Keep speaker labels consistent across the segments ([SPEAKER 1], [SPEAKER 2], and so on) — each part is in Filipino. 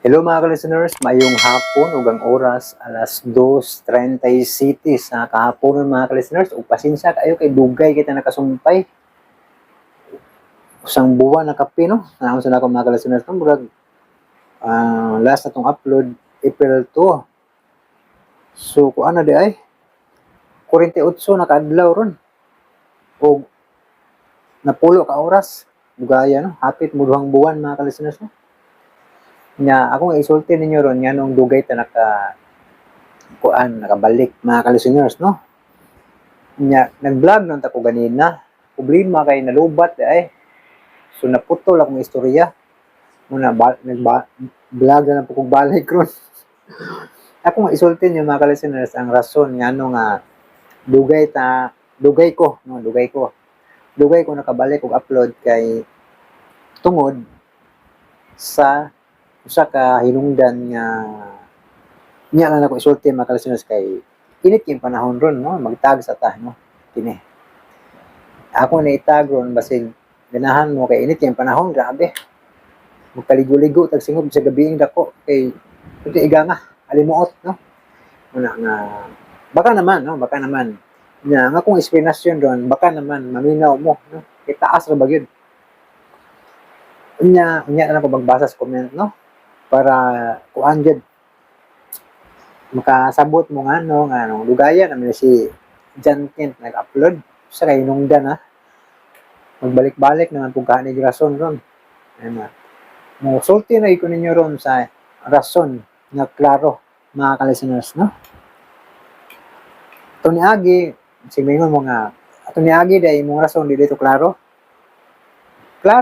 [SPEAKER 1] Hello mga ka-listeners, mayong hapon ug ang oras alas 2:30 sa kahapon mga ka-listeners. Ug pasensya kayo kay dugay kita nakasumpay. Usang buwan na kape no. Naon sa nako mga ka-listeners no murag last na tong upload April 2. So kuan na di ay 48 na kaadlaw ron. Og napulo ka oras dugaya no. Hapit mo duhang buwan mga ka-listeners no. Nya akong isulti ninyo ron nganong dugay ta nakabalik mga ka-listeners no. Nya nag-vlog nang tako ganina. Problema kay nalubat ay. So naputol akong istorya. Muna nag-vlog na po kong balik ron. Akong isulti niyo mga ka-listeners ang rason ngano nga dugay ko nakabalik og upload kay tungod sa usa ka hinungdan nga niya lang ako isulti mga ka-listeners kay init yung panahon ron no magtag sa ta no kini ako na itag ron basig ganahan mo kay init yung panahon grabe magkaligo-ligo tag singog sa gabiing dako kay puti iga nga alimuot no una nga baka naman nya nga kung explanation ron baka naman maminaw mo no kay taas ra ba gyud unya na ako magbasa sa comment no para kuan gyud makasabot mo nga no dugayan naman si John Kent nag-upload sa kay hinungdan magbalik-balik naman pug kaani rason ron ana mo sulti na ko ninyo ron sa rason nga klaro mga ka-listeners no to niagi simingon mo nga ato niagi day imong rason dili to klaro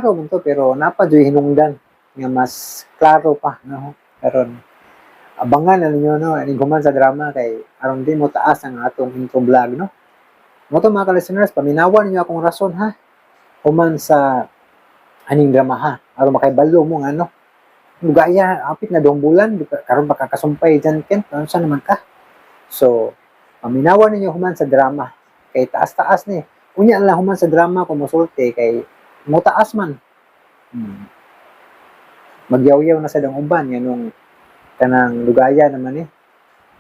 [SPEAKER 1] man to pero napadyoy hinungdan nga mas klaro pa no karon abangan na ninyo no ani guman sa drama kay aron di mo taas ang atong intro vlog no mo to mga ka-listeners paminawan niyo akong rason ha human sa aning drama ha aron makaibalo mo nga no lugaya apit na 2 bulan karon baka kasumpay dyan Kent unsa naman ka so paminawan ninyo human sa drama kay taas-taas ni unya lang human sa drama kung mosulti kay mo taas man magyaw-yaw na sa dang uban yanong kanang lugaya naman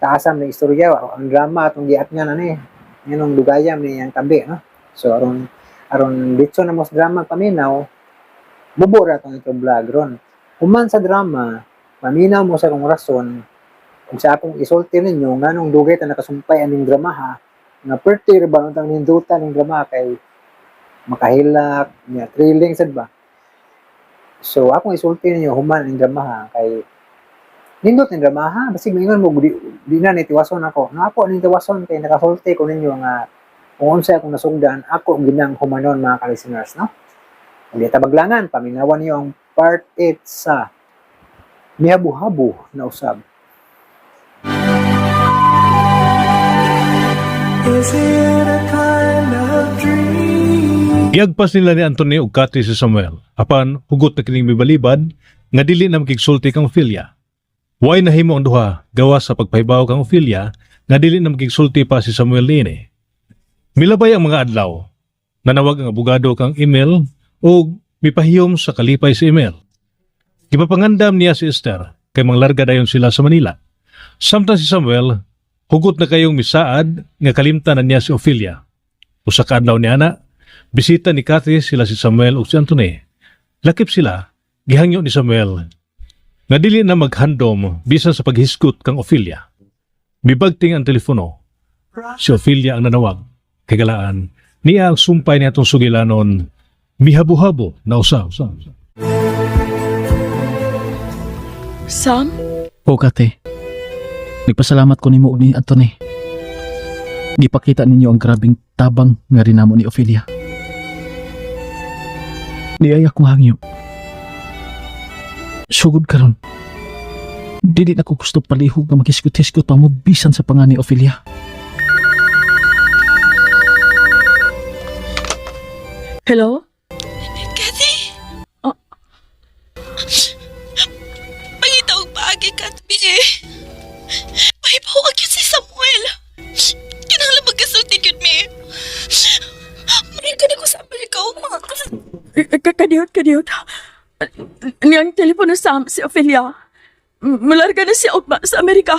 [SPEAKER 1] taasam na istorya ang drama atong giat nga na yanong lugaya ni ang tabi no so aron ditso na mo sa drama paminaw bubo ra tong ito vlog ron human sa drama paminaw mo sa kong rason kung sa akong isulti ninyo nganong dugay ta nakasumpay aning drama ha nga perti ra ba untang nindutan ning drama kay makahilak nya thrilling sad ba so akong isulti ninyo human ning drama ha kay nindot ning drama ha basig mingon mo di na nitiwason ako na ako ning tiwason kay nakasulti ko ninyo nga kung unsa akong nasugdan ako ginang humanon mga ka-listeners no ug ta baglangan paminawan niyo ang part 8 sa mihabu-habu na usab.
[SPEAKER 2] Is it a kind of dream?
[SPEAKER 3] Giagpas nila ni Antonio ug kati si Samuel apan hugot na kining mibalibad nga dili na makigsulti kang Ophelia. Way nahimo ang duha gawas sa pagpahibaw kang Ophelia nga dili na makigsulti pa si Samuel niini. Milabay ang mga adlaw. Nanawag ang abogado kang email ug mipahiyom sa kalipay si email. Gipapangandam niya si Esther kay manglarga dayon sila sa Manila. Samtang si Samuel hugot na kayong misaad nga kalimtanan niya si Ophelia. Usa ka adlaw ni ana bisita ni Cathy sila si Samuel ug si Anthony. Lakip sila, gihangyo ni Samuel nga dili na maghandom bisan sa paghisgot kang Ophelia. Mibagting ang telepono. Si Ophelia ang nanawag. Kagalaan, niya ang sumpay niya itong sugilanon, mihabu-habo na usab.
[SPEAKER 4] Sam?
[SPEAKER 5] O kate, nagpasalamat ko nimo ni Anthony. Gipakita ninyo ang grabing tabang nga rinamo ni Ophelia. Niaya kong hangyo. Sugod karon. Dili na ko gusto palihog nga maghiskot-hiskot pa mo bisan sa pangani Ophelia.
[SPEAKER 4] Hello?
[SPEAKER 6] Kathy? Pangitaw paagi, Kathy. Mahibaw yun si Samuel. Kinahanglan magkasulti yun, me. Marin ka na ko sa Amerika, mga.
[SPEAKER 4] Kadiyot. Niyang telepono Sam, si Ophelia. mularga na siya ugma sa Amerika.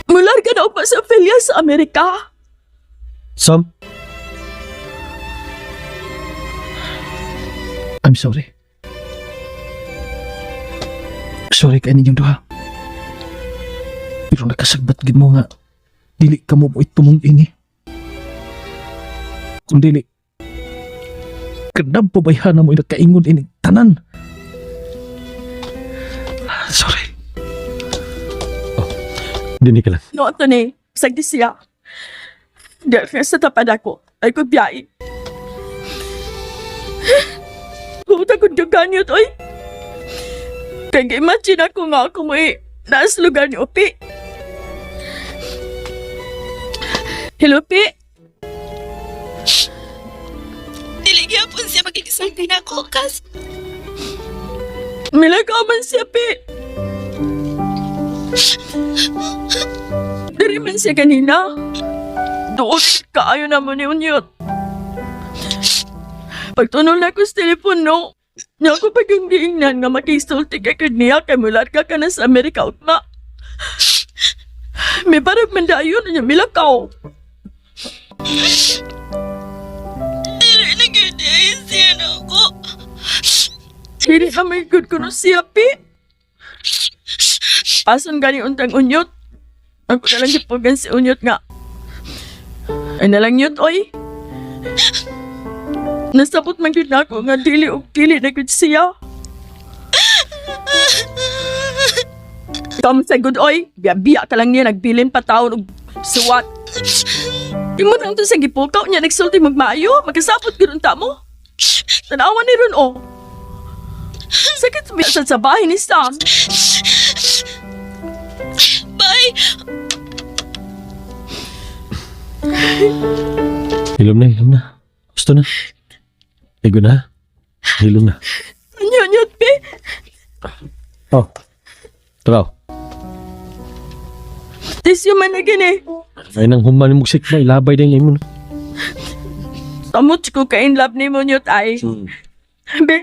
[SPEAKER 4] Mularga na ugma sa Ophelia sa Amerika.
[SPEAKER 5] Sam? I'm sorry. Sorry kay ninyong duha. Pero nakasagbat gid mo nga dili ka mo itumong ini. Kung dili, kadam pabayhan na mo inakaingon ini tanan. Sorry. Oh, dini ka lang.
[SPEAKER 4] No, Tony, sagdi siya. Dahil sa tapad ako, ay ko biyai. Huwag akong dugan yun, oy. Kaya imagine ako nga ako mo nasa lugar ni Opi. Hello, Pi?
[SPEAKER 6] Dili gyapon siya magkikisulti na ako, kas.
[SPEAKER 4] Milagaman siya, Pi. Dari man siya kanina. Doon kaayo naman yun yun. Pagtunol na ko sa telepono, niya ako pagkanggiingnan nga makisulti ka niya kay mulat ka na sa Amerika utma. May parang mandayon na niya milakaw.
[SPEAKER 6] Dili na gyud siya na ako.
[SPEAKER 4] Dili na may good ko no siya, Pi. Pason gani untang unyot. Ako na lang ipugan si unyot nga. Ay nalang yun, oy. Nasabot man yun ako nga dili o dili na yun siya. Come sa good, oy. Biya-biya ka lang niya nagbilin pa taon og suwat. Imo nang to sa gipukaw niya nagsulti magmaayo. Magkasabot gano'n ta mo. Tanawan ni ron, oh. Sakit biya sa bahay ni Sam.
[SPEAKER 6] Bye.
[SPEAKER 5] Hilom na. Gusto na. Ego na. Hilom na.
[SPEAKER 4] Nyonyot, Pi.
[SPEAKER 5] Oh. Taraw.
[SPEAKER 4] Tisyo man na gini.
[SPEAKER 5] Ay nang human mo musik na ilabay din mo.
[SPEAKER 4] Tamot ko ka in love ni mo nyot ay. Be.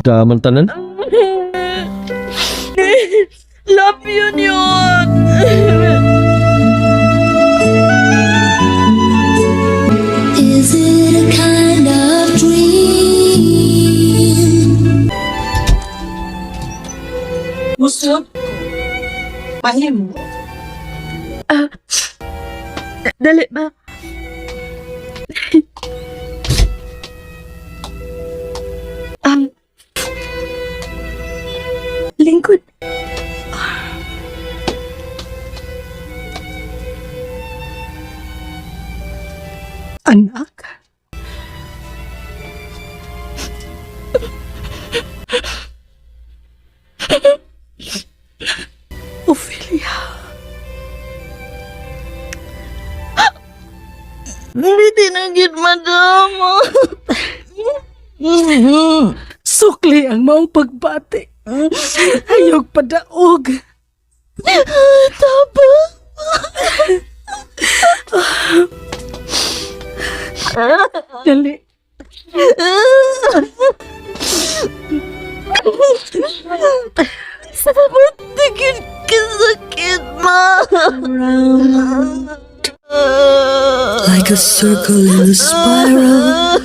[SPEAKER 5] Daman tanan.
[SPEAKER 4] Love yun yun.
[SPEAKER 7] Is it a kind of dream?
[SPEAKER 4] Gusto ko. Mahimo. Dali ba? Lingkod. Anak? Ophelia.
[SPEAKER 6] Hindi na gyud madama.
[SPEAKER 4] Sukli ang maong pagbati. Ayog padaog.
[SPEAKER 6] Taba.
[SPEAKER 4] Dali.
[SPEAKER 6] Sabot na gyud kasakit, ma.
[SPEAKER 2] Like a circle in a spiral,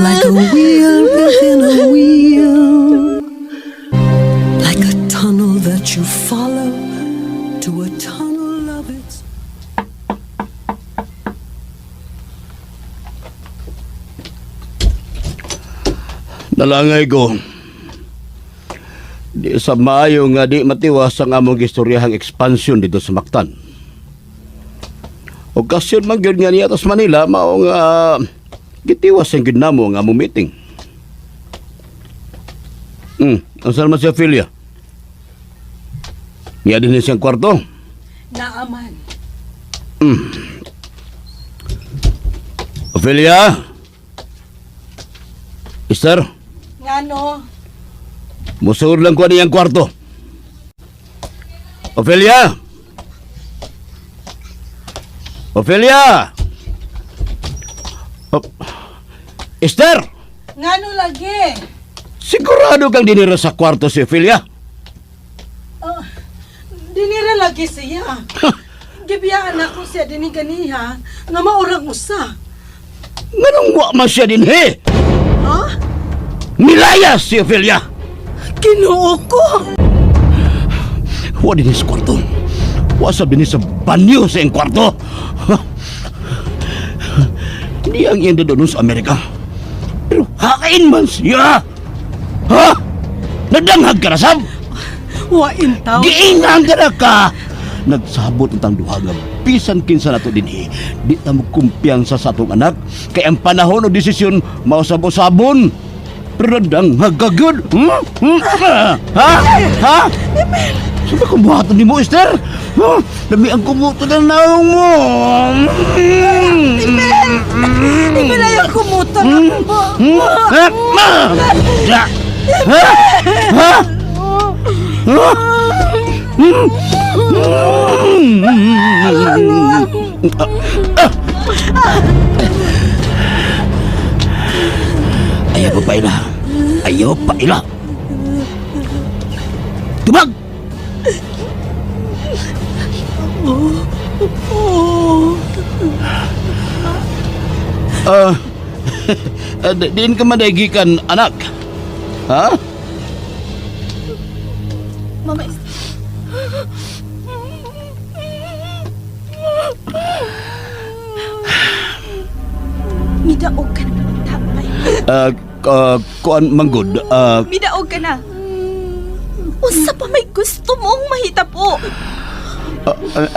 [SPEAKER 2] like a wheel within a wheel, like a tunnel that you follow to a tunnel of its.
[SPEAKER 8] Nalangay ko. Di sa maayo nga di matiwas ang among gistoryahang expansion dito sa Mactan. Okasyon man gyud nga niya tas Manila mao nga gitiwas ang gyud namo nga among meeting. Asa man si Ophelia? Niya din siyang kwarto?
[SPEAKER 4] Naaman.
[SPEAKER 8] Ophelia? Mister?
[SPEAKER 4] Ngano?
[SPEAKER 8] Musur lang ko niyang kwarto. Ophelia? Ophelia! Oh. Esther!
[SPEAKER 9] Ngano lagi?
[SPEAKER 8] Sigurado kang dinira sa kwarto si Ophelia?
[SPEAKER 9] Dinira lagi siya. Gibiyaan ako siya diniganiha nga maurang usa.
[SPEAKER 8] Nganong wa man siya din he?
[SPEAKER 9] Ha?
[SPEAKER 8] Nilayas si Ophelia!
[SPEAKER 9] Kinuo ko!
[SPEAKER 8] Wa din sa kwarto. Wa sabi ni sa banyo sa iyang kwarto. Hindi ang iyang doon sa Amerika. Pero hakain man siya. Ha? Nadanghag ka na sab?
[SPEAKER 9] Wa intaw.
[SPEAKER 8] Giingang ka na ka! Nagsabot ang duha nga bisan kinsa nato dinhi. Di ta mo kumpiyansa sa atong anak kay ang panahon o desisyon mausab-usabon. Pero nadanghag ka good. Ha? Ha? Sabi kong buhaton ni mo, Esther? Dami ang kumuto ng naong mo.
[SPEAKER 9] Ibig ayaw kumuta
[SPEAKER 8] Ha? Ha? Ha? Ayaw pa paila. Ayaw paila. Tubag! Diin ka madagikan, anak. Ha?
[SPEAKER 6] Mama, midaog ka na magtapay.
[SPEAKER 8] Kuan manggod.
[SPEAKER 6] Midaog ka na. Usa pa may gusto mong mahita po.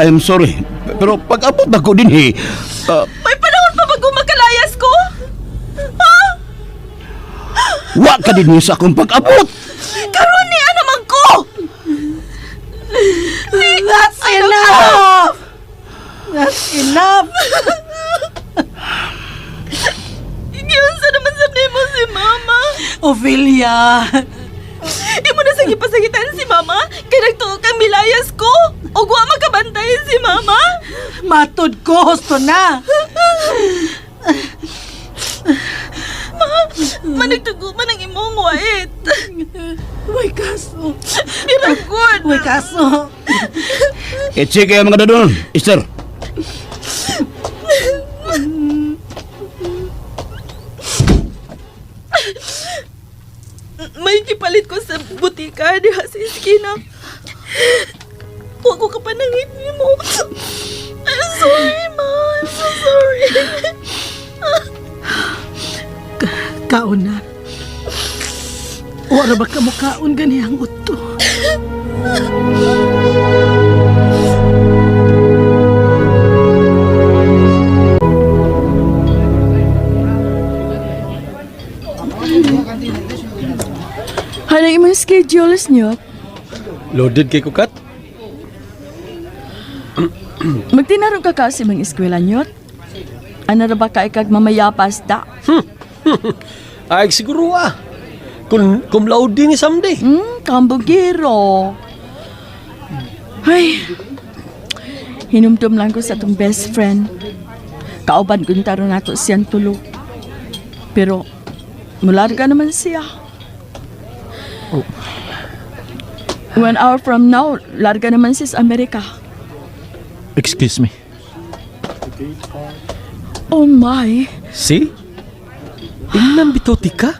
[SPEAKER 8] I'm sorry. Pero pag-abot ako din
[SPEAKER 6] May panahon pa bago makalayas ko? Ha?
[SPEAKER 8] wa ka din sa akong pag-abot.
[SPEAKER 6] Karon niya naman ko!
[SPEAKER 9] That's enough! That's enough!
[SPEAKER 6] Giunsa naman sa mo si Mama.
[SPEAKER 9] Ophelia!
[SPEAKER 6] Imo na sa gipasagitan si Mama kay nagtuo kang milayas ko. O wa makabantay si Mama.
[SPEAKER 9] Matod ko, gusto na!
[SPEAKER 6] Managtugo man ang imong wait.
[SPEAKER 9] May kaso.
[SPEAKER 6] Pero good.
[SPEAKER 9] May kaso.
[SPEAKER 8] I-check kayo mga dadon. Esther.
[SPEAKER 6] May kipalit ko sa butika diha sa iskina. Huwag ko kapanangin mo. I'm sorry, Ma. I'm so sorry.
[SPEAKER 9] Kaon na. Wala ba ka mo kaon ganihang uto?
[SPEAKER 4] Hanang imong schedules niyo?
[SPEAKER 10] Loaded kay kukat?
[SPEAKER 4] Magtinarong ka kasi mga eskwela niyo? Ano na ba ka ikag mamayapas da?
[SPEAKER 10] Ay, siguro Cum laude ni someday.
[SPEAKER 4] Kambugiro. Ay, hinumdum lang ko sa itong best friend. Kauban ko taro nato siyang tulo. Pero, mularga naman siya. 1 hour from now, larga naman siya sa Amerika.
[SPEAKER 5] Excuse me.
[SPEAKER 4] Oh my.
[SPEAKER 10] See? Ingnan bitoti ka?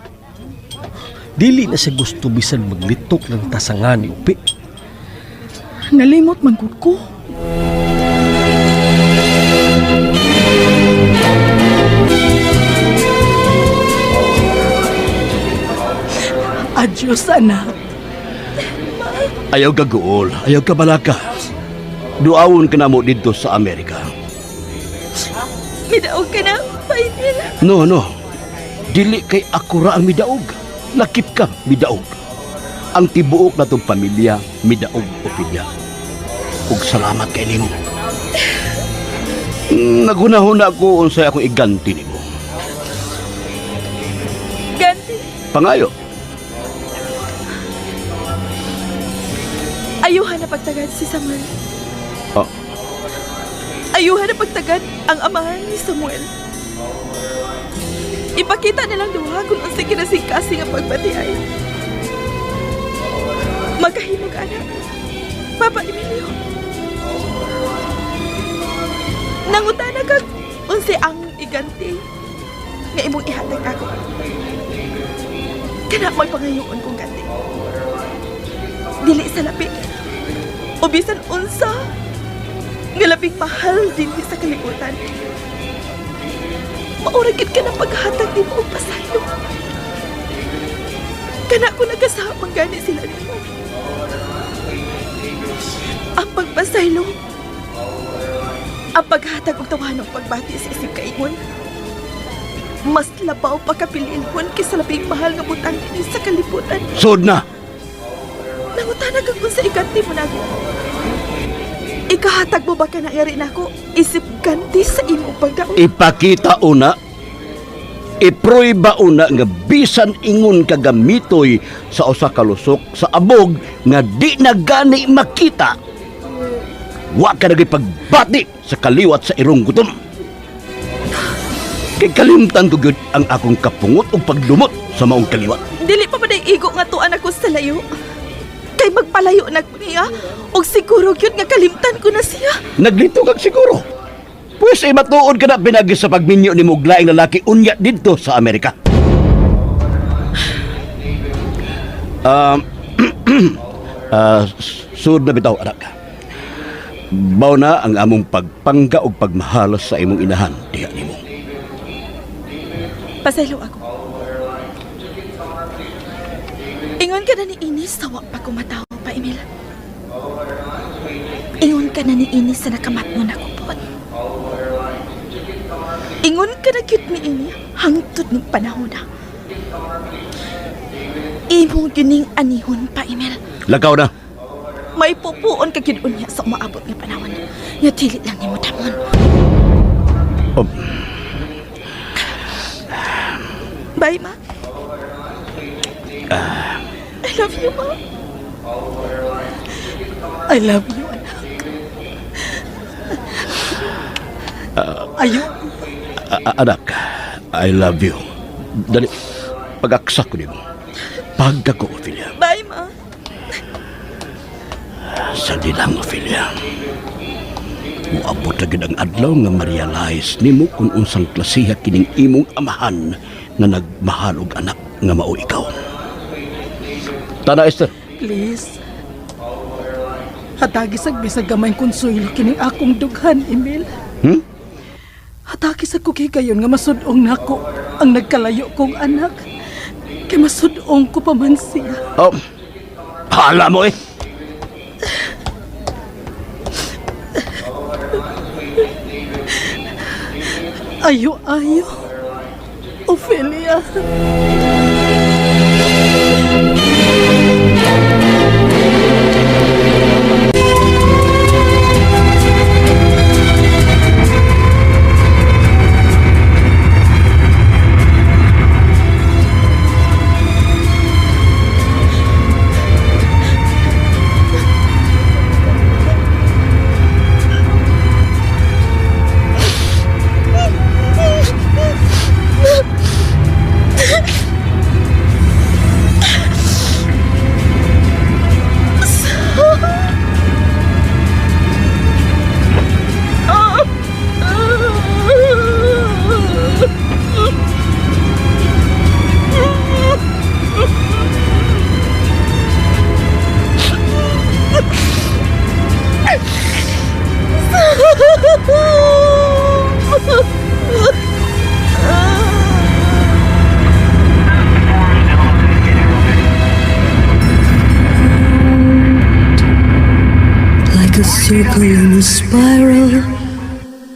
[SPEAKER 10] Dili na siya gusto bisan maglitok ng tasangan ni Upi.
[SPEAKER 4] Nalimot man gud ko.
[SPEAKER 9] Adios, anak.
[SPEAKER 8] Ayaw ka gool. Ayaw ka balaka. Duawon ka na mo dito sa Amerika.
[SPEAKER 6] Midaog ka na, Painil.
[SPEAKER 8] No. Dili kay akura ang midaog. Lakip ka, midaog. Ang tibuok na tong pamilya, midaog o pilya. Ug salamat kay nimo. Naghunahuna ko unsay akong iganti nimo.
[SPEAKER 6] Ganti.
[SPEAKER 8] Pangayo.
[SPEAKER 6] Ayuhan na pagtagad si Samuel.
[SPEAKER 8] Oh.
[SPEAKER 6] Ayuhan na pagtagad ang amahan ni Samuel.
[SPEAKER 4] Ipakita nilang duha kung ang sige na singkasi nga pagbatiay. Magkahimog anak, Papa Emilio. Nangutana kag unsi ang iganti nga imong ihatag ako. Kana mo'y pangayoon kong ganti. Dili sa labi. O bisan unsa nga labing mahal din sa kalibutan. Mauragid ka ng paghatag di mo pasaylo. Kana ko nagasamang gani sila nimo. Ang pagpasaylo, ang paghatag og tawanong pagbati sa isip kaingon, mas labaw pa kapililhon kaysa labing mahal nga butang din sa kalibutan.
[SPEAKER 8] Sud na!
[SPEAKER 4] Nangutana kang kung sa iganti mo na ako. Ikahatag mo ba ka na eri na ako? Isip ganti sa imong pagdaon.
[SPEAKER 8] Ipakita una, ipruiba una nga bisan ingon kagamitoy sa usa ka lusok sa abog nga di na gani makita. Wa ka nagay pagbati sa kaliwat sa irong gutom. Kay kalimtan ko gyud ang akong kapungot ug pagdumot sa maong kaliwat.
[SPEAKER 4] Dili pa ba igo nga tuan ako sa layo? Kay magpalayo na ko niya og siguro gyud nga kalimtan ko na siya.
[SPEAKER 8] Naglito kag siguro. Pues ay matuod ka na pinagi sa pagminyo ni muglaing lalaki unya dito sa Amerika. Sud na bitaw anak. Baw na ang among pagpangga og pagmahalas sa imong inahan diha nimo.
[SPEAKER 4] Pasaylo ako. Ingon ka na ni Inis sa wa pa kumataw pa, Emil. Ingon ka na ni Inis sa nakamatnon ako po. Ingon ka na cute ni Ini hangtod ng panahon na. Imong gining anihon pa, Emil.
[SPEAKER 8] Lakaw na.
[SPEAKER 4] May pupuon ka gid unya sa umaabot nga panahon. Nga dili lang nimo damon. Bye, Ma. I love you, Ma. I love you, anak. Ayun.
[SPEAKER 8] Anak, I love you. Dali, pag-aksak ko nimo. Pagka ko, Ophelia.
[SPEAKER 4] Bye, Ma.
[SPEAKER 8] Sa dilang, Ophelia. Muabot na gid ang adlaw nga ma-realize nimo kung unsang klasiha kining imong amahan nga nagmahal og anak nga mao ikaw. Tana, Esther.
[SPEAKER 9] Please. Hatagi sa bisag gamay konsuelo kining akong dughan, Emil. Hatagi sa kukigayon nga masudong nako ang nagkalayo kong anak. Kay masudong ko pa man siya.
[SPEAKER 8] Hala mo eh.
[SPEAKER 9] Ayo, Ophelia.
[SPEAKER 2] Like a circle in a spiral,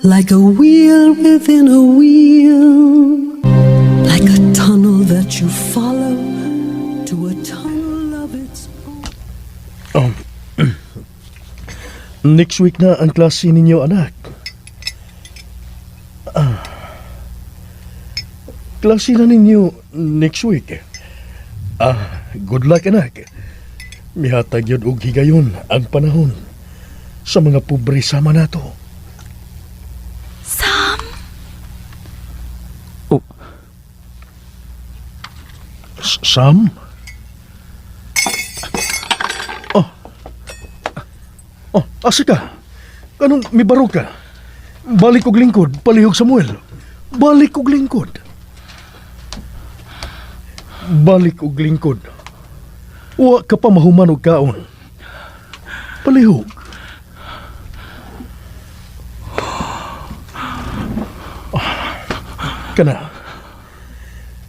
[SPEAKER 2] like a wheel within a wheel, like a tunnel that you follow to a tunnel of its own.
[SPEAKER 10] Next week na ang klase ninyo, anak. Klase na ninyo next week. Good luck, anak. Mihatag yun og higayon ang panahon sa mga pobre sama nato.
[SPEAKER 6] Sam,
[SPEAKER 10] Sam? Asika. Anong mibaro ka? Balik og lingkod, palihog Samuel. Balik og lingkod. Balik og lingkod. Wa ka pa mahuman og kaon. Palihog. Kana.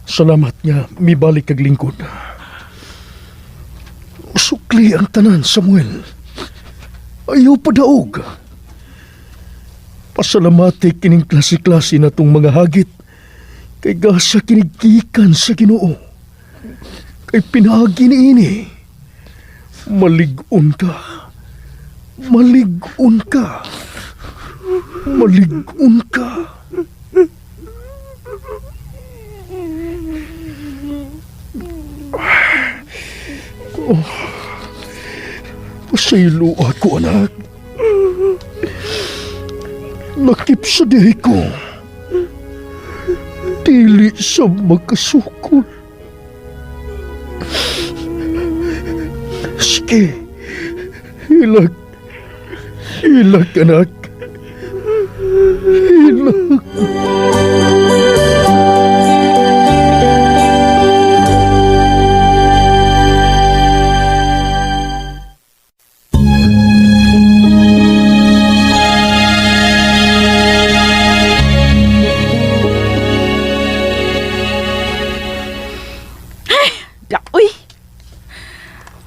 [SPEAKER 10] Salamat nga mibalik kag lingkod. Sukli ang tanan, Samuel. Ayaw padaog. Pasalamati kining klase-klase na tong mga hagit kay gasa kinigikan sa Ginoo. Kay pinagi niini. Malig-on ka. Malig-on ka. Malig-on ka. Oh. Pasaylo ako, anak. Lakip sa dihi ko. Dili sa magkasukol. Sige. Hilag. Hilag, anak. Hilag.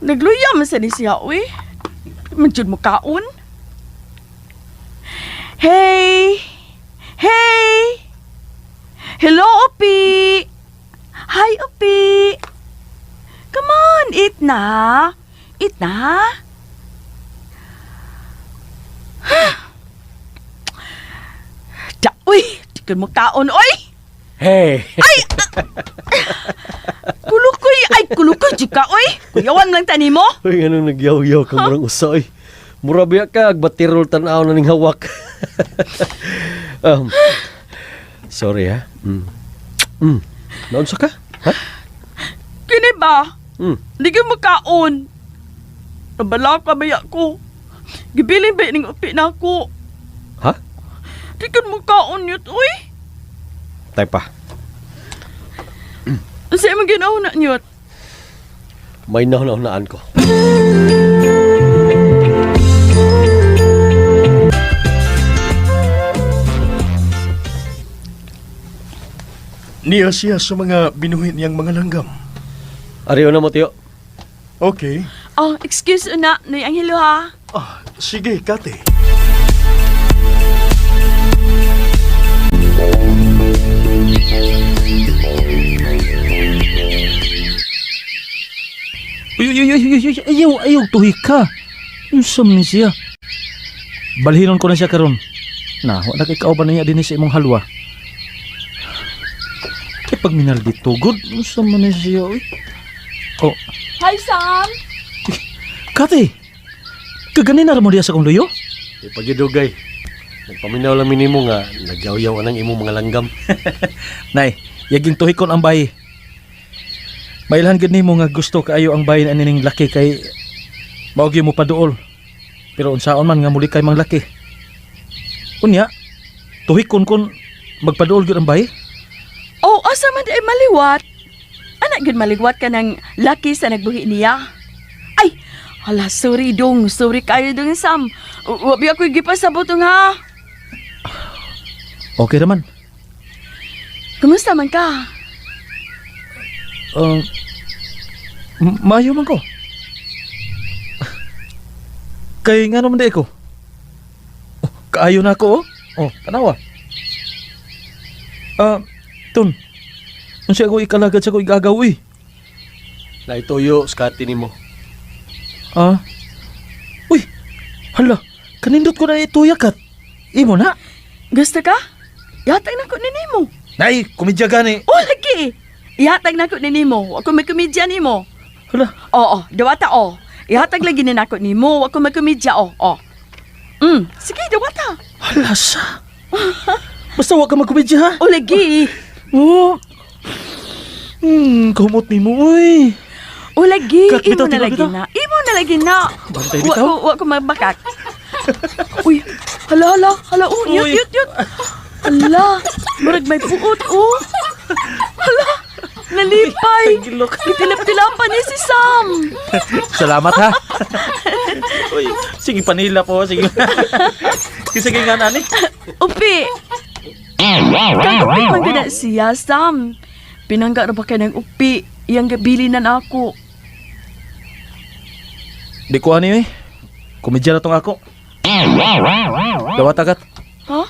[SPEAKER 4] Nagluya man sa ni siya, uy. Manjud mo kaon. Hey! Hey! Hello, Opi! Hi, Opi! Come on, eat na. Eat na. Da, uy! Tigil mo kaon, uy!
[SPEAKER 11] Hey!
[SPEAKER 4] Ay! Kulukoy! Ay, kulukoy, chika, uy! Kuyawan lang tani mo.
[SPEAKER 11] Uy, anong nagyaw-yaw ka murang usoy? Murabiya ka, agbatirol tanaw na ning hawak. Sorry, ha? Naunsa ka? Ha?
[SPEAKER 4] Kini ba?
[SPEAKER 11] Hmm.
[SPEAKER 4] Hindi ka makaon. Nabala ka baya ko. Gibilin ba ning upi na ako?
[SPEAKER 11] Ha?
[SPEAKER 4] Di ka makaon yun, uy.
[SPEAKER 11] Tay pa.
[SPEAKER 4] Sa imong ginauna niyot.
[SPEAKER 11] May nahunaan ko.
[SPEAKER 10] Niya siya sa mga binuhin niyang mga langgam.
[SPEAKER 11] Ariyo na mo, tiyo.
[SPEAKER 10] Okay.
[SPEAKER 4] Oh, excuse na. Noy ang hilo ha.
[SPEAKER 10] Sige, Kate.
[SPEAKER 5] Ayaw, tuhi ka. Usam ni siya. Balhinon ko na siya karon. Na, wala kay kauban niya din sa imong halwa. Kay pag minal dito, good. Usam man ni siya, uy. Oh,
[SPEAKER 4] Hi, Sam.
[SPEAKER 5] Kate. Kaganin na mo diya sa kong luyo?
[SPEAKER 11] Ipagidugay. Nagpaminaw lang minimo nga, nagyaw-yaw anang imong mga langgam.
[SPEAKER 5] Nay, yaging tuhikon ang bayi. Mailan gid nimo nga gusto kaayo ang bayin anining laki kay maugyo mo paduol. Pero unsaon man nga muli kay mang laki. Unya, tuhikon kon magpaduol gyud ang bayi?
[SPEAKER 4] Oh, asa man ay maliwat. Anak gid maliwat ka ng laki sa nagbuhi niya. Ay, hala, sorry dong. Sorry kayo dong, Sam. Wabi ako gipasabot ha.
[SPEAKER 5] Okay naman.
[SPEAKER 4] Kumusta man ka?
[SPEAKER 5] Mayo man ko. Kay nga naman di ko. Oh, kaayo na ako, oh. Oh, tanawa. Tun. Unsa ako ikalagad sa ko igagaw, eh.
[SPEAKER 11] Na ituyo, skati nimo.
[SPEAKER 5] Uy, hala, kanindot ko na ituyakat. Imo na?
[SPEAKER 4] Gusto ka? Yatag na ko ni Nemo.
[SPEAKER 5] Nay, kumidya gani.
[SPEAKER 4] Oh, lagi. Ihatag na ko ni Nemo. Ako may komedya ni mo.
[SPEAKER 5] Hala.
[SPEAKER 4] Oo, dawata, oh. Ihatag lagi ni nako ni mo. Ako may komedya, oh. Sige, dawata.
[SPEAKER 5] Hala sa. Basta wag ka magkumidya, ha?
[SPEAKER 4] Oh, lagi.
[SPEAKER 5] Oh. Kumot ni mo, uy.
[SPEAKER 4] O lagi,
[SPEAKER 5] Kat,
[SPEAKER 4] imo
[SPEAKER 5] bitaw,
[SPEAKER 4] na
[SPEAKER 5] bitaw,
[SPEAKER 4] lagi
[SPEAKER 5] bitaw.
[SPEAKER 4] na. Imo na lagi na.
[SPEAKER 5] Bantay,
[SPEAKER 4] Wa
[SPEAKER 5] bitaw.
[SPEAKER 4] ko magbakak. Uy, hala, yut,
[SPEAKER 5] Uy.
[SPEAKER 4] yut. Hala, murag may puot, oh. Hala, nalipay.
[SPEAKER 5] Gilok.
[SPEAKER 4] Itilap-tilapan ni si Sam.
[SPEAKER 5] Salamat, ha. Uy, sige, panila po, sige. Sige nga, nani.
[SPEAKER 4] Upi. Kang upi man gina siya, Sam. Pinangga na ba ka ng upi? Iyang gabili na ako.
[SPEAKER 5] Di ko ano eh. Komedya na tong ako. Dawat agad.
[SPEAKER 4] Ha?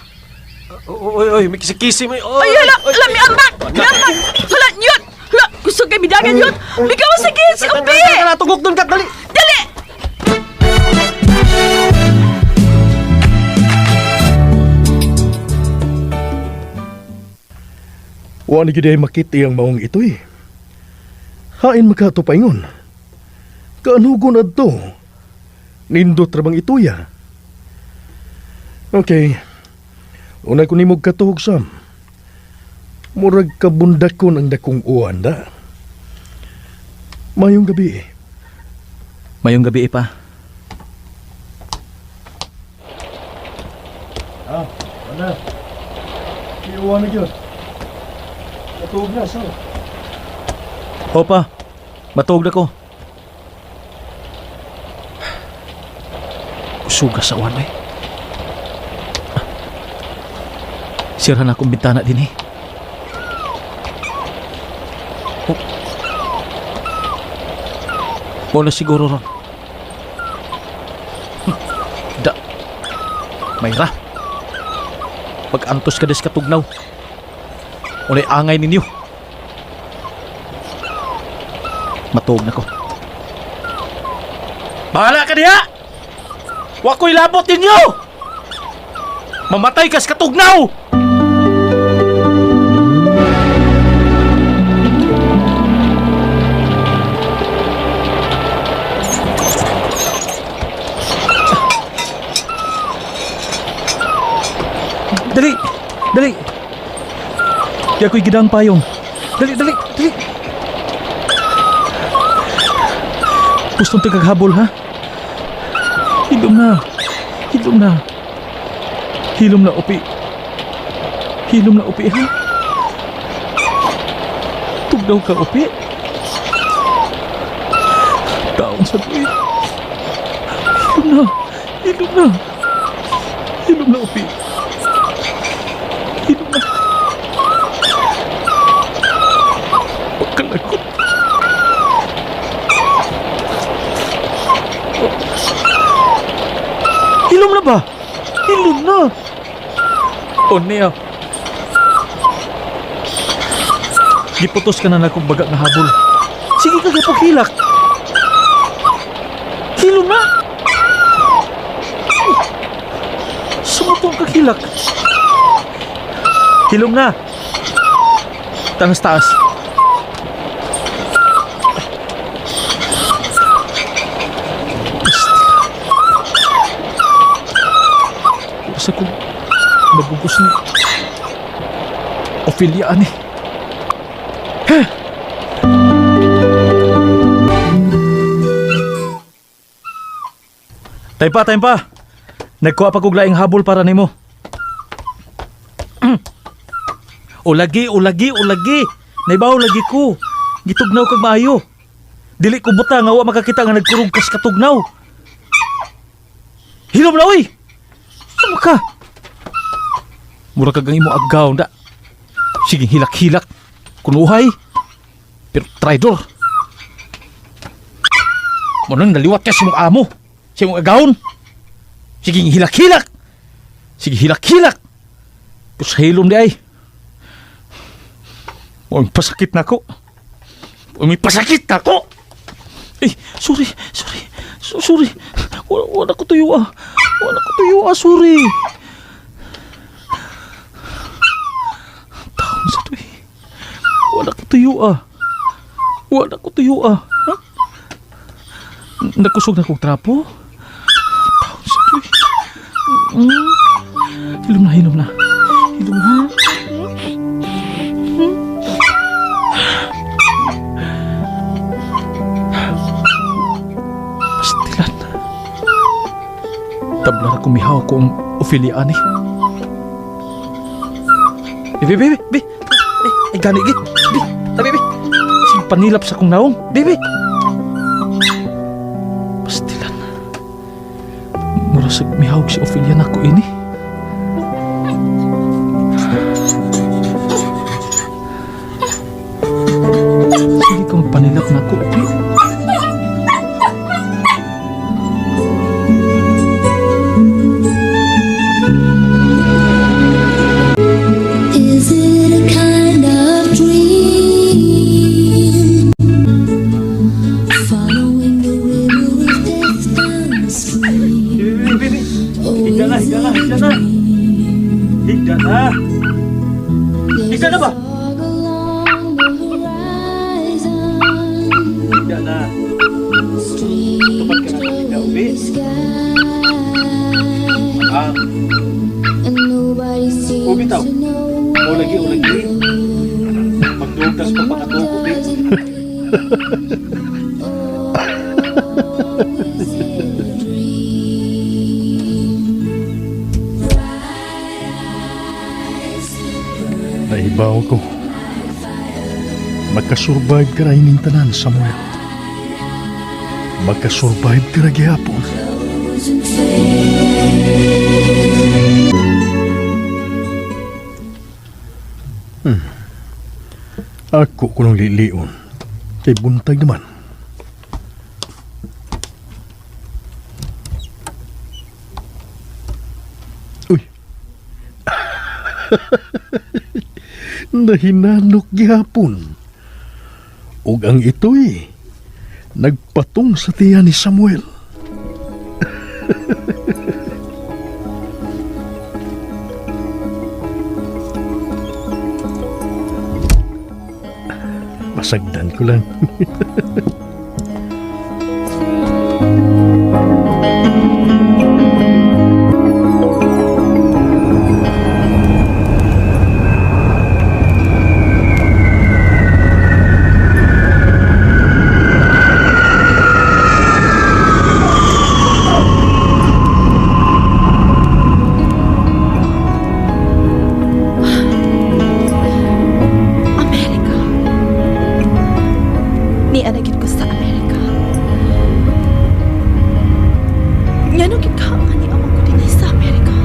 [SPEAKER 11] Uy, may kisi-kisi mo.
[SPEAKER 4] Ay, hala, mi ambak! Hala, yun! Hala, gusto kayo bidagan yun! Ikaw sige, si Upi!
[SPEAKER 11] Tugok doon, Kat, dali!
[SPEAKER 4] Dali!
[SPEAKER 10] Wa ni gid ay makiti ang maong ito eh. Hain magkatupaingon. Kaanugon adto. Nindot ra bang ituya? Okay. Una ko nimog katuhog, Sam. Murag kabundakon ang dakong uwan da. Mayong gabi eh.
[SPEAKER 5] Mayong gabi pa.
[SPEAKER 10] Ano? Iuwan na yun. Katuhog na, Sam.
[SPEAKER 5] Opa, matuog na ko. Usuga sa uwan, eh. Sirahan akong bintana din eh. Oh. Muna siguro ron. Da. Mayra. Pag-antos ka des katugnaw. Unay angay ninyo. Matuog na ko. Bahala ka diha! Wa ko'y labot ninyo! Mamatay kas katugnaw! Dali! Dali! Di ako'y gidang payong. Dali! Dali! Dali! Gustong tagaghabol, ha? Hilom na. Hilom na. Hilom na, Upi. Hilom na, Upi, ha? Tugnaw ka, Upi. Taong sa tuwi. Hilom na. Hilom na. Hilom na, Upi. Hilom na. Huwag ka lagot. Hilom na ba? Hilom na. O niya. Giputos ka na na kung baga na habol. Sige ka paghilak. Hilom na. Sumutong kaghilak. Hilom na. Tanas taas. Sa kong nabugos ni Ophelia ani. Time pa. Nagkuha pa kong laing habol para nimo. Ulagi. Naibaw lagi ko. Gitugnaw kag maayo. Dili ko buta nga wa makakita nga nagkurog kas katugnaw. Hilom na oy. Ano ka? Mura kag ang imo agaw da. Sige hilak-hilak. Kunuhay. Pero traidor. Munang naliwat ka sa mong amo. Sa mong agawon. Sige hilak-hilak. Sige hilak-hilak. Pero sa hilom di ay. May pasakit na ako. May pasakit na ako. Eh, sorry. Wala ko tuyo ah. Sorry. Taon sa tuwi. Wala ko tuyo ah. Ha? Nakusog na kong trapo. Taon sa tuwi. Hilom na. kumihaw kung Ophelia ani. Bibi. Ay, gani, gi. Bi, tabi, bi. Sing panilap sa kong naong. Bibi. Pastilan. Murasag mihawag si Ophelia na ko ini. Sige kong panilap na ko, Bi.
[SPEAKER 7] Is it a kind of dream? Following the river of death down the stream.
[SPEAKER 5] Higda na. Higda na ba?
[SPEAKER 7] Fog along the horizon.
[SPEAKER 5] Higda na.
[SPEAKER 7] Streets over the sky. And nobody seems to know where
[SPEAKER 5] Magdugtas pa pakatugo, Bi.
[SPEAKER 10] Naibaw ko. Magkasurvive ka na ining tanan, Samuel. Magkasurvive ka na gihapon. Ako kunong lilion. Kay buntag naman. Uy. Nahinanok gihapon. Ug ang ito'y nagpatong sa tiyan ni Samuel. Masagdan ko lang.
[SPEAKER 6] Amerika. Nianagid ko sa Amerika. Ngano gid ka ani among ko dinhi sa Amerika?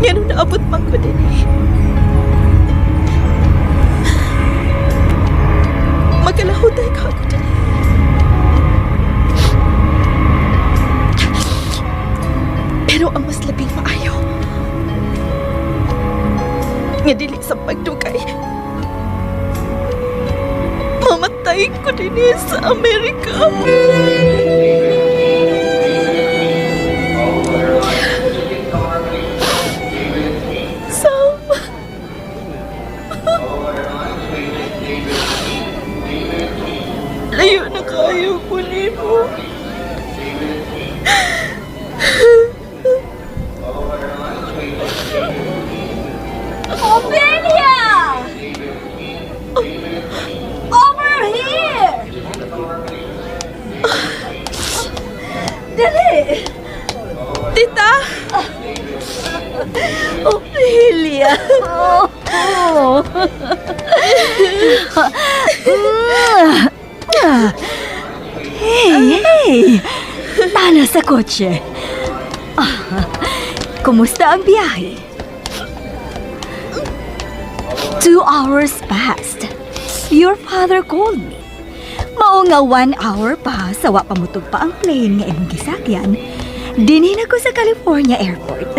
[SPEAKER 6] Ngano naabot man ko dinhi? Magkalahuday ka ako dinhi. Pero ang mas labing maayo nga dili sa pagdugay, mamatay ko din sa Amerika. Sam, layo na kayo ko nimo. Ophelia! Over here! Dali! Tita! Ophelia!
[SPEAKER 12] Hey! Tana sa kotse. Kumusta ang biyahe? 2 hours passed. Your father called me. Mao nga 1 hour pa sa wa pamutog pa ang plane nga imong gisakyan. Dinhin ako sa California Airport.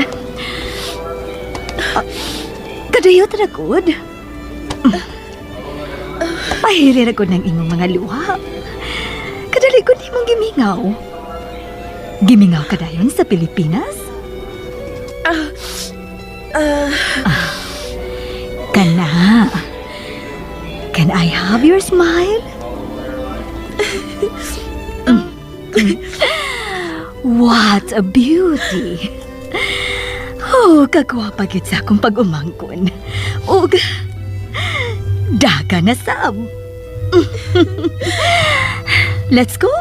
[SPEAKER 12] Kadayot ra gud. Pahiri ra gud ng imong mga luha. Kadali gud imong gimingaw. Gimingaw ka dayon sa Pilipinas? Kana. Can I have your smile? What a beauty! Oh, kagwapa gid sa akong pag-umangkon. Ug daga na sab. Let's go!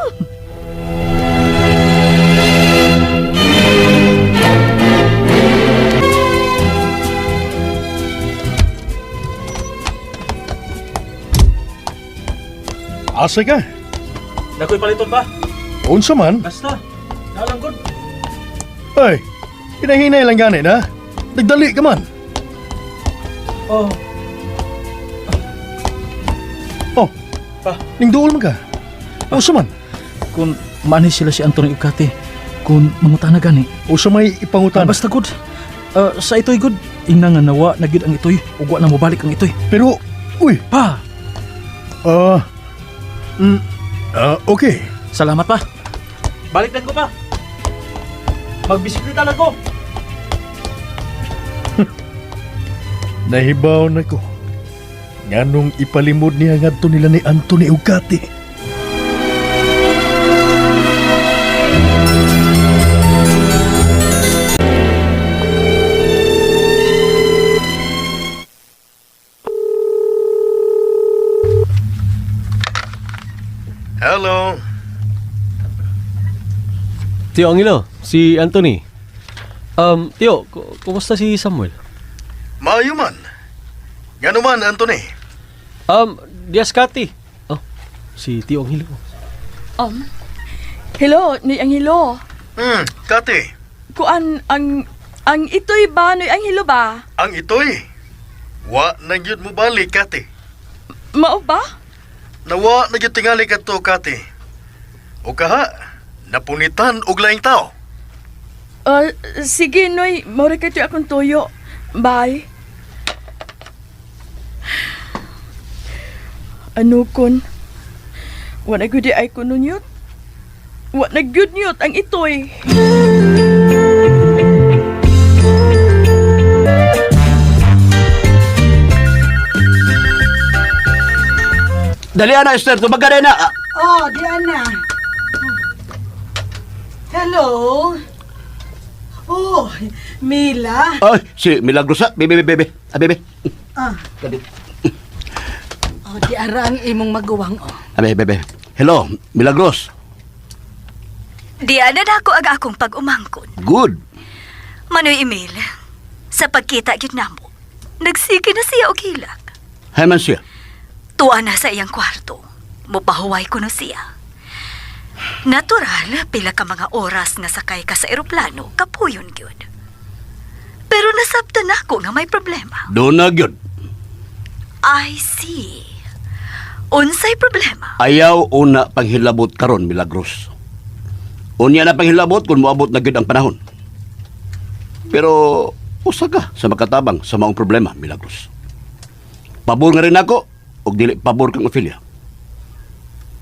[SPEAKER 10] Asa ka?
[SPEAKER 5] Nakoy paliton ba?
[SPEAKER 10] Unsa man?
[SPEAKER 5] Basta. Nalanggod.
[SPEAKER 10] Ay, hinahinay lang gani na. Nagdali ka man.
[SPEAKER 5] Oh,
[SPEAKER 10] Oh,
[SPEAKER 5] Pa.
[SPEAKER 10] ningduol man ka. Unsa man?
[SPEAKER 5] kung manis sila si Antonio Ugarte, kung mangutana gani.
[SPEAKER 10] Unsa may ipangutan?
[SPEAKER 5] Basta good. Sa itoy good. Ina nga nawa na gyud ang itoy. Ugwa na mobalik ang itoy.
[SPEAKER 10] Pero, uy,
[SPEAKER 5] Pa,
[SPEAKER 10] okay.
[SPEAKER 5] salamat pa. Balik lang ko pa. Magbisikleta lang ko.
[SPEAKER 10] Nahibaw na ko. Nganong ipalimod niya ngadto nila ni Anthony Ugarte. Hello.
[SPEAKER 11] Tio Angelo, si Anthony. Tio, kumusta si Samuel?
[SPEAKER 10] Maayo man. Ngano man, Anthony?
[SPEAKER 11] Diascati. Oh, si Tio Angelo.
[SPEAKER 4] Hello, ni Angelo.
[SPEAKER 10] Kati.
[SPEAKER 4] Kuan ang ito'y ba ni Angelo ba?
[SPEAKER 10] Ang itoy. Wa na gyud mo balik, Kati.
[SPEAKER 4] Mao ba?
[SPEAKER 10] Nawa na gyud tingali kadto, Kati. O kaha, napunitan og laing tao.
[SPEAKER 4] Sige noy, mora ka akong tuyo. Bye. Ano kun? Wala gyud ay kununyot. Wala gyud nyot ang itoy.
[SPEAKER 8] Dali na, Esther. Tumaga na.
[SPEAKER 9] Oh, Diana. Hello? Oh, Mila.
[SPEAKER 8] Ay, si Milagros ha. Bebe. Bebe.
[SPEAKER 9] Ah.
[SPEAKER 8] Dali.
[SPEAKER 9] Oh, di ara ang imong maguwang, oh.
[SPEAKER 8] Bebe. Hello, Milagros.
[SPEAKER 12] Di na ako aga akong pag-umangkon.
[SPEAKER 8] Good.
[SPEAKER 12] Manoy Emil, sa pagkita gyud namo, nagsige na siya og hilak.
[SPEAKER 8] Hay man siya.
[SPEAKER 12] Tuwa na sa iyang kwarto. Mupahuway ko na siya. Natural, pila ka mga oras nga sakay ka sa eroplano, kapuyon gyud. Pero nasabtan ako nga may problema.
[SPEAKER 8] Doon na gyud.
[SPEAKER 12] I see. Unsay problema?
[SPEAKER 8] Ayaw una panghilabot karon, Milagros. Unya na panghilabot kung moabot na gyud ang panahon. Pero usa ka sa makatabang sa maong problema, Milagros. Pabor nga rin ako og dili pabor kang Ophelia.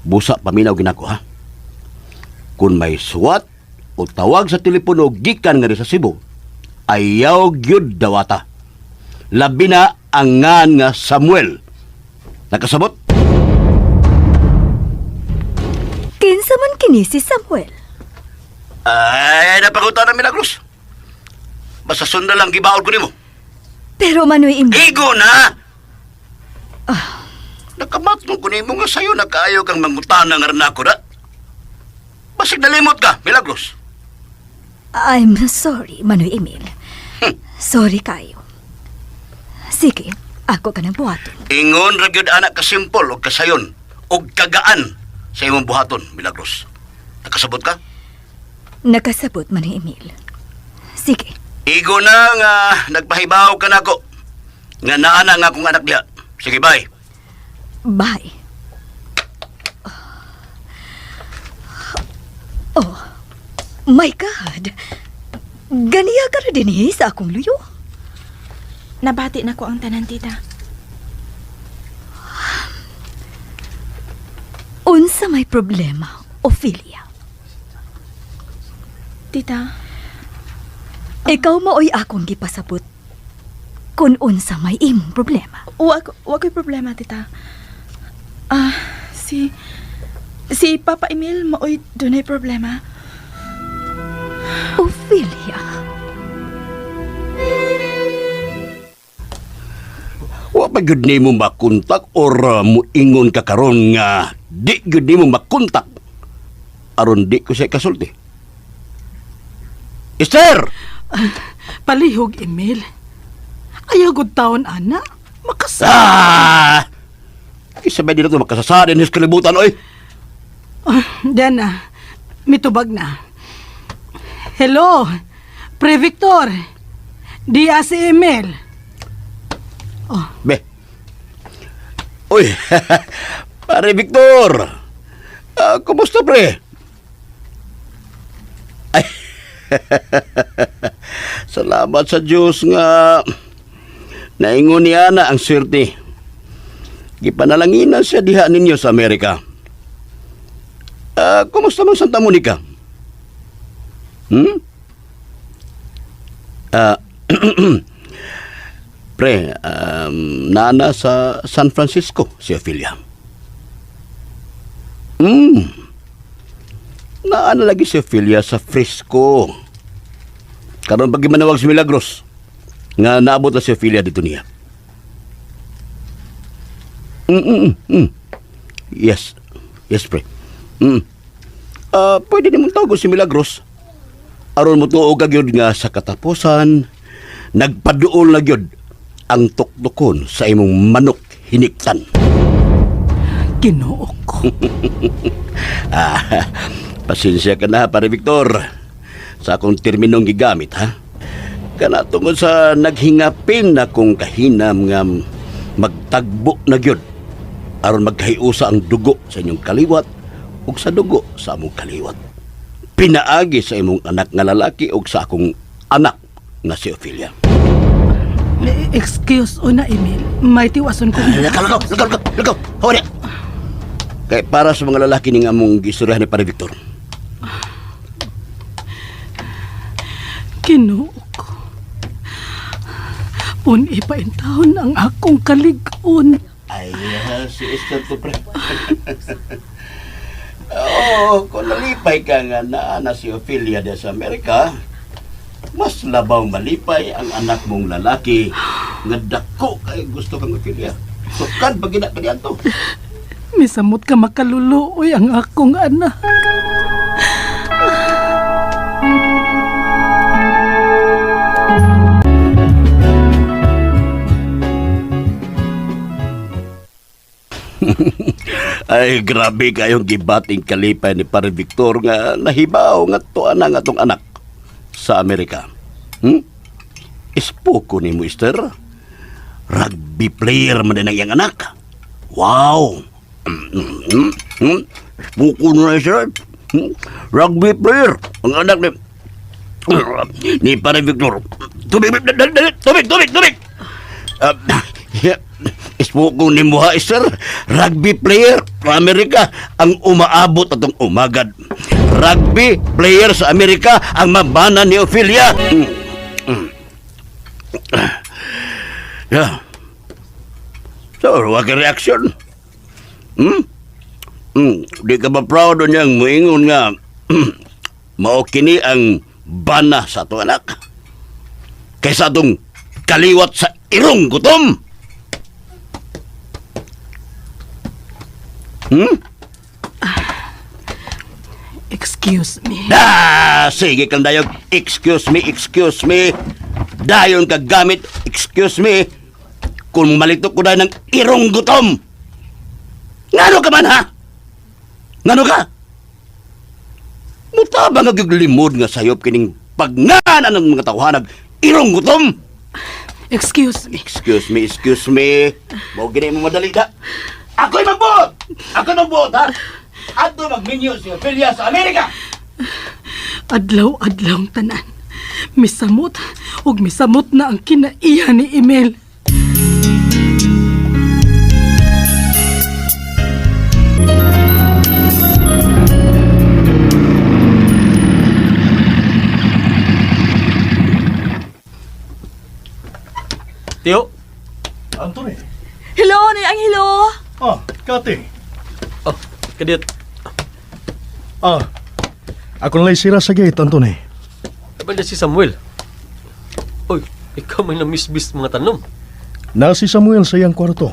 [SPEAKER 8] Busa paminaw ginako ha. Kung may suwat o tawag sa telepono gikan nga rin sa Cebu, ayaw gyud dawata. Labi na ang ngan nga Samuel. Nakasabot?
[SPEAKER 12] Kinsa man kini si Samuel?
[SPEAKER 8] Ay, napagutan na, Milagros. Basta sunda lang gibaon ko nimo.
[SPEAKER 12] Pero Manoy Emil...
[SPEAKER 8] Igo na! Nakamatong ko nimo nga sa'yo nagkaayo kang mangutana nga rin ako na. Basig nalimot ka, Milagros.
[SPEAKER 12] I'm sorry, Manoy Emil. Sorry kayo. Sige, ako ka ng buhaton.
[SPEAKER 8] Ingon ra gyud anak ka simple og kasayon og kagaan sa imong buhaton, Milagros. Nakasabot ka?
[SPEAKER 12] Nakasabot, Manoy Emil. Sige.
[SPEAKER 8] Igo na nga nagpahibaw ka nako. Nga naana nga akong anak diha. Sige, bye.
[SPEAKER 12] Bye. Oh, my God. Ganiya ka rin din sa akong luyo.
[SPEAKER 6] Nabati na ko ang tanan, tita.
[SPEAKER 12] Unsa may problema, Ophelia?
[SPEAKER 6] Tita,
[SPEAKER 12] Ikaw maoy akong gipasabot kung unsa may imong problema.
[SPEAKER 6] wa ko'y problema, tita. Si Papa Emil maoy dunay problema.
[SPEAKER 12] Ophelia.
[SPEAKER 8] Wa pa gyud nimo makontak or muingon ka karon nga di gyud nimo makontak aron di ko siya kasulti. Esther!
[SPEAKER 9] Palihog, Emil. Ayaw gud taon, ana. Makasal.
[SPEAKER 8] Kisabay din ito makasasadin his kalibutan, oy.
[SPEAKER 9] Diyan na. Mitubag na. Hello, Pre Victor. Diya si Emil.
[SPEAKER 8] Be. Uy, pare Victor. Kumusta, pre? Ay, salamat sa Diyos nga naingon niya na ang swerte. Gipanalanginan siya diha ninyo sa Amerika. Kumusta man Santa Monica? Pre, nana sa San Francisco si Ophelia. Naana lagi si Ophelia sa Frisco. Karon pag manawag si Milagros nga naabot na si Ophelia dito niya. Yes. Yes, pre. Pwede nimong tawag si Milagros. Aron mo tuog gyud nga sa katapusan nagpaduol na gyud ang tuktukon sa imong manok hiniktan.
[SPEAKER 9] Ginoo ko.
[SPEAKER 8] Pasensya ka na, pare Victor. Sa akong terminong gigamit, ha? Kana tungod sa naghingapin na kong kahinam nga magtagbo na gyud aron magkahiusa ang dugo sa inyong kaliwat ug sa dugo sa among kaliwat. Pinaagi sa imong anak nga lalaki ug sa akong anak nga si Ophelia.
[SPEAKER 9] Excuse una, Emil. May tiwason ko.
[SPEAKER 8] Lagaw! Hawa niya! Kaya para sa mga lalaki ning among gistoryahan ni Pare Victor.
[SPEAKER 9] Ginoo ko. Pun ipaintahon ang akong kaligon.
[SPEAKER 8] Ay, si Esther to, pre. Oo, kung nalipay ka nga na si Ophelia de sa Amerika, mas labaw malipay ang anak mong lalaki nga dako kay gusto kang Ophelia. Sukad pag ina ka diyan to.
[SPEAKER 9] Misamot ka makaluluoy ang akong anak.
[SPEAKER 8] Ay, grabe kayong gibating kalipay ni Pare Victor nga nahibaw nga tuan ang atong anak sa Amerika. Ispoko ni mo, Esther. Rugby player man din ang iyang anak. Wow! Ispoko na siya. Rugby player. Ang anak ni Pare Victor. Tubig! Ispoko ni mo, ha, Esther. Rugby player sa Amerika ang umaabot atong umagad. Rugby player sa Amerika ang mabana ni Ophelia. Yeah. So, wag ka reaction. Di ka ba proud niyang muingon nga mao kini ang bana sa atong anak kaysa atong kaliwat sa irong gutom?
[SPEAKER 9] Excuse me.
[SPEAKER 8] Sige kang dayog. Excuse me. Dayon ka gamit. Excuse me. Kung malitok ko dahil ng irong gutom. Ngano ka man, ha? Ngano ka? Mutabang nagiglimod nga sayop kining pagngana ng mga tawhanag irong gutom.
[SPEAKER 9] Excuse me.
[SPEAKER 8] Mau gini mo madali da. Ako'y magbuot, ha? Ato magminyo si Ophelia sa Amerika.
[SPEAKER 9] Adlaw-adlaw tanan. Misamot na ang kinaiya ni Emil.
[SPEAKER 11] Tiyo?
[SPEAKER 10] Anthony.
[SPEAKER 4] Hello, ni Angelo.
[SPEAKER 10] Kati.
[SPEAKER 11] Kadit.
[SPEAKER 10] Ako nalay sira sa gate, Anthony.
[SPEAKER 11] Banda si Samuel. Oy, ikaw may namisbis mga tanom.
[SPEAKER 10] Na si Samuel sa iyang kwarto.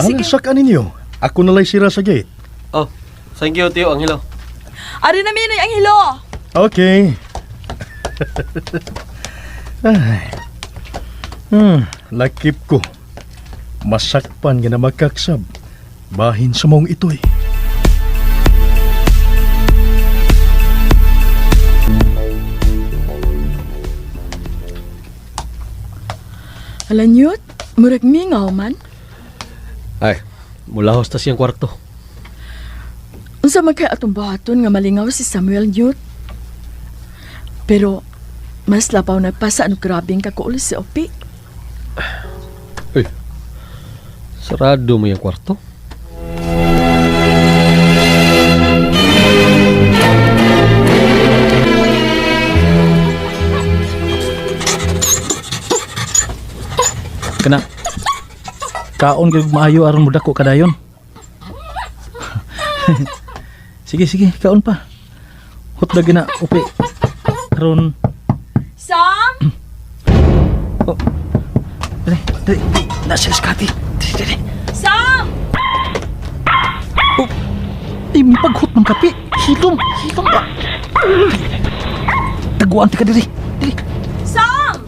[SPEAKER 4] Sige.
[SPEAKER 10] Sa kaninyo, ako nalay sira sa gate.
[SPEAKER 11] Thank you, Tiyo Angelo.
[SPEAKER 4] Ari na Minoy ang hilo.
[SPEAKER 10] Okay. Ay. Lakip ko. Masakpan nga na magkaksab. Bahin sa mong ito'y.
[SPEAKER 4] Alanyot, murag mingaw man.
[SPEAKER 11] Ay, mula hostas siyang kwarto.
[SPEAKER 4] Unsa man kay atong buhaton nga malingaw si Samuel Newt. Pero mas labaw nagpasa ano grabing kakuul si Opi.
[SPEAKER 11] Uy, sarado mo yung kwarto?
[SPEAKER 5] Kana. Kaon gyud maayo aron mo dako kadayon. Sige, kaon pa. Hot lagi na upi. Aron.
[SPEAKER 4] Sam!
[SPEAKER 5] Oh. Dali. Nasa skati. Dali.
[SPEAKER 4] Sam!
[SPEAKER 5] Oh. May paghot ng kape. Hilom pa. Taguan ti ka diri.
[SPEAKER 4] Sam!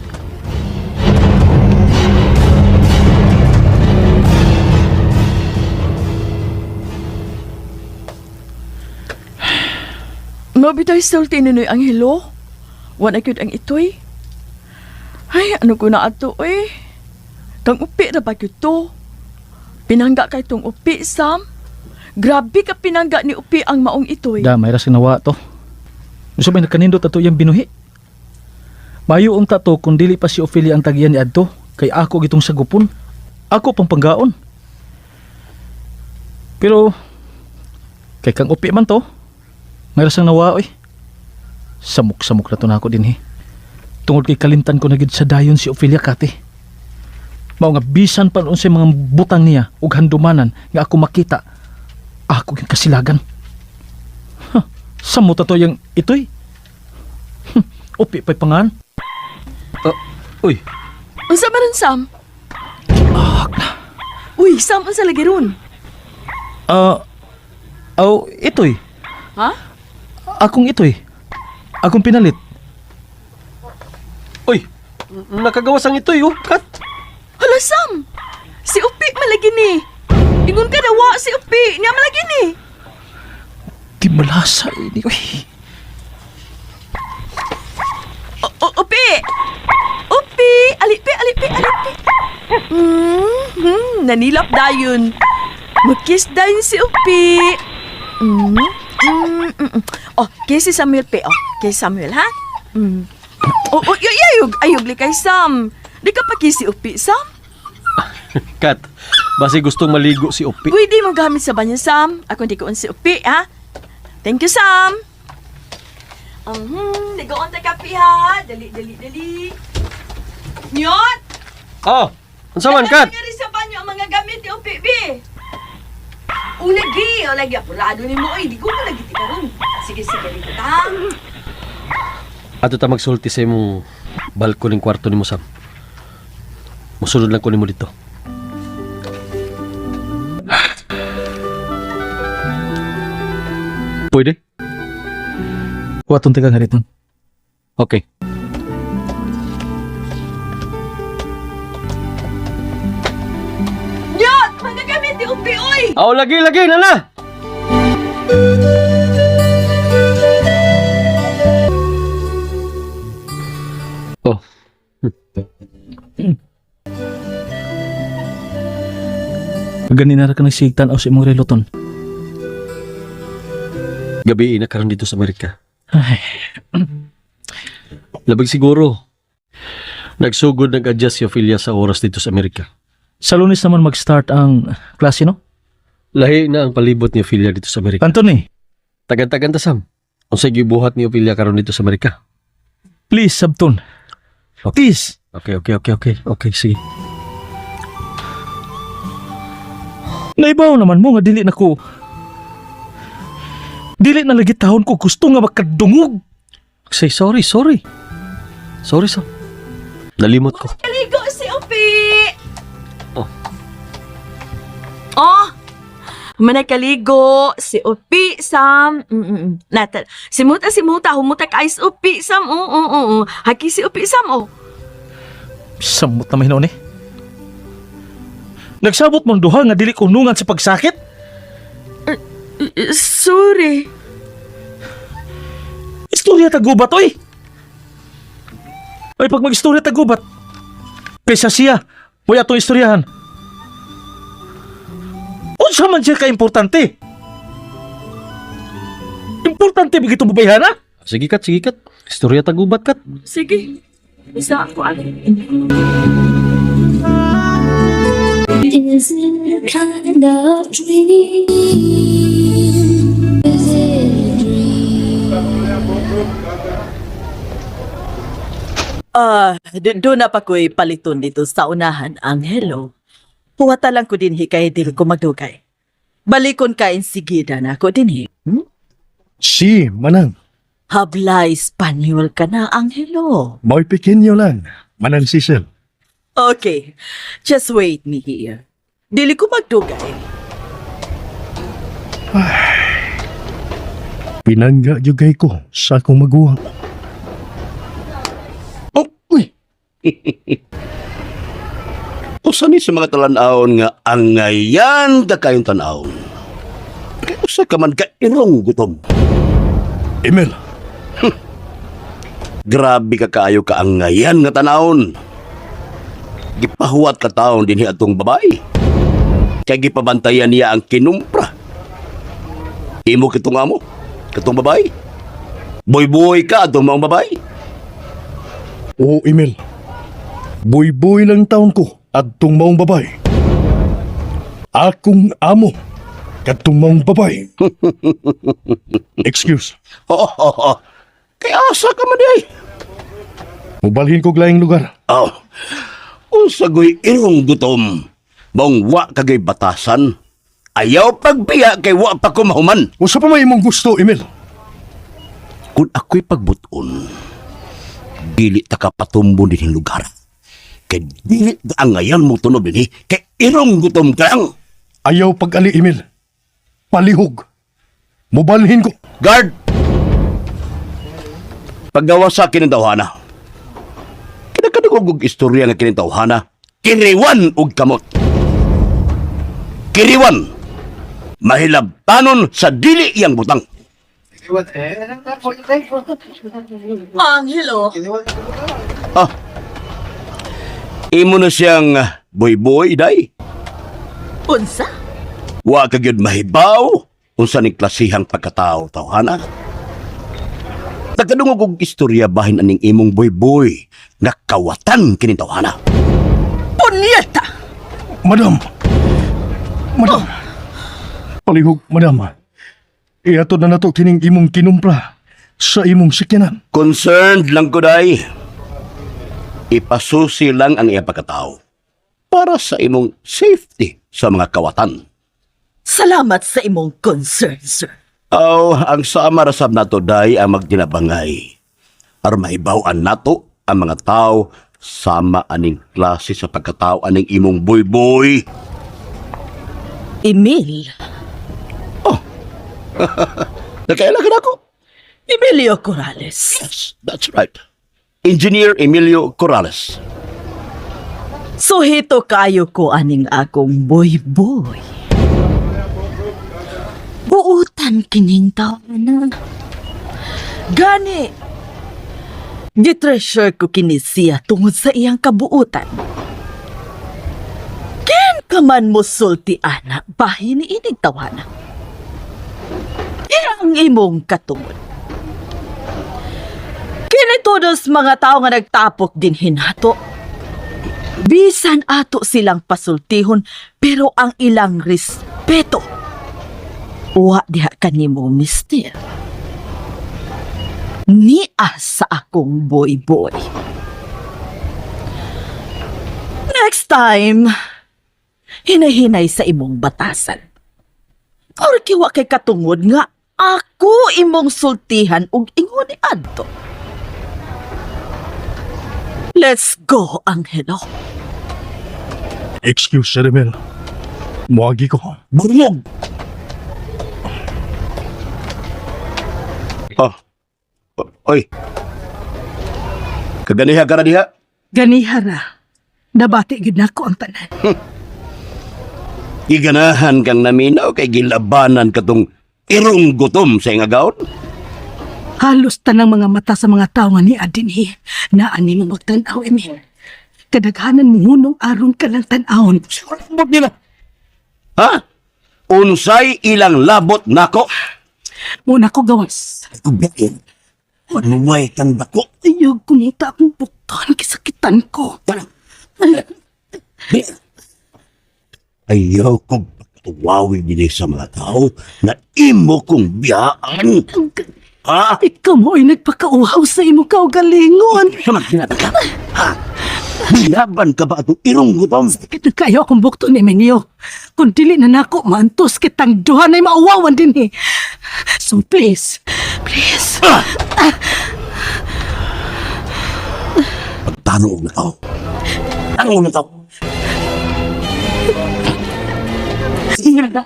[SPEAKER 4] Mabitay sulti ni Noy ang hilo. Wana kyud ang itoy. Ay, ano ko na ato eh. Kang upi na ba kyud to? Pinangga kay tong upi, Sam. Grabe ka pinangga ni upi ang maong itoy.
[SPEAKER 5] Da, may rasing nawa to. Gusto may nakanindot ato yung binuhi. Mayo ang tato kung dili pa si Ophelia ang tagiyan ni Adto. Kay ako gitong sagupon. Ako pang panggaon. Pero, kay kang upi man to. May rasang nawa, oy. Samok-samok na to na ako din, Tungod kay kalintan ko na gid sa dayon si Ophelia kate. Mao nga bisan pa unsay mga butang niya ug handumanan nga ako makita. Ako yung kasilagan. Samo ta to yang itoy. Upi pa'y pangan.
[SPEAKER 11] Uy.
[SPEAKER 4] Unsa man ron, Sam?
[SPEAKER 5] Na.
[SPEAKER 4] Uy, Sam, unsa lagi ron?
[SPEAKER 5] Itoy.
[SPEAKER 4] Ha?
[SPEAKER 5] Akong itoy. Akong pinalit.
[SPEAKER 11] Uy, nakagawas ang ito Kat.
[SPEAKER 4] Hala, Sam! Si Upi malagi ni. Ingon ka na wa si Upi. Niya malagi ni.
[SPEAKER 5] Di malasa ini. Uy.
[SPEAKER 4] Upi! Upi! Alipi! Nanilap dayon. Magkiss dayon si Upi. Oh, kay si Samuel pe. Oh, kay Samuel, ha? Ayog li kay Sam. Di ka pa kay si Upi, Sam?
[SPEAKER 11] Kat, basi gustong maligo si Upi.
[SPEAKER 4] Pwede mo gamit sa banyo, Sam. Ako di koon si Upi, ha? Thank you, Sam. Ligoon ta kapi, ha? Dali. Nyot!
[SPEAKER 11] Oh, unsa man, Kat?
[SPEAKER 4] Nagari sa banyo ang mga gamit ni Upi, bi. Ulagi. Apurado ni mo, di ko lagi tikaroon. Sige, dito ta.
[SPEAKER 11] Ato ta magsulti sa imong balkon ng kwarto ni mo, Sam. Musunod lang ko nimo dito. Pwede?
[SPEAKER 5] Kuwaton tagang hariton.
[SPEAKER 11] Okay.
[SPEAKER 4] Nyot! Mga gamit ni Upi, oy!
[SPEAKER 11] Aw, lagi, nana! Oh.
[SPEAKER 5] Ganin na ka nagsigtan o sa imong reloton.
[SPEAKER 11] Gabi na karon dito sa Amerika.
[SPEAKER 5] Ay.
[SPEAKER 11] Labag siguro. Nagsugod nag-adjust si Ophelia sa oras dito sa Amerika.
[SPEAKER 5] Sa Lunes naman mag-start ang klase, no?
[SPEAKER 11] Lahi na ang palibot ni Ophelia dito sa Amerika.
[SPEAKER 5] Anthony,
[SPEAKER 11] Tagan-tagan ta, Sam. Unsay gibuhat ni Ophelia karon dito sa Amerika?
[SPEAKER 5] please, Sabton. Please.
[SPEAKER 11] Okay, sige.
[SPEAKER 5] Naibaw naman mo nga dili na ko. Dili na lagi taon ko gusto nga makadungog.
[SPEAKER 11] Say sorry. Sorry, Sam. Nalimot ko.
[SPEAKER 4] Kaligo si Upi!
[SPEAKER 11] Oh.
[SPEAKER 4] Oh! Humanay kaligo, si Upi, Sam. Natal. Si Muta, humuta ka si Upi, Sam. Haki si Upi, Sam, oh.
[SPEAKER 5] Samot na mahinoon eh. Nagsabot mong duha nga dili kunungan sa pagsakit?
[SPEAKER 4] Sorry.
[SPEAKER 5] Istorya tagubat, oy! Ay, pag mag-istorya tagubat, kaysa siya, wala itong istoryahan. Unsa man siya ka-importante? Importante ba ito babayhan, ha?
[SPEAKER 11] Sige kat. Istorya tagubat kat.
[SPEAKER 4] Sige. Isa ako,
[SPEAKER 7] Is it a kind of dream? Is it a dream?
[SPEAKER 9] Doon na pa ko'y paliton dito sa unahan, Angelo. Puwata lang ko din kay dili ko magdugay. Balikon kain sigida na ako din
[SPEAKER 10] Si, manang.
[SPEAKER 9] Habla Espanyol ka na, Angelo.
[SPEAKER 10] May pequeño lang. Manang Cecil.
[SPEAKER 9] Okay, just wait me here. Dili ko magdugay.
[SPEAKER 10] Pinangga jugay ko sa akong maguwang.
[SPEAKER 8] Oh, uy. Usa ni sa mga talan-awon nga angayan ka kayong tan-awon. Kaya usa ka man ka irong gutom.
[SPEAKER 10] Emil,
[SPEAKER 8] Grabe ka kaayo ka angayan nga tanawon. Gipahuwat ka taon dinhi atong babae. Kaya gipabantayan niya ang kinumpra. Imo kitong amo, katong babae. Boy-boy ka atong mga babae.
[SPEAKER 10] oo Emil. Boy-boy lang taon ko at tong maong babay. Akong amo, katong maong babay. Excuse.
[SPEAKER 8] Kaya asa ka man ay.
[SPEAKER 10] Mubalhin ko laing lugar.
[SPEAKER 8] Oh, unsagoy irong gutom. Maong wa kagay batasan. Ayaw pagbiya kay wa pa kumahuman.
[SPEAKER 10] Usa pa may imong gusto, Emil.
[SPEAKER 8] Kung ako'y pagbuton, dili ta ka patumbo din lugar. Kay dili ang ngayon mo tunob din kay irong gutom ka lang.
[SPEAKER 10] Ayaw pag-ali, Emil. Palihog. Mubalhin ko.
[SPEAKER 8] Guard! Paggawa sa akin ang tawhana. Kinakadugog og istorya nga kinintawhana. Kiriwan og kamot. Kiriwan! Mahilabtanon sa dili iyang butang.
[SPEAKER 9] Angelo,
[SPEAKER 8] Imo na siyang boy-boy, day.
[SPEAKER 9] unsa?
[SPEAKER 8] Wa ka gyud mahibaw unsa ning klasihang pagkatao tawhana. Nagkadungog og istorya bahin aning imong boy-boy nga kawatan kini tawhana.
[SPEAKER 9] Punyeta!
[SPEAKER 10] Madam! Madam! Palihog, madam. Iato na nato kining imong kinumpra sa imong sikyanan.
[SPEAKER 8] Concerned lang ko, day. Ipasusi lang ang iya pagkatao para sa imong safety sa mga kawatan.
[SPEAKER 9] Salamat sa imong concern, sir.
[SPEAKER 8] Ang sama rasab nato, day, ang magdinabangay. Aron mahibaw-an nato ang mga tao sama aning klase sa pagkatao aning imong boy-boy.
[SPEAKER 9] Emil.
[SPEAKER 8] Nakailagan ako.
[SPEAKER 9] Emilio Corrales.
[SPEAKER 8] Yes, that's right. Engineer Emilio Corrales.
[SPEAKER 9] So hito kayo ko aning akong boy-boy. Buutan kining taon na. Gani. Gitreasure ko kini siya tungod sa iyang kabuutan. Ken ka man mo sulti ana bahin ni inig tawana. Iyang imong katungod. Kini todos mga tao nga nagtapok din hinato. Bisan ato silang pasultihon pero ang ilang respeto wa diha kanimo, mister. Niya sa akong boy-boy. Next time, hinay-hinay sa imong batasan. Or kiwa kay katungod nga ako imong sultihan ug ingon ni adto. Let's go, Angelo.
[SPEAKER 10] Excuse, Sir Emil. Muagi ko.
[SPEAKER 8] Bungog! Oy. Kaganiha ka na diha.
[SPEAKER 9] Ganihara. Nabati gid nako ang tanan.
[SPEAKER 8] Iganahan kang naminaw kay gilabanan katong irong gutom sa ingagaon.
[SPEAKER 9] Halos tanang mga mata sa mga tao nga ni Adinhi na ani mo magtanaw, Emil. Kadaghanan mo hunong aron ka lang tanawon.
[SPEAKER 8] Labot nila. Ha? Unsay ilang labot nako?
[SPEAKER 9] Muna ko gawas.
[SPEAKER 8] Kubikin. Manuway kang bako.
[SPEAKER 9] Ayog kumita akong buktan, kisakitan ko.
[SPEAKER 8] Ayaw kong pagtuwawin din sa mga tao na imo kong biyaan. Ha?
[SPEAKER 9] Ikaw mo ay nagpakauhaw sa imo kaugalingon.
[SPEAKER 8] Sama kinataka. Ha? Bilaban ka ba itong irong gutom?
[SPEAKER 9] Kayo akong bukto ni Menyo. Kung dili na nako, mantos kitang duha na'y mauwawan din eh. So please, please.
[SPEAKER 8] Pagtanong na tao. Tanong na tao. Sige na.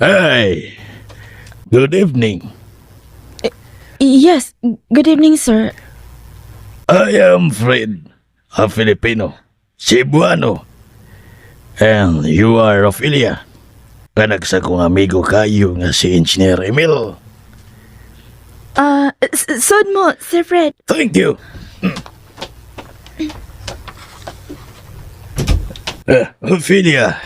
[SPEAKER 5] Hey, good evening.
[SPEAKER 6] Yes, good evening, sir.
[SPEAKER 5] I am Fred, a Filipino, Cebuano, and you are Ophelia. Anak sa kong amigo kayo nga si Engineer Emil.
[SPEAKER 6] Sod mo, Sir Fred.
[SPEAKER 5] Thank you. Ophelia,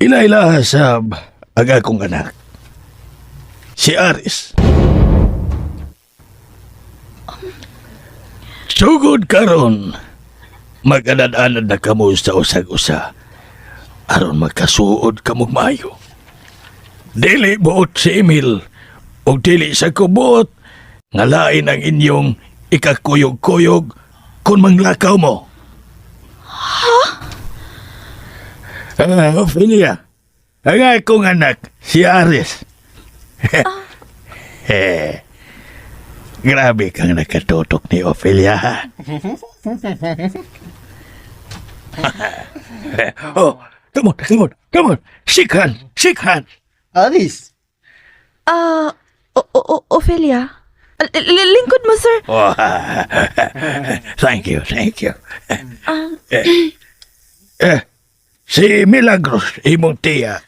[SPEAKER 5] ilaila sa aga kong anak, si Aris. Sugod karon, mag-anad-anad na kamo sa usag-usa, aron magkasuod kamong maayo. Dili buot si Emil, o dili sa kubot, nga lain ang inyong ikakuyog-kuyog kung manglakaw mo. Ophelia, ang akong anak, si Aris. Grabe kang nakatutok ni Ophelia, ha? Oh, come on. Shake hand.
[SPEAKER 11] Aris!
[SPEAKER 6] Ophelia. Lingkod mo, sir.
[SPEAKER 5] Oh, thank you. Si Milagros, imong tiya.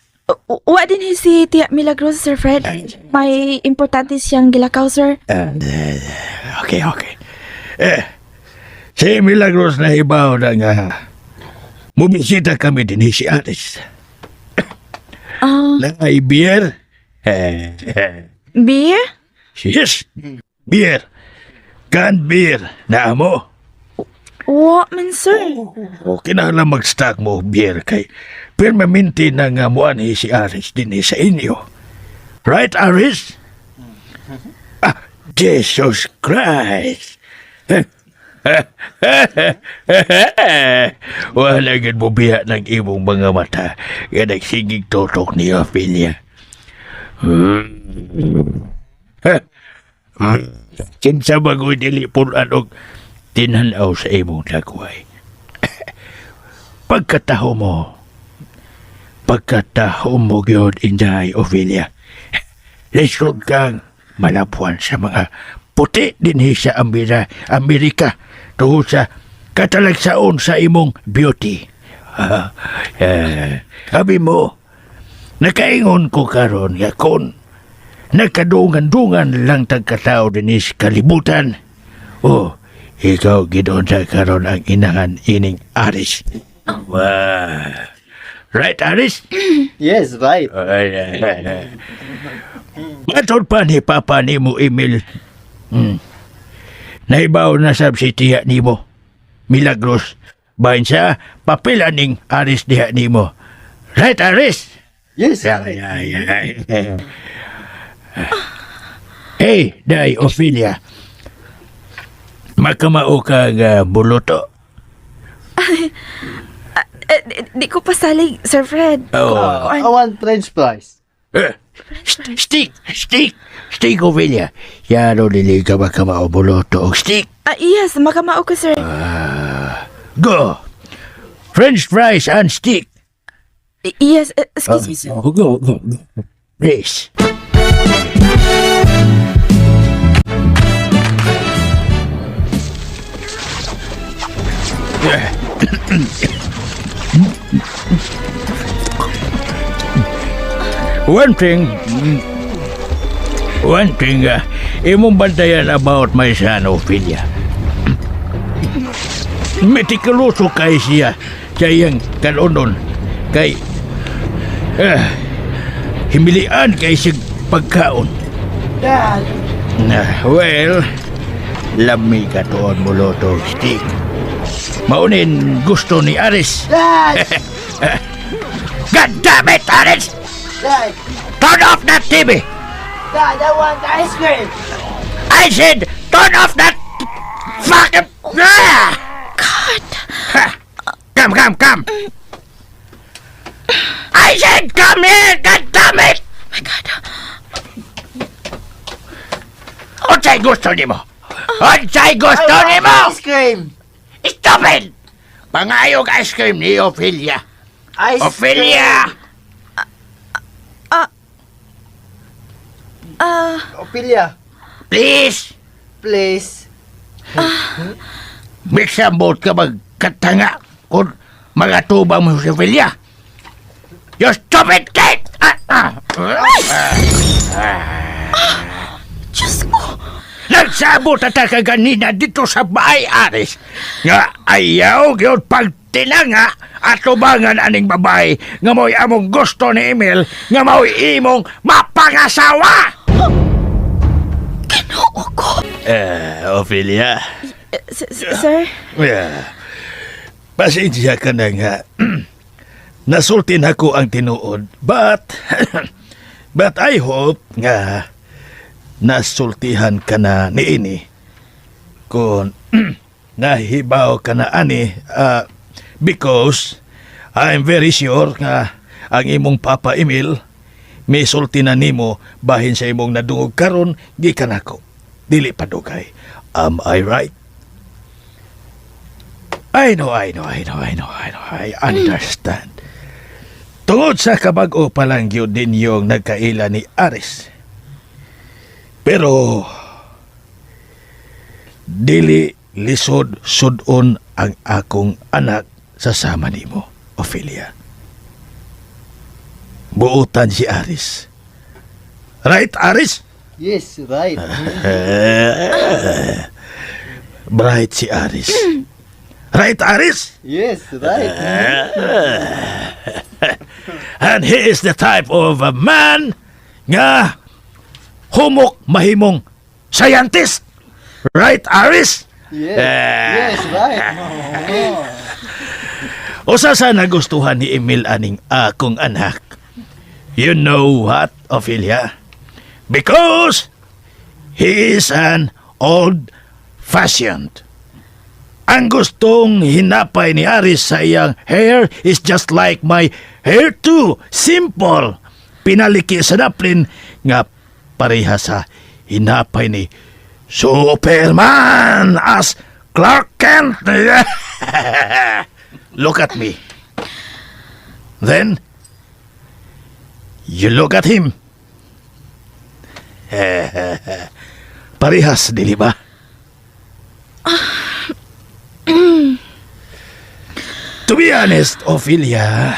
[SPEAKER 6] Wa din si Tia Milagros, Sir Fred. May importante siyang gilakaw, sir.
[SPEAKER 5] Okay. Si Milagros na ibaw na nga mubisita kami din si Aris. Langay beer?
[SPEAKER 6] Beer?
[SPEAKER 5] Yes, beer. Canned beer na mo.
[SPEAKER 6] Wa man, sir.
[SPEAKER 5] Okay na lang mag-stock mo beer kay permanente na nga muan si Aris din sa inyo. Right, Aris? Jesus Christ! Wala gid mo biya ng imong mga mata nga nagsigig totok ni Ophelia. Kinsa bagoy dili pulan og tinanaw sa imong dagway. Pagkataho mo gyud inday, Ophelia. Lisod kang malapuan sa mga puti dinhi sa Amerika tungod sa katalagsaon sa imong beauty. Sabi mo, nakaingon ko karon nga kon nakadungan-dungan lang tagkatao dinhi sa kalibutan. Oh, ikaw gidon sa karon ang inahan ining Aris. Wow. Right, Aris?
[SPEAKER 11] Yes, right.
[SPEAKER 5] Matod pa ni Papa ni mo, Emil. Naibaw na sab si tiya ni mo. Milagros. Bahin siya, papilan ning Aris diha ni mo. Right, Aris?
[SPEAKER 11] Yes.
[SPEAKER 5] Hey, Day, Ophelia. Makamao ka nga buluto.
[SPEAKER 6] Di ko pasalig, Sir Fred.
[SPEAKER 13] I want French fries.
[SPEAKER 8] Stick, Ophelia. Yano dili ka makamao buluto og stick.
[SPEAKER 6] Yes, makamao ko, sir.
[SPEAKER 8] Go. French fries and stick.
[SPEAKER 6] Yes, excuse me, sir.
[SPEAKER 8] Go. Please. One thing, imong bantayan about my son, Ophelia. Metikuloso kay siya sa iyang kalunon. Kay, himilian kay siya pagkaon.
[SPEAKER 13] Dad!
[SPEAKER 8] Well, lami ka toon mo loto, stick. Maunin gusto ni Aris.
[SPEAKER 13] Dad!
[SPEAKER 8] God damn it, Aris!
[SPEAKER 13] Dad!
[SPEAKER 8] Turn off that TV!
[SPEAKER 13] Dad, I want ice cream!
[SPEAKER 8] I said, turn off that fucking...
[SPEAKER 6] God!
[SPEAKER 8] Come! I said, come here! God damn it!
[SPEAKER 6] My God.
[SPEAKER 8] Unsay gusto nimo? Unsay gusto nimo?
[SPEAKER 13] Ice cream!
[SPEAKER 8] Stupid! Pangayog ice cream ni Ophelia. Ophelia!
[SPEAKER 13] Ophelia,
[SPEAKER 8] Please!
[SPEAKER 13] please.
[SPEAKER 8] Migsambot ka magkatanga kung magatubang mo si Ophelia. You stupid kid!
[SPEAKER 6] Diyos ko!
[SPEAKER 8] Nagsabot at ka ganina dito sa bahay, Aris. Nga ayaw yun pagtinanga at tubangan aning babae nga mo'y among gusto ni Emil nga mo'y imong mapangasawa!
[SPEAKER 6] Ginoo ko!
[SPEAKER 8] Ophelia.
[SPEAKER 6] Sir?
[SPEAKER 8] Pasensya ka na nga. Nasultin ako ang tinuod, but I hope nga nasultihan ka na niini kung nahibaw ka na ani because I'm very sure nga ang imong Papa Emil may sulti na nimo bahin sa imong nadungog karon gikan ako dili pa dugay. Am I right? I know. I understand. Tungod sa kabag-o pa lang yun din yung nagkaila ni Aris. Pero, dili lisod sudon ang akong anak sa sama nimo, Ophelia. Buutan si Aris. Right, Aris?
[SPEAKER 13] Yes, right.
[SPEAKER 8] Bright si Aris. Right, Aris?
[SPEAKER 13] Yes, right.
[SPEAKER 8] And he is the type of a man nga humok mahimong scientist. Right, Aris?
[SPEAKER 13] Yes, right.
[SPEAKER 8] Usa sa nagustuhan ni Emil aning akong anak. You know what, Ophelia? Because he is an old-fashioned. Ang gustong hinapay ni Aris sa iyang hair is just like my hair too. Simple. Pinaliki sa naplin nga pareha sa hinapay ni Superman as Clark Kent. Look at me. Then, you look at him. Parehas, dili ba? To be honest, Ophelia,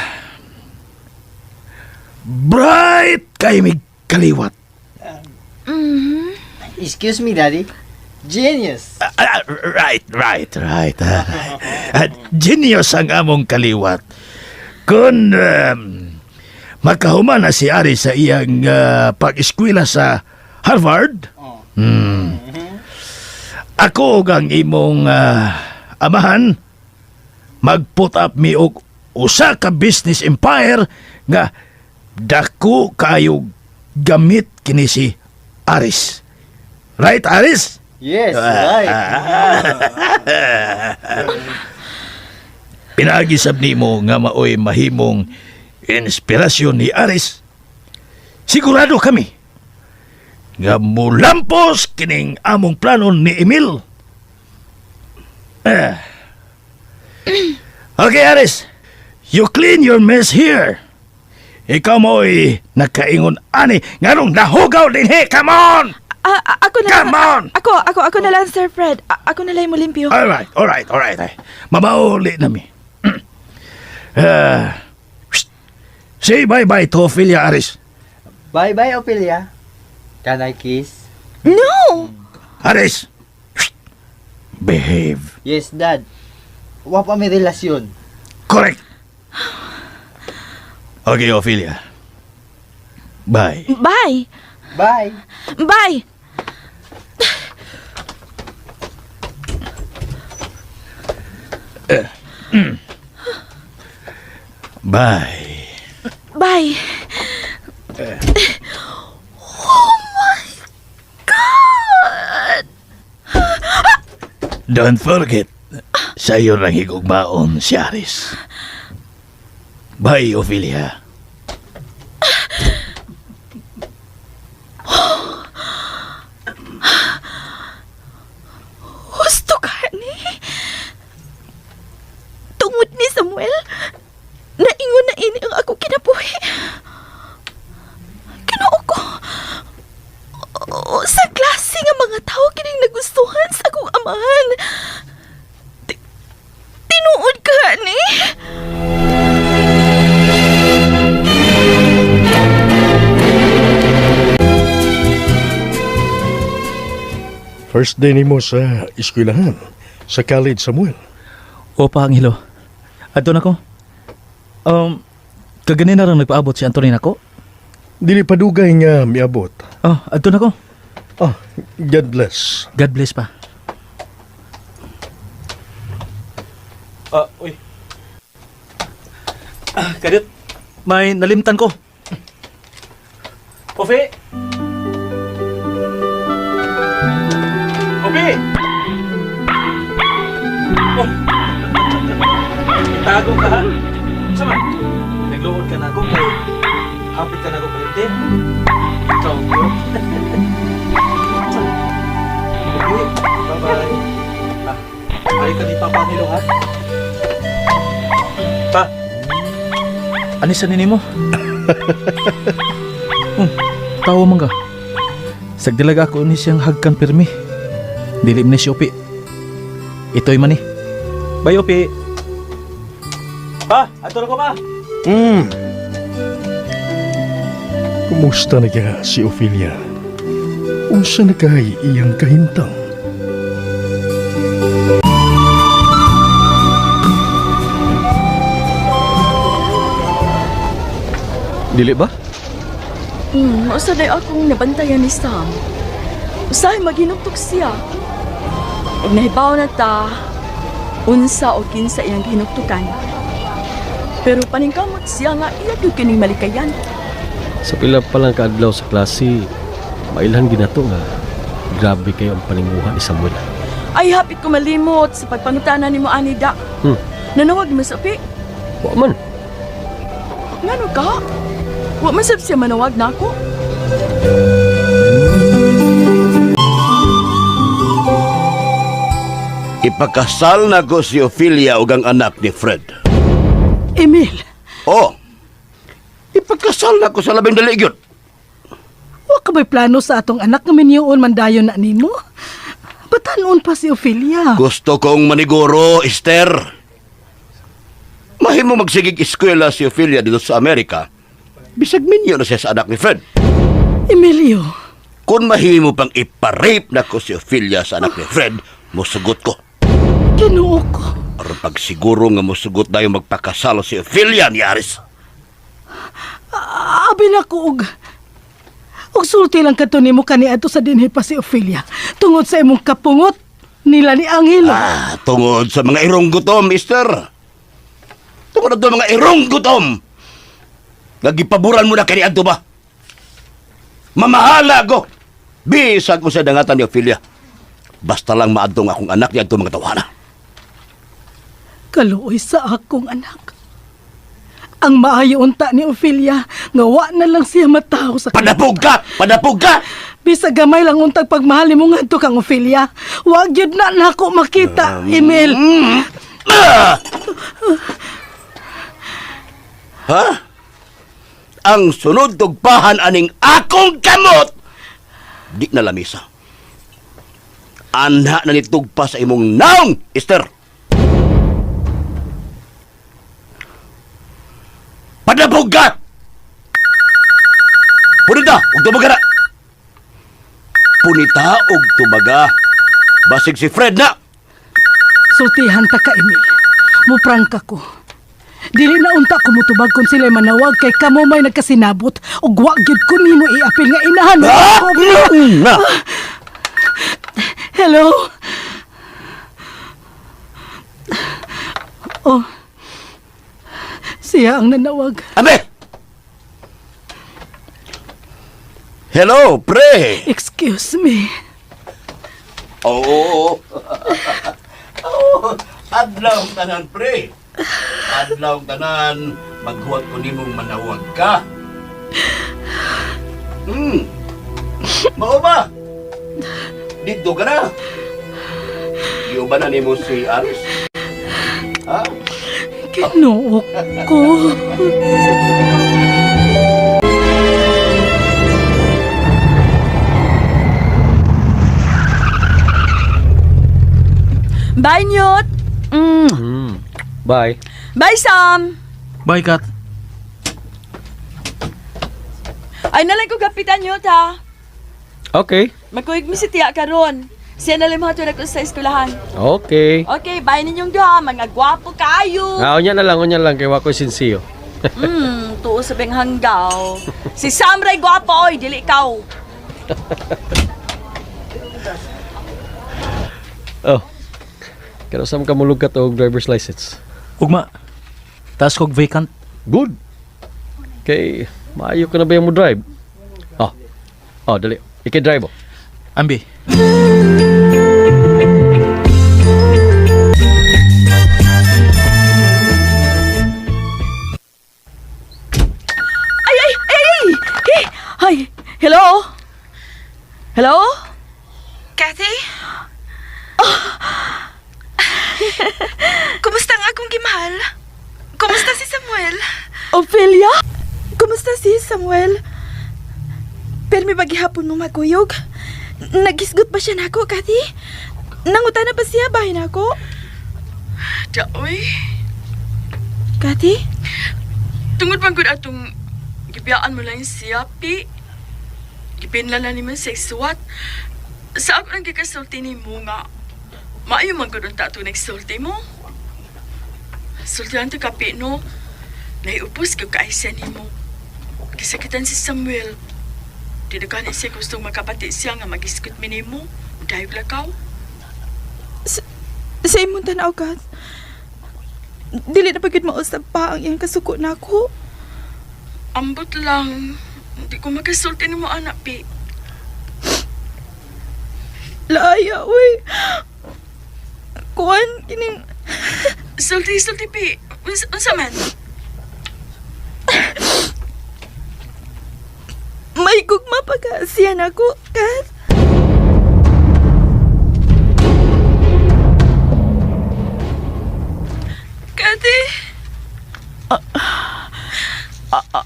[SPEAKER 8] bright kay mig kaliwat.
[SPEAKER 13] Excuse me, Daddy. Genius.
[SPEAKER 8] Right. Genius ang among kaliwat. Kung makahuman na si Ari sa iyang pag-eskwela sa Harvard, ako ang imong amahan, mag-put up mi og usa ka business empire nga dako kayo gamit kini si Aris. Right, Aris?
[SPEAKER 13] Yes, right.
[SPEAKER 5] Pinagisab nimo nga maoy mahimong inspirasyon ni Aris. Sigurado kami nga mulampos kining among planon ni Emil. Okay, Aris. You clean your mess here. Ikaw mo'y nagkaingon ani nganong nahugaw din he. Come on!
[SPEAKER 6] Ako na
[SPEAKER 5] Come on!
[SPEAKER 6] Ako na lang, Sir Fred. Ako na lang mo limpyo.
[SPEAKER 5] Alright. Mabauli nami. Say bye-bye to Ophelia, Aris.
[SPEAKER 13] Bye-bye, Ophelia. Can I kiss?
[SPEAKER 6] No!
[SPEAKER 5] Aris! Behave.
[SPEAKER 13] Yes, Dad. Wa pa may relasyon.
[SPEAKER 5] Correct. Okay, Ophelia. Bye.
[SPEAKER 6] Bye!
[SPEAKER 13] Bye.
[SPEAKER 6] Bye!
[SPEAKER 5] Bye.
[SPEAKER 6] Bye! Oh my God!
[SPEAKER 5] Don't forget, sa'yo nang higugmaon si Aris. Bye, Ophelia.
[SPEAKER 6] Husto ka ni? Tungod ni Samuel, naingon na ini ang ako kinabuhi. Ginoo ko. Sa klase nga mga tao kining nagustuhan sa akong amahan. Tinuod ka ni?
[SPEAKER 10] First day nimo sa eskwelahan, sa college, Samuel.
[SPEAKER 5] Opa, Angelo. Adto na ko. Kaganin na rin nagpaabot si Antonin ako.
[SPEAKER 10] Dili padugay nga miabot.
[SPEAKER 5] Oh, adto na ko.
[SPEAKER 10] God bless.
[SPEAKER 5] God bless pa. Uy. Kadit, may nalimtan ko. Ofe! Ofe! Oh! Tago ka ha? Sama? Nagluhod ka na ako kay hapit ka na ako kalintin. Ikaw yun. Okay, bye-bye. Ay ka ni Papa Nilo ha? Pa! Anisan nini mo? Tawa man ka. Sagdilag ako ni siyang hagkan pirmi. Dilim ni si Opi. Ito'y mani. Bye, Opi. Pa! Ato na ko pa!
[SPEAKER 10] Kumusta na kaya si Ophelia? Unsa na kay iyang kahimtang?
[SPEAKER 11] Dili ba?
[SPEAKER 4] Usaday akong nabantayan ni Sam. Usahay maghinugtok siya. Ug nahibaw na ta, unsa o kinsa iyang hinugtukan. Pero paningkamot siya nga iya gyud kining malikayan.
[SPEAKER 11] Sa pila pa lang kaadlaw sa klase, mailhan ginato nga. Grabe kayo ang paninguhan ni Samuel.
[SPEAKER 4] Ay hapit ko malimot sa pagpangutana nimo ani da. Nanawag mo sa Opi.
[SPEAKER 11] Wa man.
[SPEAKER 4] Ngano ka? Wa man sab siya manawag nako.
[SPEAKER 8] Ipakasal na ko si Ophelia ug ang anak ni Fred.
[SPEAKER 9] Emil,
[SPEAKER 8] Oh, ipagkasal na ko sa labing dali gyud.
[SPEAKER 9] wa ka ba'y plano sa atong anak nga minyoon mandayon na nimo? Batanon pa si Ophelia.
[SPEAKER 8] Gusto kong maniguro, Esther. Mahimo magsigig eskwela si Ophelia dito sa Amerika. Bisag minyo na siya sa anak ni Fred.
[SPEAKER 9] Emilio,
[SPEAKER 8] Kung mahimo pang iparape na ko si Ophelia sa anak ni Fred, musugot ko.
[SPEAKER 9] Ginoo ko.
[SPEAKER 8] Aron pagsiguro nga musugot na yung magpakasal si Ophelia ni Aris.
[SPEAKER 9] Abi na ko og sulti lang kato nimo kaniadto sa dinhi pa si Ophelia tungod sa imong kapungot nila ni Angelo.
[SPEAKER 8] Tungod sa mga irong gutom, Mister. Tungod sa mga irong gutom. Nagipaboran mo na kaniadto ba? Mamahala ko. Bisag mo sa dangatan ni Ophelia. Basta lang maadtong akong anak niya ito mga tawana.
[SPEAKER 9] Kaluoy sa akong anak. Ang maayo unta ni Ophelia, nga wa na lang siya mataho sa
[SPEAKER 8] Padapog ka! Padapog ka!
[SPEAKER 9] Bisa gamay lang untag pagmahal mo nga to kang Ophelia. Wag yun na nako makita, Emil.
[SPEAKER 8] Ha? Ang sunod tugpahan aning akong kamot! Di na lamisa. Anha na nitugpa sa imong naong, Esther. Padapog ka! Punita, huwag tumaga na! Punita, huwag tumaga. Basig si Fred na!
[SPEAKER 9] Sultihan ta ka, Emil. Muprangka ko. Dili na unta ko mutubag kung sila'y manawag kay kamo may nagkasinabot o wag gyud ko nimo iapil nga inahan mo ako. Hello? Oh. Siya ang nanawag.
[SPEAKER 8] Abe! Hello, pre!
[SPEAKER 9] Excuse me.
[SPEAKER 8] Oo. Adlaw tanan, pre. Adlaw tanan, maghuwat ko nimong manawag ka. Mao ba? Dito ka na. Iyo ba na nimo si Aris? Ha?
[SPEAKER 9] Kinuok ko.
[SPEAKER 4] Bye, Newt!
[SPEAKER 11] Bye.
[SPEAKER 4] Bye, Sam!
[SPEAKER 5] Bye, Kat.
[SPEAKER 4] Ay nalang ko kapitan, Newt, ha?
[SPEAKER 11] Okay.
[SPEAKER 4] Magkuhig mi si Tia karon. Siya na limang hatun ako sa eskulahan.
[SPEAKER 11] Okay.
[SPEAKER 4] Okay, bye ninyong duha. Mga gwapo kayo.
[SPEAKER 11] Unya na lang. Kaya wako sinsiyo.
[SPEAKER 4] Tuo sa beng hanggaw. Si Sam ray gwapo, oy, dili ikaw.
[SPEAKER 11] Oh. Pero sam ka mulog ka to driver's license.
[SPEAKER 5] Ugma, taas kog vacant.
[SPEAKER 11] Good. Okay, maayo ka na ba yung mo drive? Oh, dali. Iki-drive, oh.
[SPEAKER 5] Ambi.
[SPEAKER 4] Ay, hello? Hello?
[SPEAKER 6] Kathy? Kumusta ang akong gimahal? Kumusta si Samuel?
[SPEAKER 4] Ophelia?
[SPEAKER 6] Kumusta si Samuel? Pero may bagihapon mo magkuyog? Nagisgot ba siya nako, Kathy? Nangutan na ba siya bahin ako?
[SPEAKER 4] Daoy.
[SPEAKER 6] Kathy?
[SPEAKER 4] Tungod bang gud atong gibiyaan mo lang siya, Pi. Gipinla na naman sa isuwat. Sa ako nang gikasulti ni mo nga. Maayo man gud unta atong nagsulti mo. Sultihan to kapi, no? Naiupos ko kaisa ni mo. Gisakitan si Samuel. Di na kanin siya gustong makapati siya nga magiskot mi ni mo. Dahil lakaw.
[SPEAKER 6] Sa imong tanaw, Kat. Dili na pagid mausap pa ang iyang kasuko na ako.
[SPEAKER 4] Ambot lang. Hindi ko makasulti ni mo, anak, Pi.
[SPEAKER 6] Laya, uy. Kuan, kining...
[SPEAKER 4] Sulti, Pi. Unsa man?
[SPEAKER 6] May gugma pa ka siya na ko, Kat. Kati?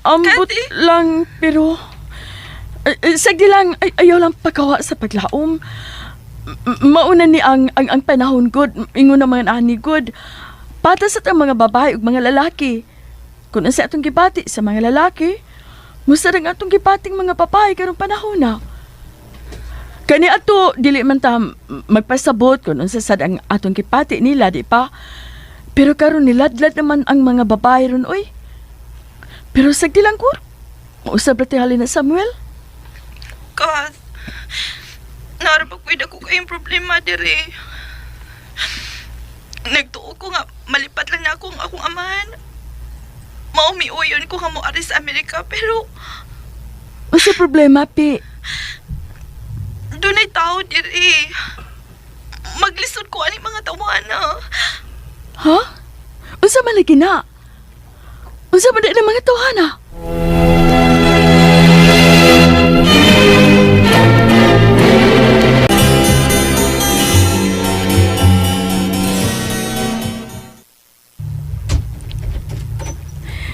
[SPEAKER 4] Ambot lang, pero... sagdi lang, ayaw lang pagkawa sa paglaom. Mauna ni ang panahon good, ingon na mga ani good. Patas at ang mga babae ug mga lalaki. Kung sa atong gibati sa mga lalaki, musta rin atong gipating mga babae karong panahon na. Kani ato, dili man ta magpasabot kung unsa sad ang atong gipati nila, di pa? Pero karon niladlad naman ang mga babae ron, oy. Pero sagdi lang kur. Mausap na tingali na Samuel.
[SPEAKER 6] Kat, narapagpwede ko kayong problema, dire. Nagtuo ko nga, malipat lang na akong amahan. Maumiuyon ko nga mo aris sa Amerika, pero...
[SPEAKER 4] Masa problema, Pi?
[SPEAKER 6] Dunay tao, dire. Maglisod ko ani mga tawana.
[SPEAKER 4] Ha? Unsa man lagi na? Unsa man di na mga tawhana?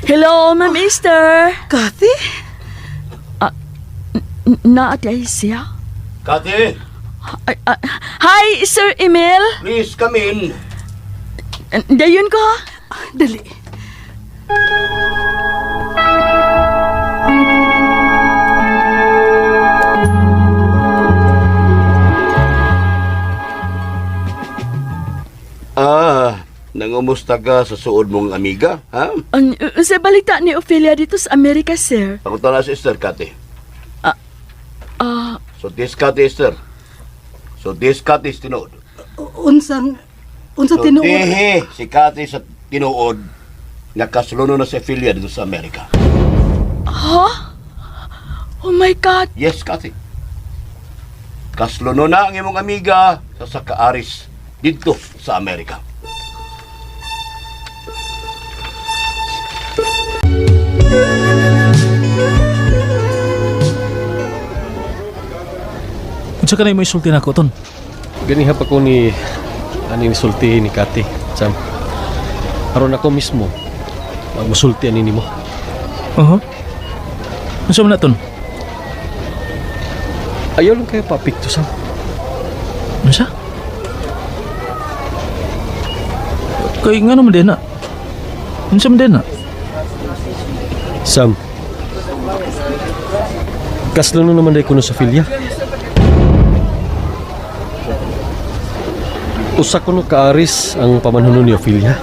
[SPEAKER 4] Hello, Ma'am Esther.
[SPEAKER 9] Kathy?
[SPEAKER 4] Naatay siya?
[SPEAKER 8] Kati,
[SPEAKER 4] Hi, Sir Emil.
[SPEAKER 8] please come in.
[SPEAKER 4] Dayon ko.
[SPEAKER 9] Dali.
[SPEAKER 8] Nangumusta ka sa suod mong amiga, ha?
[SPEAKER 4] Sa balita ni Ophelia dito sa Amerika, sir.
[SPEAKER 8] Ako na si Esther, Kati. So this Kati, Esther. So this Kati is tinuod.
[SPEAKER 9] Unsa
[SPEAKER 8] So
[SPEAKER 9] tinuod?
[SPEAKER 8] dihe si Kati sa tinuod nakasuluno na si Ophelia dito sa Amerika.
[SPEAKER 4] Ha? Oh my God.
[SPEAKER 8] Yes, Kati. Kasluno na ang imong amiga sa sakaaris dito sa Amerika.
[SPEAKER 5] Unsa ka na mo isulti nako ton?
[SPEAKER 11] Ganiha pa ko ni ani ni sulti ni Kati. Sam. Aron ako mismo magmusulti ani nimo.
[SPEAKER 5] Unsa man na ton?
[SPEAKER 11] Ayaw lang kayo papikto, Sam.
[SPEAKER 5] Unsa? Kay nga naman din na. Unsa man din na?
[SPEAKER 11] Sam. Kaslo naman day kuno sa Ophelia. Usa kuno kaaris ang pamanhunon ni Ophelia.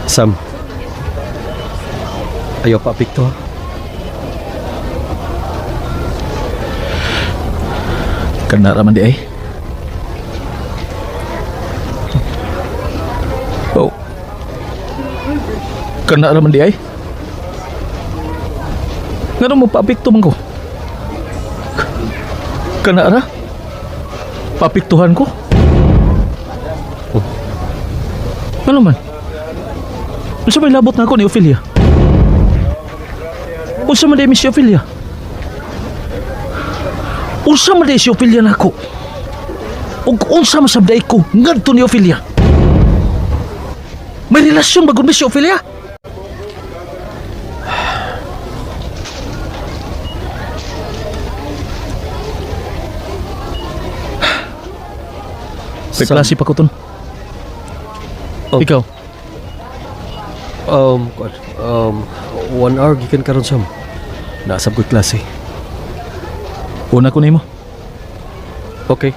[SPEAKER 11] Sam. Ayaw papikto, ha?
[SPEAKER 5] Kana raman di ay. Oh. Kana raman di ay. Ngano mo papikto man ko? Kana ra? Papiktuhan ko? Oh. Ano man? Unsa may labot na ako ni Ophelia? Unsa man di mi si Ophelia? Unsa man di si Ophelia nako? Ug unsa masabday ko ngadto ni Ophelia? May relasyon ba gud mi si Ophelia? Sa klase pa ko ton.
[SPEAKER 11] Oh.
[SPEAKER 5] Ikaw?
[SPEAKER 11] 1 hour gikan karon, Sam. Naasab ko'y klase.
[SPEAKER 5] Una ko nimo.
[SPEAKER 11] Okay.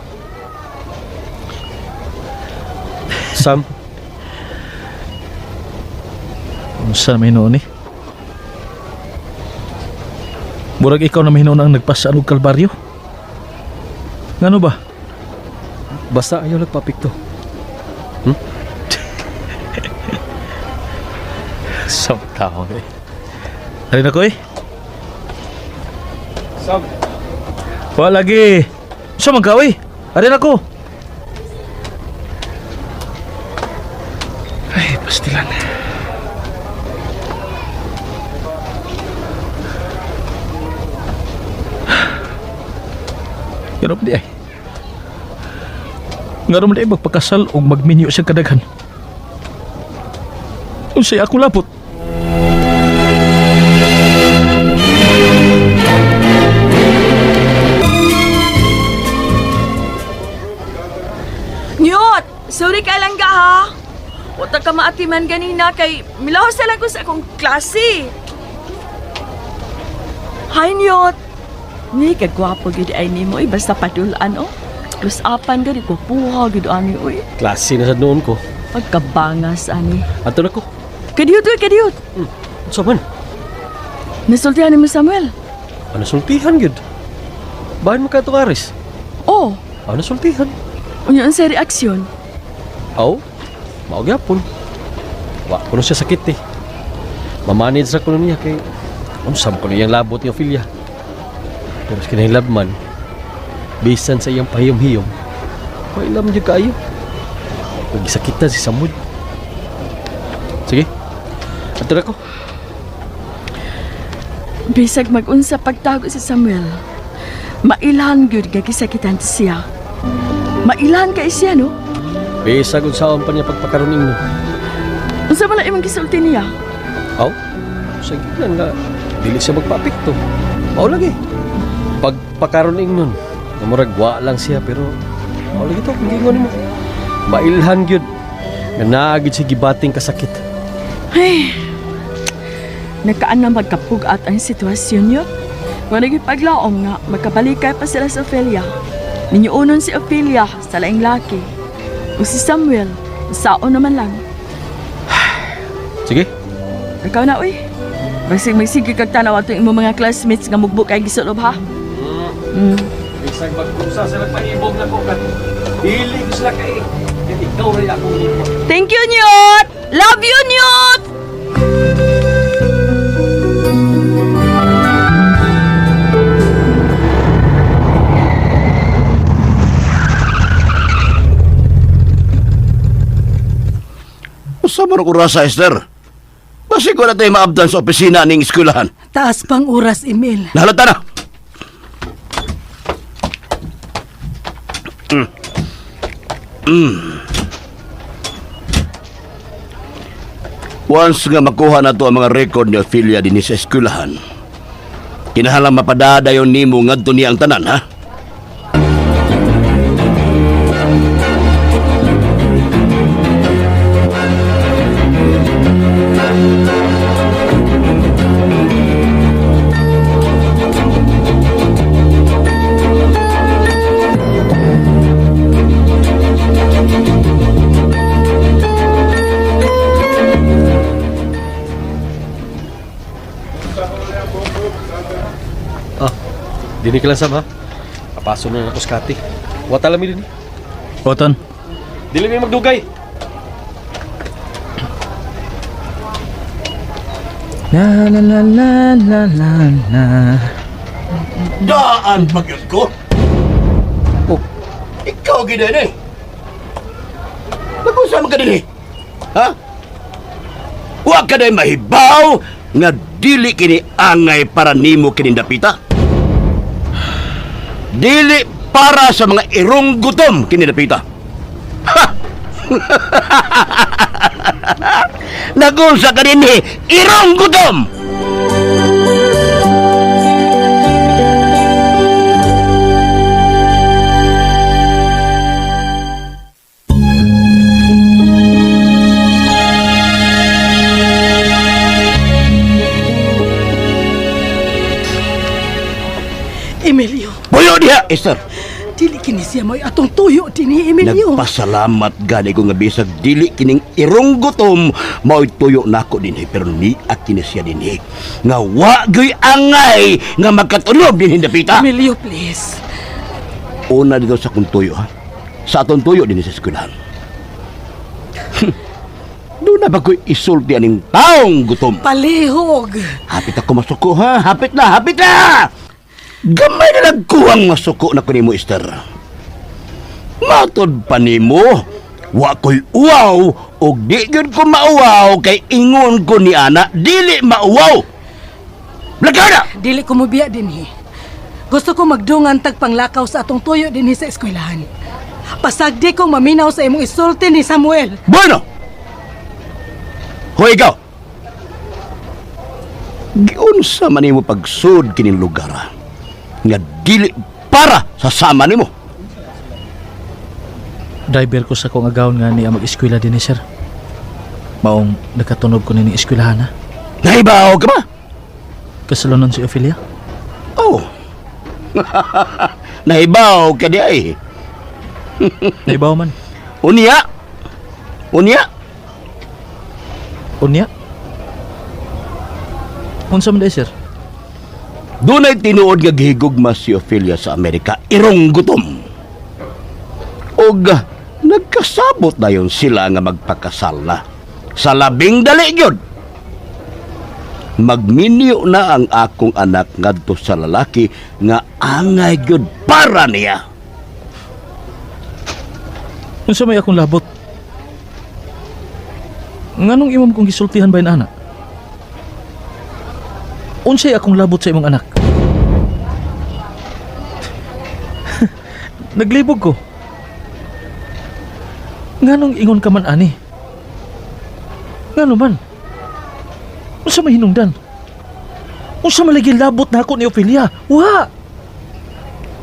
[SPEAKER 11] Sam,
[SPEAKER 5] Unsa may noon ni? Murag ikaw na mahinoon ang nagpasaan og kalbaryo. Ngano ba?
[SPEAKER 11] basta ayaw nagpapikto.
[SPEAKER 5] Sam tao eh. Hari na ko eh.
[SPEAKER 11] Sam.
[SPEAKER 5] Wala lagi. Sa magaw eh. Hari na ko. Ay, pastilan. Ganun di ay. Ganun di ay magpakasal o magminyo siya kadaghan. Unsay ako lapot.
[SPEAKER 4] Nyot! Sorry ka lang ka ha. Wata ka maatiman ganina kay milahos na lang ko sa akong klase. Hi, Nyot! Ni kagwapo gid ay nimo eh, basta padulaan oh. Plus apan gani ko puha gid ani oy.
[SPEAKER 11] Klase na sa noon ko.
[SPEAKER 4] Pagkabangas ani.
[SPEAKER 11] Ato na ko.
[SPEAKER 4] Kadiyot oy, kadiyot.
[SPEAKER 11] So man?
[SPEAKER 4] Nasultihan ni mo Samuel.
[SPEAKER 11] Ano sultihan gid? Bahan mo ka ito Aris?
[SPEAKER 4] Oh,
[SPEAKER 11] Ano sultihan?
[SPEAKER 4] unya ang sa reaksyon.
[SPEAKER 11] Aw, maugyapon. Wa ko siya sakit eh. Mamanage sa ko niya kay unsam ko niyang labot ni Ophelia. Pero sa kinahilabman, bisan sa iyang pahiyom-hiyom, mailam dyan kayo. Nagisakitan si Samuel. Sige. Ato na ko.
[SPEAKER 4] Bisag mag-unsa pagtago si Samuel, mailan gyud nga gisakitan siya. Mailan kay siya, no?
[SPEAKER 11] Bisag unsaon pa niya pagpakaroning no.
[SPEAKER 4] Unsa man ang imong gisulti niya?
[SPEAKER 11] Aw, sa gitna nga, dili siya magpa-apekto. Mao lagi. Pagpakaroning nun, namurag wa lang siya pero mao lagi to, kung gingon mo. Mailhan gyud nga naagid si gibating kasakit.
[SPEAKER 4] Ay, nakaan na magkapugat ang sitwasyon niyo. Kung nagipaglaom nga, magkabalikay pa sila sa Ophelia. Ninyuunon si Ophelia sa laing laki. O si Samuel, saon naman lang.
[SPEAKER 11] Sige.
[SPEAKER 4] Ikaw na, uy. Basig magsige kag tanaw ato imong mga classmates nga mugbuk kay gisulob, ha?
[SPEAKER 11] Bisag magkusa sa nagpahibog na ko kat. Dili ko sila kay. Ikaw rin ako.
[SPEAKER 4] Thank you, Nyot! Love you, Nyot!
[SPEAKER 8] Sa mo ko rasa, Esther? Basi ko na tayo maabdan sa opisina ning eskwelahan.
[SPEAKER 9] Taas pang oras, Emil.
[SPEAKER 8] Nahalata na! Once nga makuha na to ang mga record ni Ophelia din sa eskwelahan, kinahanglan mapadadayon nimo ngadto niya ang tanan, ha?
[SPEAKER 11] Dini ka lang sam ha. Papaso na ako sa kati. Wata lang mi din.
[SPEAKER 5] Oton.
[SPEAKER 11] Dili mi magdugay.
[SPEAKER 5] La la la la la la la.
[SPEAKER 8] Daan pagyod ko? Oh, ikaw gina ni. Nagusa man ka din, ha? Wa ka na mahibaw nga dili kini angay para nimo kinindapita. Dili para sa mga irong gutom kinindapita. Ha! Nagunsa ka din, irong gutom!
[SPEAKER 9] Emilio,
[SPEAKER 8] Buyo diha, Esther!
[SPEAKER 9] dili kini siya mo'y atong tuyo dinhi, Emilio.
[SPEAKER 8] Nagpasalamat gani ko nga bisag dili kining irong gutom mao'y tuyo nako dinhi pero ni kini siya dinhi nga wa gyud angay nga magkatulob dinhi dapita.
[SPEAKER 9] Emilio, please.
[SPEAKER 8] Una dito sa kung tuyo, ha? Sa atong tuyo dinhi sa eskwelahan. Doon na ba ko'y isulti aning taong gutom?
[SPEAKER 9] Palihog.
[SPEAKER 8] Hapit ako masuko, ha? Hapit na, hapit na! Gamay na nagkuhang masuko na ko nimo, Esther. Matod pa nimo, wa ko'y uwaw o di yun ko mauwaw kay ingon ko ni ana, dili mauwaw. Lagaw na!
[SPEAKER 9] Dili ko mubiya dinhi. Gusto ko magdungan tag panglakaw sa atong tuyo dinhi sa eskwelahan. Pasagdi kong maminaw sa imong isulti ni Samuel.
[SPEAKER 8] Bueno! Hoy, ikaw! Giunsa man nimo pagsud kining lugar nga dili para sa sama nimo.
[SPEAKER 5] Driver ko sa kong agawon nga niya mag-eskwela din sir. Maong nakatunog ko na ni eskwelahan na.
[SPEAKER 8] Nahibaw ka ba?
[SPEAKER 5] Kasalonon si Ophelia?
[SPEAKER 8] Oh. Nahibaw ka di ay.
[SPEAKER 5] Naibaw man.
[SPEAKER 8] Unya? Unya?
[SPEAKER 5] Unya? Unsa man day sir?
[SPEAKER 8] Dunay tinuod nga gihigugma si Ophelia sa Amerika, irong gutom. Og nagkasabot na yon sila nga magpakasal na. Sa labing dali gyud. Magminyo na ang akong anak ngadto sa lalaki nga angay gyud para niya.
[SPEAKER 5] Unsa may akong labot? Nganong imong kong gisultihan ba anak? Unsay akong labot sa imong anak? Naglibog ko. Nganong ingon ka man ani? Ngano man? Unsa may hinungdan? Unsa malagi labot na ako ni Ophelia? Wa!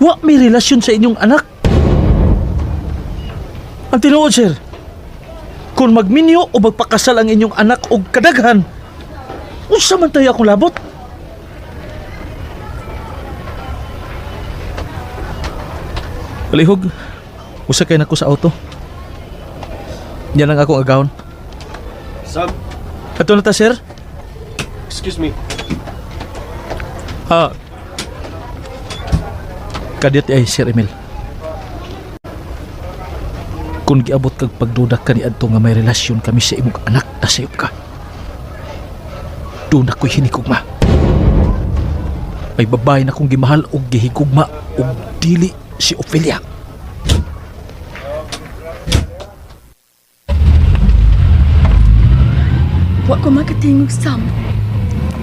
[SPEAKER 5] Wa may relasyon sa inyong anak. Ang tinuod, sir, kung magminyo o magpakasal ang inyong anak o kadaghan, unsa man tayo akong labot? Palihog, usa kay nako sa auto. Yan ang akong agawon.
[SPEAKER 11] Sam,
[SPEAKER 5] Ato na ta, sir?
[SPEAKER 11] excuse me.
[SPEAKER 5] Kadiyat ay Sir Emil. Kung giabot kag pagdudak ka ni adto nga may relasyon kami sa imong anak, nasayop ka. Doon ako'y hinikugma. May babae na kong gimahal o gihigugma o dili si Ophelia.
[SPEAKER 4] Wa ko makatingog, Sam.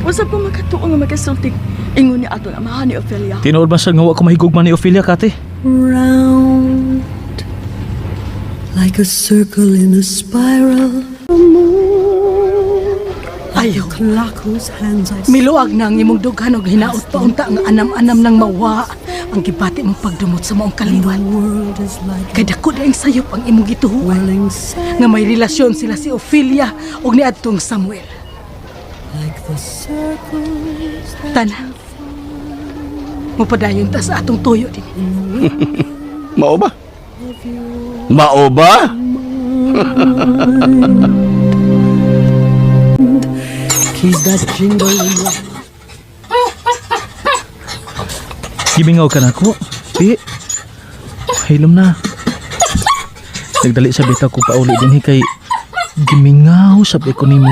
[SPEAKER 4] Usap ko makatuo nga magasulti. Ingon ni atong amahan ni Ophelia.
[SPEAKER 5] Tinuod man sa nga wa ko mahigugma ni Ophelia, kate?
[SPEAKER 2] Round like a circle in a spiral.
[SPEAKER 9] Ayaw.
[SPEAKER 2] Clock whose hands I
[SPEAKER 9] Miluag na ang imong dughan og hinaot pa unta nga anam-anam ng mawa ang gibati mong pagdumot sa maong kaliwan. Kay dako daing sayop ang imong gituhuan nga may relasyon sila si Ophelia og ni adtong Samuel.
[SPEAKER 2] like the circles
[SPEAKER 9] Tana. Mupadayon ta sa atong tuyo din.
[SPEAKER 8] Mao ba? Mao ba?
[SPEAKER 2] keep that jingle in your
[SPEAKER 5] Gimingaw ka na ko. Hilom na. Nagdali sa bita ko pauli din kay gimingaw sabi ko nimo.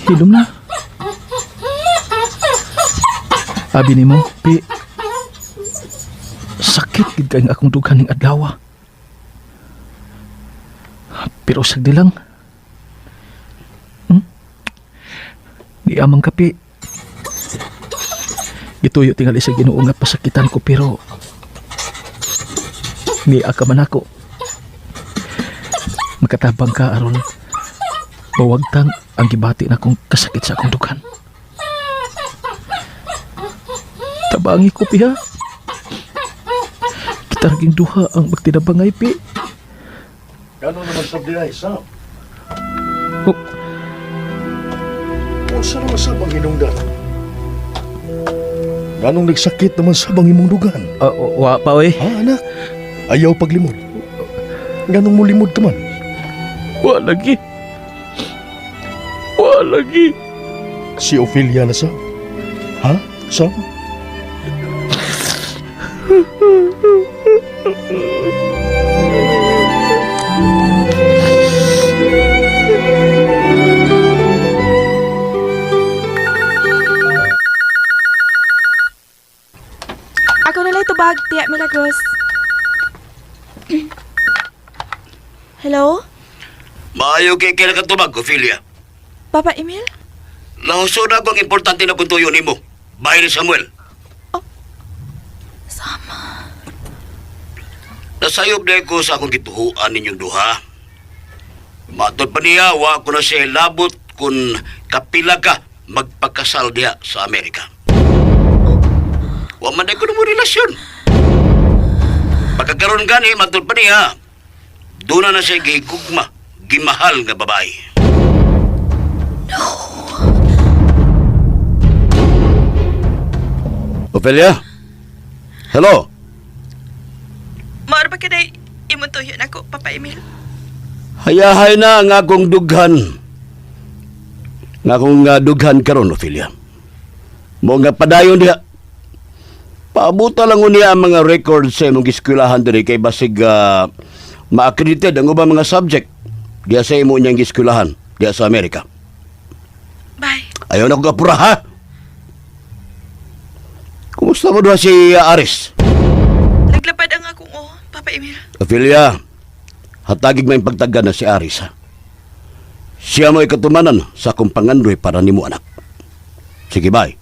[SPEAKER 5] Hilom na. Abi nimo, sakit gid kay akong dughan ning adlaw. Pero sagdi lang. Di amang kapi. Gituyo tingali sa Ginoo nga pasakitan ko pero ni ka man ako. Makatabang ka aron bawagtang ang gibati na kong kasakit sa akong dughan. Tabangi ko piha. Kita raging duha ang magtinabangay pi.
[SPEAKER 10] Gano'n naman sabdi ay, Sam?
[SPEAKER 5] Oh.
[SPEAKER 10] Unsa naman sabang hinungdan? Ganong nagsakit naman sabang imong dugan?
[SPEAKER 5] Wa pa oy.
[SPEAKER 10] Ha, anak? Ayaw paglimod. Ganong mo limod ka man?
[SPEAKER 5] Wa lagi. Wa lagi.
[SPEAKER 10] Si Ophelia na, Sam? Ha, Sam?
[SPEAKER 6] Ako na lang tubag, Tia Milagros. Hello?
[SPEAKER 8] Maayo kay kailan ka tubag, Ophelia.
[SPEAKER 6] Papa Emil?
[SPEAKER 8] Lahusod ako ang importante na kuntuyo nimo. Bahay ni Samuel.
[SPEAKER 6] Sama.
[SPEAKER 8] Nasayop na ko sa akong gituhuan ninyong duha. Matod pa niya, wa ko na siya labot kung kapila ka magpagkasal diha sa Amerika. Wa man ko na mo relasyon. Pagkakaroon gani, matod pa niya, doon na siya gihigugma, gimahal nga babae. Ophelia? Hello?
[SPEAKER 6] Maaro ba kaday imong tuyo na ko, Papa Emil?
[SPEAKER 8] Hayahay na nga akong dughan. Nga akong dughan karon, Ophelia. Mo nga padayon diha. Paabuta lang niya ang mga records sa imong giskwelahan diri kay basig ma-accredited ang ubang mga subject diya sa imo niyang giskwelahan diya sa Amerika.
[SPEAKER 6] Bye.
[SPEAKER 8] Ayaw na ko kapura, ha? Kumusta mo doon si Aris?
[SPEAKER 6] Naglapad ang akong Papa Emil.
[SPEAKER 8] Ophelia, hatagig may pagtaga na si Aris, ha? Siya mo'y katumanan sa akong pangandoy para nimo anak. Sige, bye.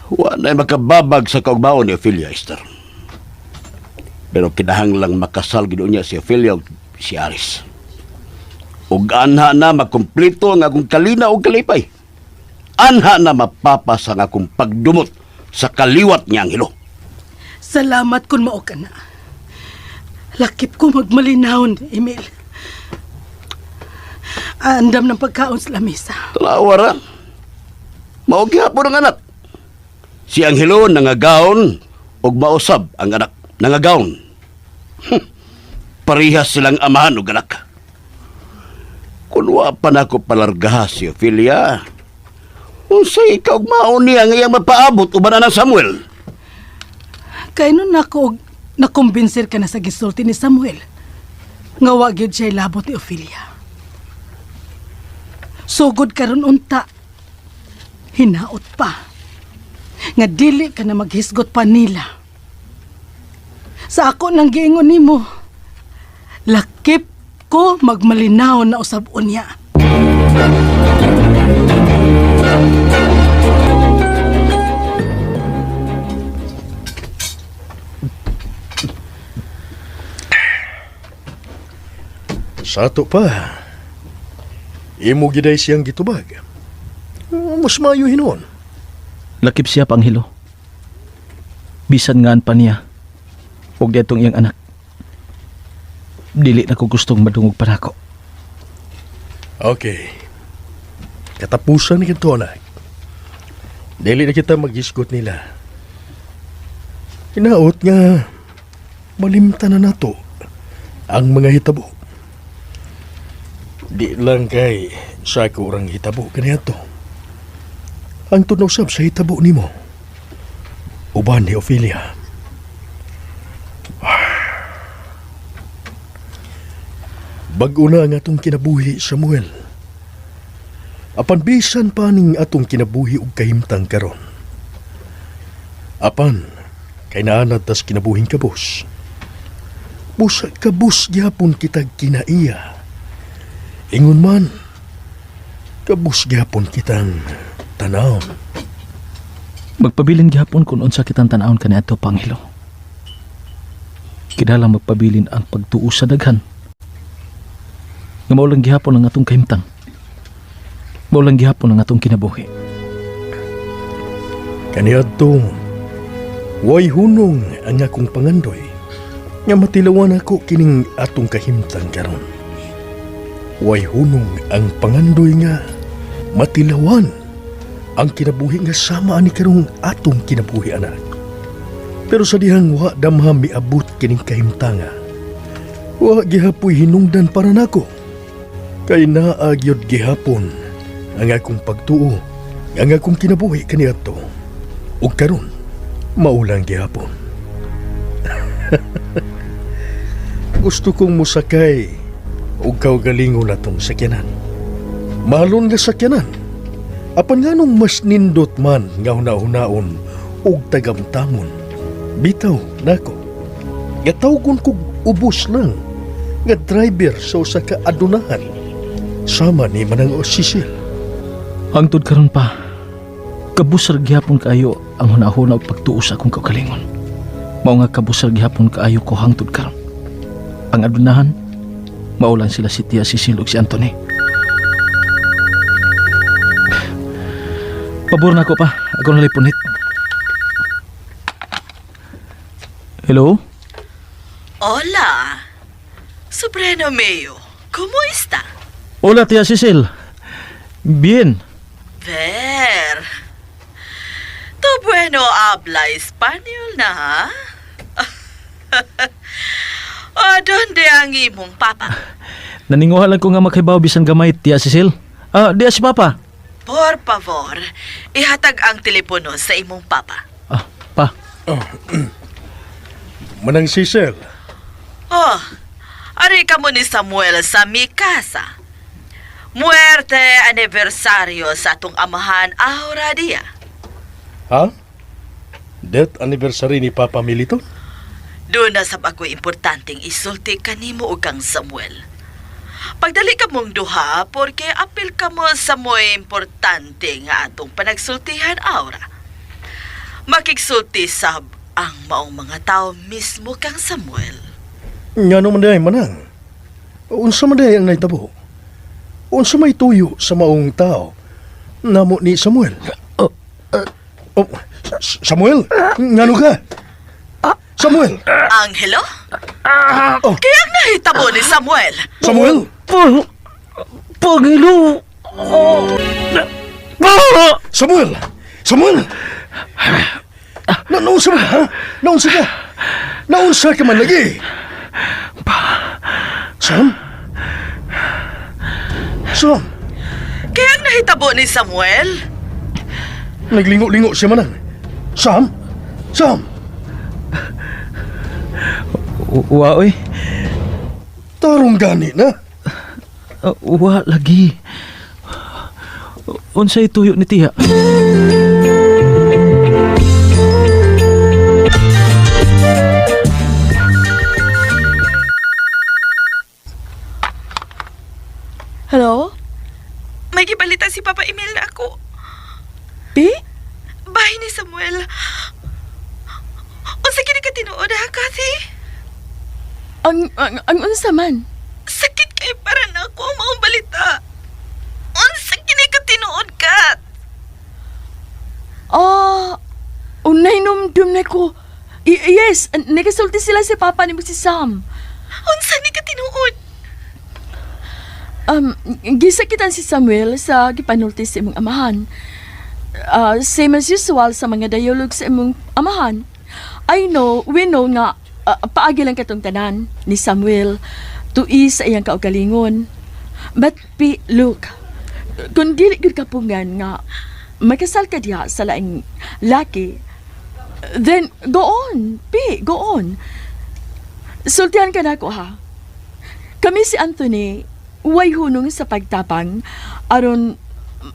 [SPEAKER 8] Wala makababag sa kaugbaon ni Ophelia, Esther. Pero kinahanglang makasal gid niya si Ophelia ug si Aris. Ug anha na makumpleto ang akong kalina ug kalipay. Anha na mapapas ang akong pagdumot sa kaliwat niyang hilo.
[SPEAKER 9] Salamat kung mao ka na. Lakip ko magmalinahon, Emil. Andam ng pagkaon sa lamesa.
[SPEAKER 8] Talawara. Mao gihapon ang anak. Si Angelo nangagaon ug mausab ang anak nangagaon. Parihas silang amahan ug anak. Kung wa pa na ako palargaha si Ophelia, unsay ikaw maon niya nga iyang mapaabot uban na Samuel?
[SPEAKER 9] Kay nun ako nakumbinser ka na sa gisulti ni Samuel. Nga wa gyud siya labot ni Ophelia. Sugod karon unta. Hinaot pa. Nga dili ka na maghisgot pa nila. Sa ako nang giingon nimo, lakip ko magmalinaw na usab unya.
[SPEAKER 10] Sato pa. Imo giday siyang gitubag. Mas mayo hinon.
[SPEAKER 5] Lakip siya Panghilo. Bisan ngaan pa niya. Huwag detong iyang anak. Dili na ko gustong madungog pa nako.
[SPEAKER 10] Okay. Katapusan ni kito, anak. Dili na kita mag-isgot nila. Hinaot nga, malimta na nato ang mga hitabo. Di lang kay sa ako orang hitabo kaniadto. Ang tunaw sab sa hitabo nimo. Uban ni Ophelia. Bag-o na ang atong kinabuhi, Samuel. Apan bisan pa ning atong kinabuhi ug kahimtang karon. Apan kay naanad tas kinabuhing kabus. Busa kabus gyapon kitag kinaiya. Ingon man, kabus gyapon kitang tanawon.
[SPEAKER 5] Magpabilin gihapon kung unsa kitang tanawon kaniadto Panghilo. Kinahanglan magpabilin ang pagtuo sa daghan. Nga mao lang gihapon ang atong kahimtang. Mao lang gihapon ang atong kinabuhi.
[SPEAKER 10] Kaniadto, way hunong ang akong pangandoy nga matilawan ako kining atong kahimtang karon. Way hunong ang pangandoy nga matilawan ang kinabuhi nga sama ani karong atong kinabuhi anak. Pero sa dihang wa damham miabot kining kahimtanga, wa gihapoy hinungdan para nako. Kay naagyod gihapon ang akong pagtuo, ang akong kinabuhi kaniadto. Ug karon maulang gihapon. Gusto kong musakay ug kaugalingon atong sakyanan. Malon nga sakyanan. Apan nganong mas nindot man nga hunahunaon ug tagamtamon. Bitaw nako. Gatawgon kog ubos lang nga driver sa usa ka adunahan. Sama ni manang Cecil.
[SPEAKER 5] Hangtod karon pa, kabusar gihapon kaayo ang hunahuna ug pagtuo sa akong kaugalingon. Mao nga kabusar gihapon kaayo ko hangtod karon. Ang adunahan, maulan sila si Tia Cecil ug si Anthony. Pabor na ko pa, ako nalipunit. Hello?
[SPEAKER 14] Hola, Sobrino Mayo, ¿cómo está?
[SPEAKER 5] Hola, Tia Cecil. Bien.
[SPEAKER 14] Ver, tu bueno habla español na, ha? O, donde ang imong papa?
[SPEAKER 5] Naninguhalan ko nga makibaw bisan gamay, Tia Cecil. Diya si Papa.
[SPEAKER 14] Por favor, ihatag ang telepono sa imong papa.
[SPEAKER 5] Pa.
[SPEAKER 10] Manang Cecil.
[SPEAKER 14] Oh, ari ka mo ni Samuel sa mi casa. Muerte anibersaryo sa atong amahan ahora dia.
[SPEAKER 10] Ha? death anniversary ni Papa Milito?
[SPEAKER 14] Doon na sab ako importanteng isulti kanimo ug kang Samuel. Pagdali ka mong duha, porque apil ka mo sa mo'y importante nga atong panagsultihan, Aura. Makigsulti sab ang maong mga tao mismo kang Samuel.
[SPEAKER 10] Nga naman dahi manang. Unsa man dahi ang naitabo? Unsa may tuyo sa maong tao? Namo ni Samuel. Samuel? Ngano ka? Samuel!
[SPEAKER 14] Angelo? Kaya nahitabo ni Samuel.
[SPEAKER 10] Samuel?
[SPEAKER 5] Pangilo!
[SPEAKER 10] Samuel! Samuel! Naunsa man, ha? Naunsa ka? Naunsa ka man lagi? Sam? Sam?
[SPEAKER 14] Kaya nahitabo ni Samuel.
[SPEAKER 10] Naglingo-lingo siya manang. Sam? Sam?
[SPEAKER 5] Wa, oy.
[SPEAKER 10] Tarong gani na.
[SPEAKER 5] Wa lagi. Unsay tuyo ni tiya?
[SPEAKER 4] Hello?
[SPEAKER 6] May gibalita si Papa Emil na ako.
[SPEAKER 4] Pi?
[SPEAKER 6] Bahay ni Samuel. Unsa kini ka tinuod ha, Kathy?
[SPEAKER 4] Ang unsa man?
[SPEAKER 6] Sakit kay para na ako ang maong balita. Unsa kini ka tinuod, Kat?
[SPEAKER 4] Unay numdum na ko. Yes, nagasulti sila si Papa ni mo si Sam.
[SPEAKER 6] Unsa ni ka tinuod?
[SPEAKER 4] Gisakitan si Samuel sa gipanulti sa imong amahan. Same as usual sa mga dialogue sa imong amahan. We know nga paagi lang katong tanan ni Samuel tuis sa iyang kaugalingon. But look, kung dili gud kapungan nga magkasal ka diha sa laing laki, then go on, go on. Sultihan ka na ko ha. Kami si Anthony, way hunong sa pagtapang aron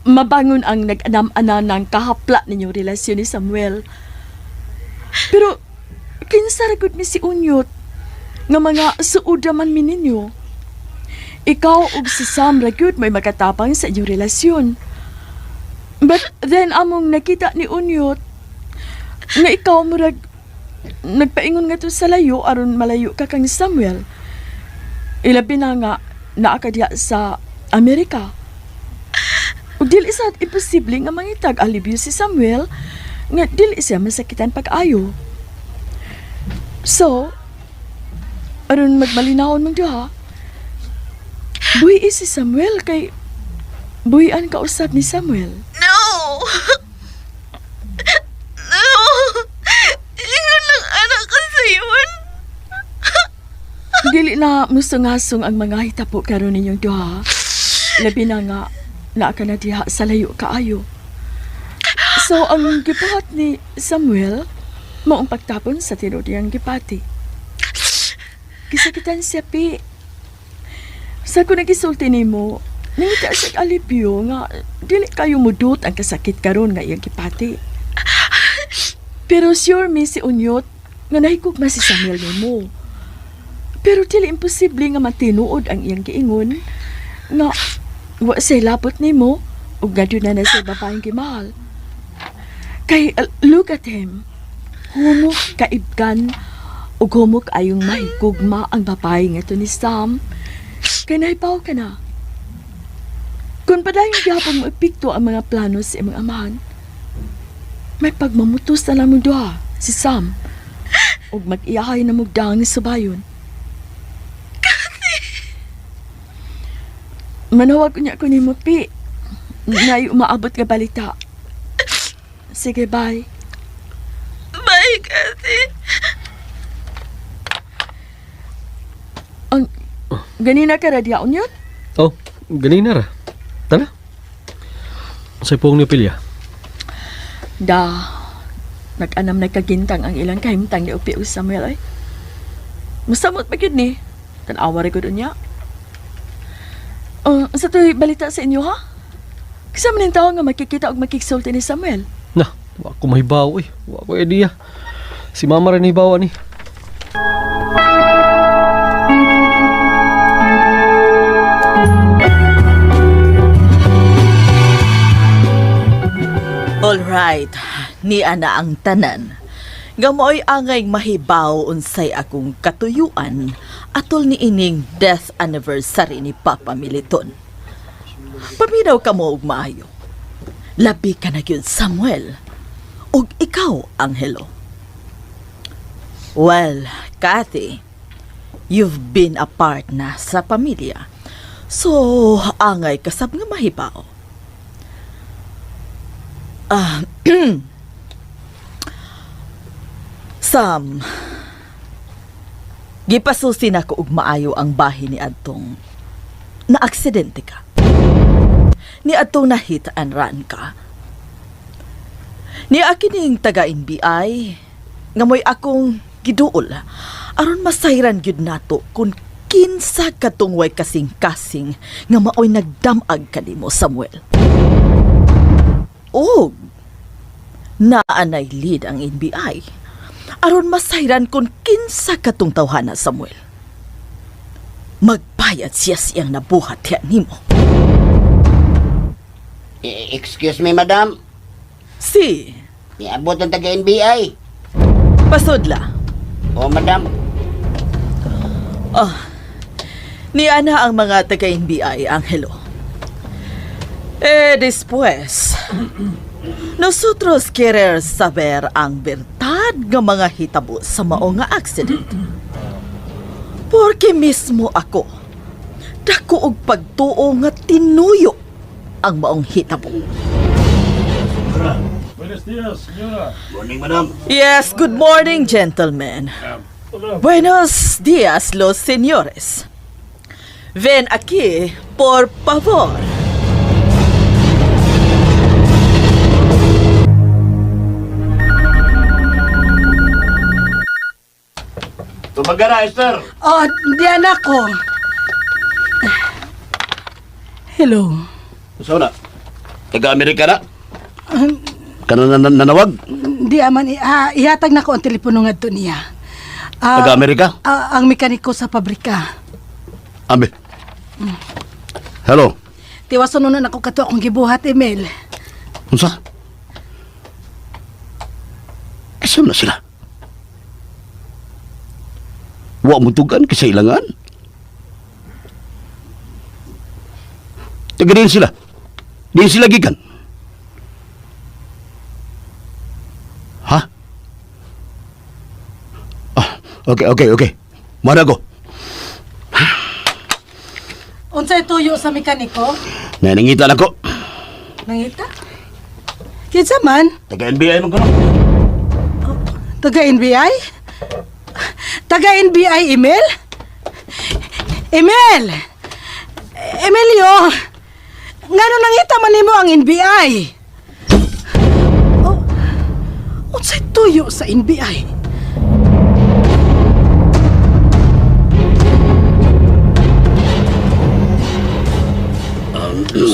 [SPEAKER 4] mabangon ang nag-anam-ana ng kahapla ninyong relasyon ni Samuel. Pero kinsaragod mi si Unyot nga mga suuda man mi ninyo. Ikaw ug si Sam ragud may makatapang sa inyong relasyon. But then among nakita ni Unyot nga ikaw murag nagpaingon nga to sa layo aron malayo ka kang Samuel. Ilabi na nga naa ka diha sa Amerika. Ug dili sad imposible nga mangitag alibyo si Samuel nga dili siya masakitan pag-ayo. So, aron magmalinawon mong duha, buhi si Samuel kay buhian ka usab ni Samuel.
[SPEAKER 6] No! No! Ingon lang anak ko sa iyon.
[SPEAKER 4] Dili na musungasong ang mga hitapo karon ninyong duha. Labi na nga naa ka na diha sa layo kaayo. So, ang gibuhat ni Samuel maong pagtapon sa tinuod niyang gipati. Gisakitan siya, Pi. Sa ko nagisulti nimo, nangita siya alipyo nga dili kayo mudot ang kasakit karon nga iyang gipati. Pero sure mi si Unyot nga nahigugma si Samuel nimo. Pero dili imposible nga matinuod ang iyang giingon nga wa say labot nimo ug gadyo na sa babaeng gimahal. Kay look at him. Humok kaibgan ug humok ayong mahigugma ang babae nga to ni Sam. Kay nahibaw ka na. Kung padayon gyapon mo epekto ang mga plano sa imong amahan, may pagmamutos na lang mo duha si Sam ug mag-iyahay na mugdang sa bayon. Manawag ko niya ko ni mo, Pi. Ngay umaabot nga balita. Sige, bye.
[SPEAKER 6] Bye, Kathy.
[SPEAKER 4] Ganina ka radyaon yun?
[SPEAKER 11] Oh, ganina ra. Tara. Sa pong ni Pilya.
[SPEAKER 4] Nag-anam na kagintang ang ilang kahimtang ni Upi o Samuel ay. Masamot pa yun ni. Tanawa rin ko doon niya. Sa to'y balita sa inyo ha? Kasama ng tao nga makikita o makiksulti ni Samuel.
[SPEAKER 11] Na, Wa ko mahibaw eh. Wa ko idea. Si mama rin hibaw ni.
[SPEAKER 14] Alright, ni ana ang tanan. Nga mo'y angay mahibaw unsay akong katuyuan atol ni ining death anniversary ni Papa Militon. Paminaw ka mo og maayo. Labi ka na yun, Samuel. Ug ikaw, Angelo. Well, Kathy, you've been a part na sa pamilya. So, angay kasab nga mahibaw. Sam, gipasusin ako og maayo ang bahin ni Adtong na aksidente ka. Ni Adtong na hit and run ka. Ni akining taga-NBI nga mo'y akong giduol aron masayran gyud nato kung kinsa katong way kasing-kasing nga maoy nagdamag kanimo, Samuel. Og naanay lead ang NBI aron masayran kung kinsa katong tawhana, Samuel. Magbayad siya siyang nabuhat niya nimo.
[SPEAKER 8] Excuse me, madam.
[SPEAKER 14] Si?
[SPEAKER 8] Niabot ang taga-NBI.
[SPEAKER 14] Pasudla.
[SPEAKER 8] Oh, madam.
[SPEAKER 14] Niya na ang mga taga-NBI, Angelo. Después, nosotros querer saber ang bertad nga mga hitabo sa mao nga accident. Porque mismo ako, dako og pagtuo nga tinuyo ang maong hitabo.
[SPEAKER 10] Buenos días, señora.
[SPEAKER 8] Morning, madam.
[SPEAKER 14] Yes, good morning, gentlemen. Buenos días, los señores. Ven aquí, por favor.
[SPEAKER 8] Tumagara, Esther.
[SPEAKER 9] Oh, diyan ako. Hello.
[SPEAKER 8] So na? Taga-Amerika na? Nanawag?
[SPEAKER 9] Di aman, ihatag na ko ang telepono nga to niya.
[SPEAKER 8] Taga-Amerika?
[SPEAKER 9] Ang mekaniko sa pabrika.
[SPEAKER 8] Ambe. Hello?
[SPEAKER 9] Tiwason nun ako kato akong gibuhat, Emil.
[SPEAKER 8] Unsa? Kasam na sila? Wa mo tugan kasi ilangan? Taga din sila? Din sila gikan? Ha? Okay. Mara ko.
[SPEAKER 9] Unsay tuyo sa mekaniko?
[SPEAKER 8] Nanangita na ko.
[SPEAKER 9] Nangita? Kinsa man?
[SPEAKER 8] Taga-NBI mo ko no?
[SPEAKER 9] Taga-NBI? Taga-NBI, Emil? Emil! Emilio! Ngano nangita man nimo ang NBI? Oh, unsay tuyo sa NBI?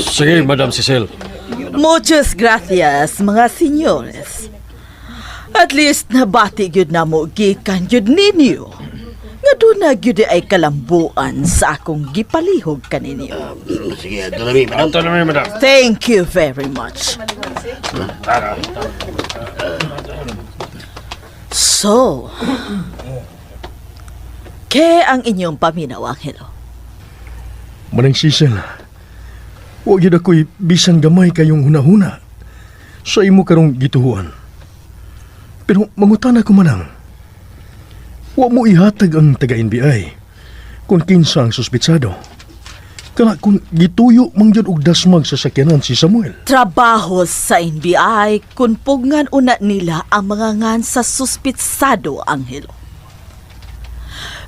[SPEAKER 11] Sige, Madam Cecil.
[SPEAKER 14] Muchas gracias, mga senyores. At least nabati gyud na mo gikan gyud ninyo. Nga doon na gyud ay kalambuan sa akong gipalihog kaninyo.
[SPEAKER 8] Sige, ito na madam.
[SPEAKER 14] Thank you very much. So, ke ang inyong paminaw, Angelo?
[SPEAKER 10] Manang Cecil, huwag yun ako'y bisan gamay kayong hunahuna sa imo karong gituhuan. Pero mangutana ko manang, huwag mo ihatag ang taga-NBI kung kinsa ang suspitsado. Kaya kung gituyo mangyod og dasmag sa sakyanan si Samuel.
[SPEAKER 14] Trabaho sa NBI kung pugngan una nila ang mga ngan sa suspitsado, Angelo.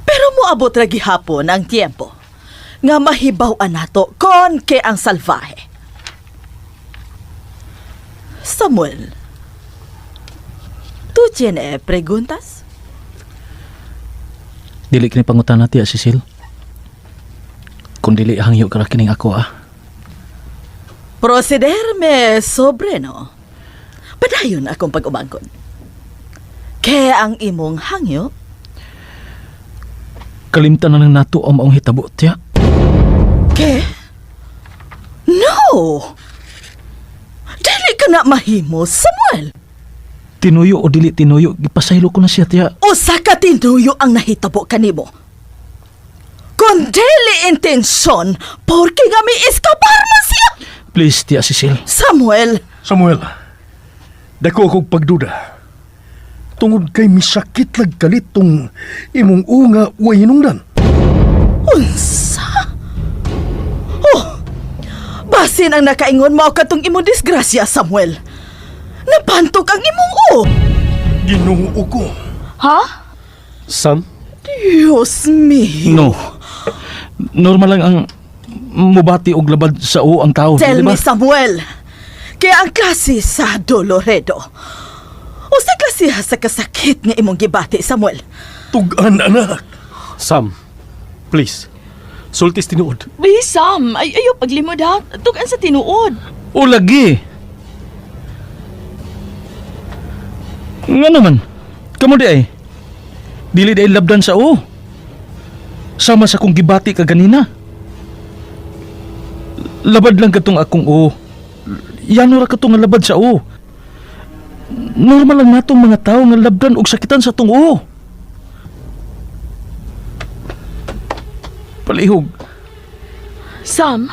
[SPEAKER 14] Pero moabot ra gihapon ang tiempo nga mahibaw-an nato kon ke ang salvahe. Samuel, tu tiene preguntas?
[SPEAKER 5] Dili kini pangutan natin, Cecil. Kung dili hangyo ka kining ako,
[SPEAKER 14] Procederme sobre, no? Padayon akong pag-umangkon. Kaya ang imong hangyo,
[SPEAKER 5] Kalimtan na lang nato ang maong hitabo, tiya.
[SPEAKER 14] No! Dili ka na mahimo, Samuel!
[SPEAKER 5] Tinuyo o dili tinuyo, ipasaylo ko na siya, tiya.
[SPEAKER 14] Usa ka tinuyo ang nahitabo kanimo. Kung dili intensyon, porke nga may eskapar man siya!
[SPEAKER 5] Please, tiya Cecil.
[SPEAKER 14] Samuel!
[SPEAKER 10] Samuel, dako akong pagduda. Tungod kay misakit lag kalit tong imong unga way hinungdan.
[SPEAKER 14] Unsa? Oh! Basin ang nakaingon mo katong imong disgrasya, Samuel. Napantok ang imong o!
[SPEAKER 10] Ginoo ko.
[SPEAKER 4] Ha?
[SPEAKER 11] Sam?
[SPEAKER 14] Diyos me!
[SPEAKER 5] No. Normal lang ang mubati og labad sa o ang tao.
[SPEAKER 14] Tell
[SPEAKER 5] di ba?
[SPEAKER 14] me, Samuel. Kaya ang klase sa Doloredo. O sa klase sa kasakit nga imong gibati, Samuel.
[SPEAKER 10] Tugan, anak.
[SPEAKER 11] Sam, please. Sultis tinuod.
[SPEAKER 4] Uy, Sam, ayaw paglimod ha. Tugan sa tinuod.
[SPEAKER 5] O lagi. Nga naman. Kamu di ay. Dili di ay labdan sa o. Sama sa kong gibati ka ganina. Labad lang katong akong o. Yano ra katong nga labad sa o. Normal lang natong mga tao nga labdan og sakitan sa tong o. Palihog.
[SPEAKER 4] Sam,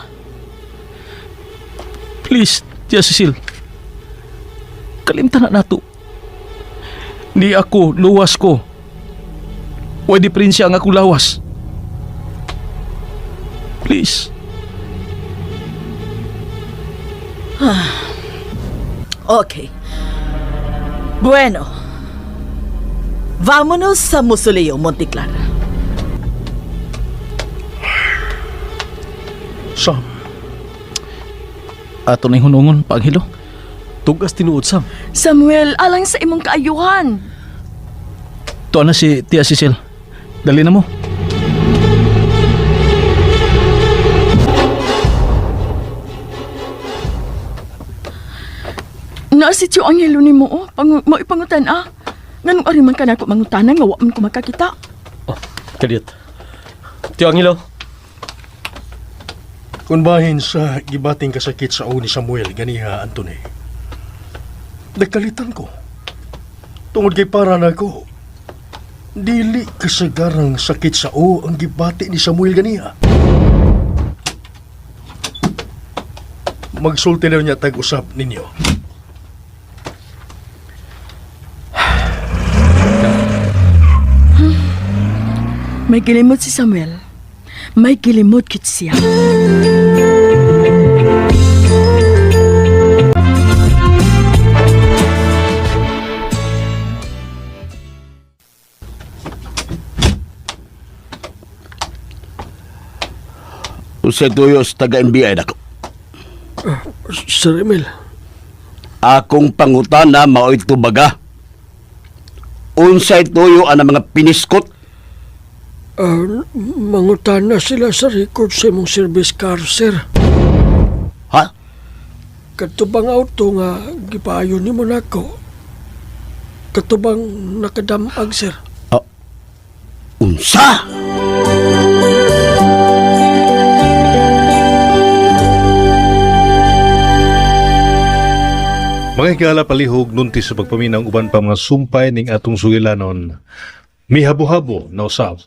[SPEAKER 5] Please, Tia Cecil. Kalimtan na nato. Ni ako, luwas ko. Way diferensya ang akong lawas. Please.
[SPEAKER 14] Okay. Bueno. Vámonos sa Mausoleo, Monteclara.
[SPEAKER 10] Sam,
[SPEAKER 5] Ato na yung hunungon, Panghilo.
[SPEAKER 11] Tugas tinuod, Sam.
[SPEAKER 4] Samuel, alang sa imong kaayuhan.
[SPEAKER 5] Tuwa na si Tia Cecil. Dali na mo.
[SPEAKER 4] Na si Tio Angelo ni mo, mo ipangutan Nganong ari man ka na ako mangutanan nga wa man ko makakita.
[SPEAKER 11] Kadiyot. Tiyo Angelo.
[SPEAKER 10] kung bahin sa gibating kasakit sa o ni Samuel ganiha, Anthony. Nagkalitan ko. Tungod kay para na ko. Dili kasagarang sakit sa o ang gibati ni Samuel ganiha. Magsulti na niya tag-usap ninyo.
[SPEAKER 4] May gilimot si Samuel. May gilimot kit siya.
[SPEAKER 8] Usay tuyos taga-NBI na ko.
[SPEAKER 10] Sir Emil.
[SPEAKER 8] Akong pangutana mao'y tubaga. Unsay tuyo ang mga piniskot.
[SPEAKER 10] Mangutana sila sa record sa imong service car, sir.
[SPEAKER 8] Ha?
[SPEAKER 10] Katubang auto nga gipayo ni mo nako. Katubang nakadamag, sir.
[SPEAKER 8] Unsa?
[SPEAKER 3] Mga higala palihog nunti sa pagpaminaw uban pa mga sumpay ning atong sugilanon. Mihabo-habo na usab.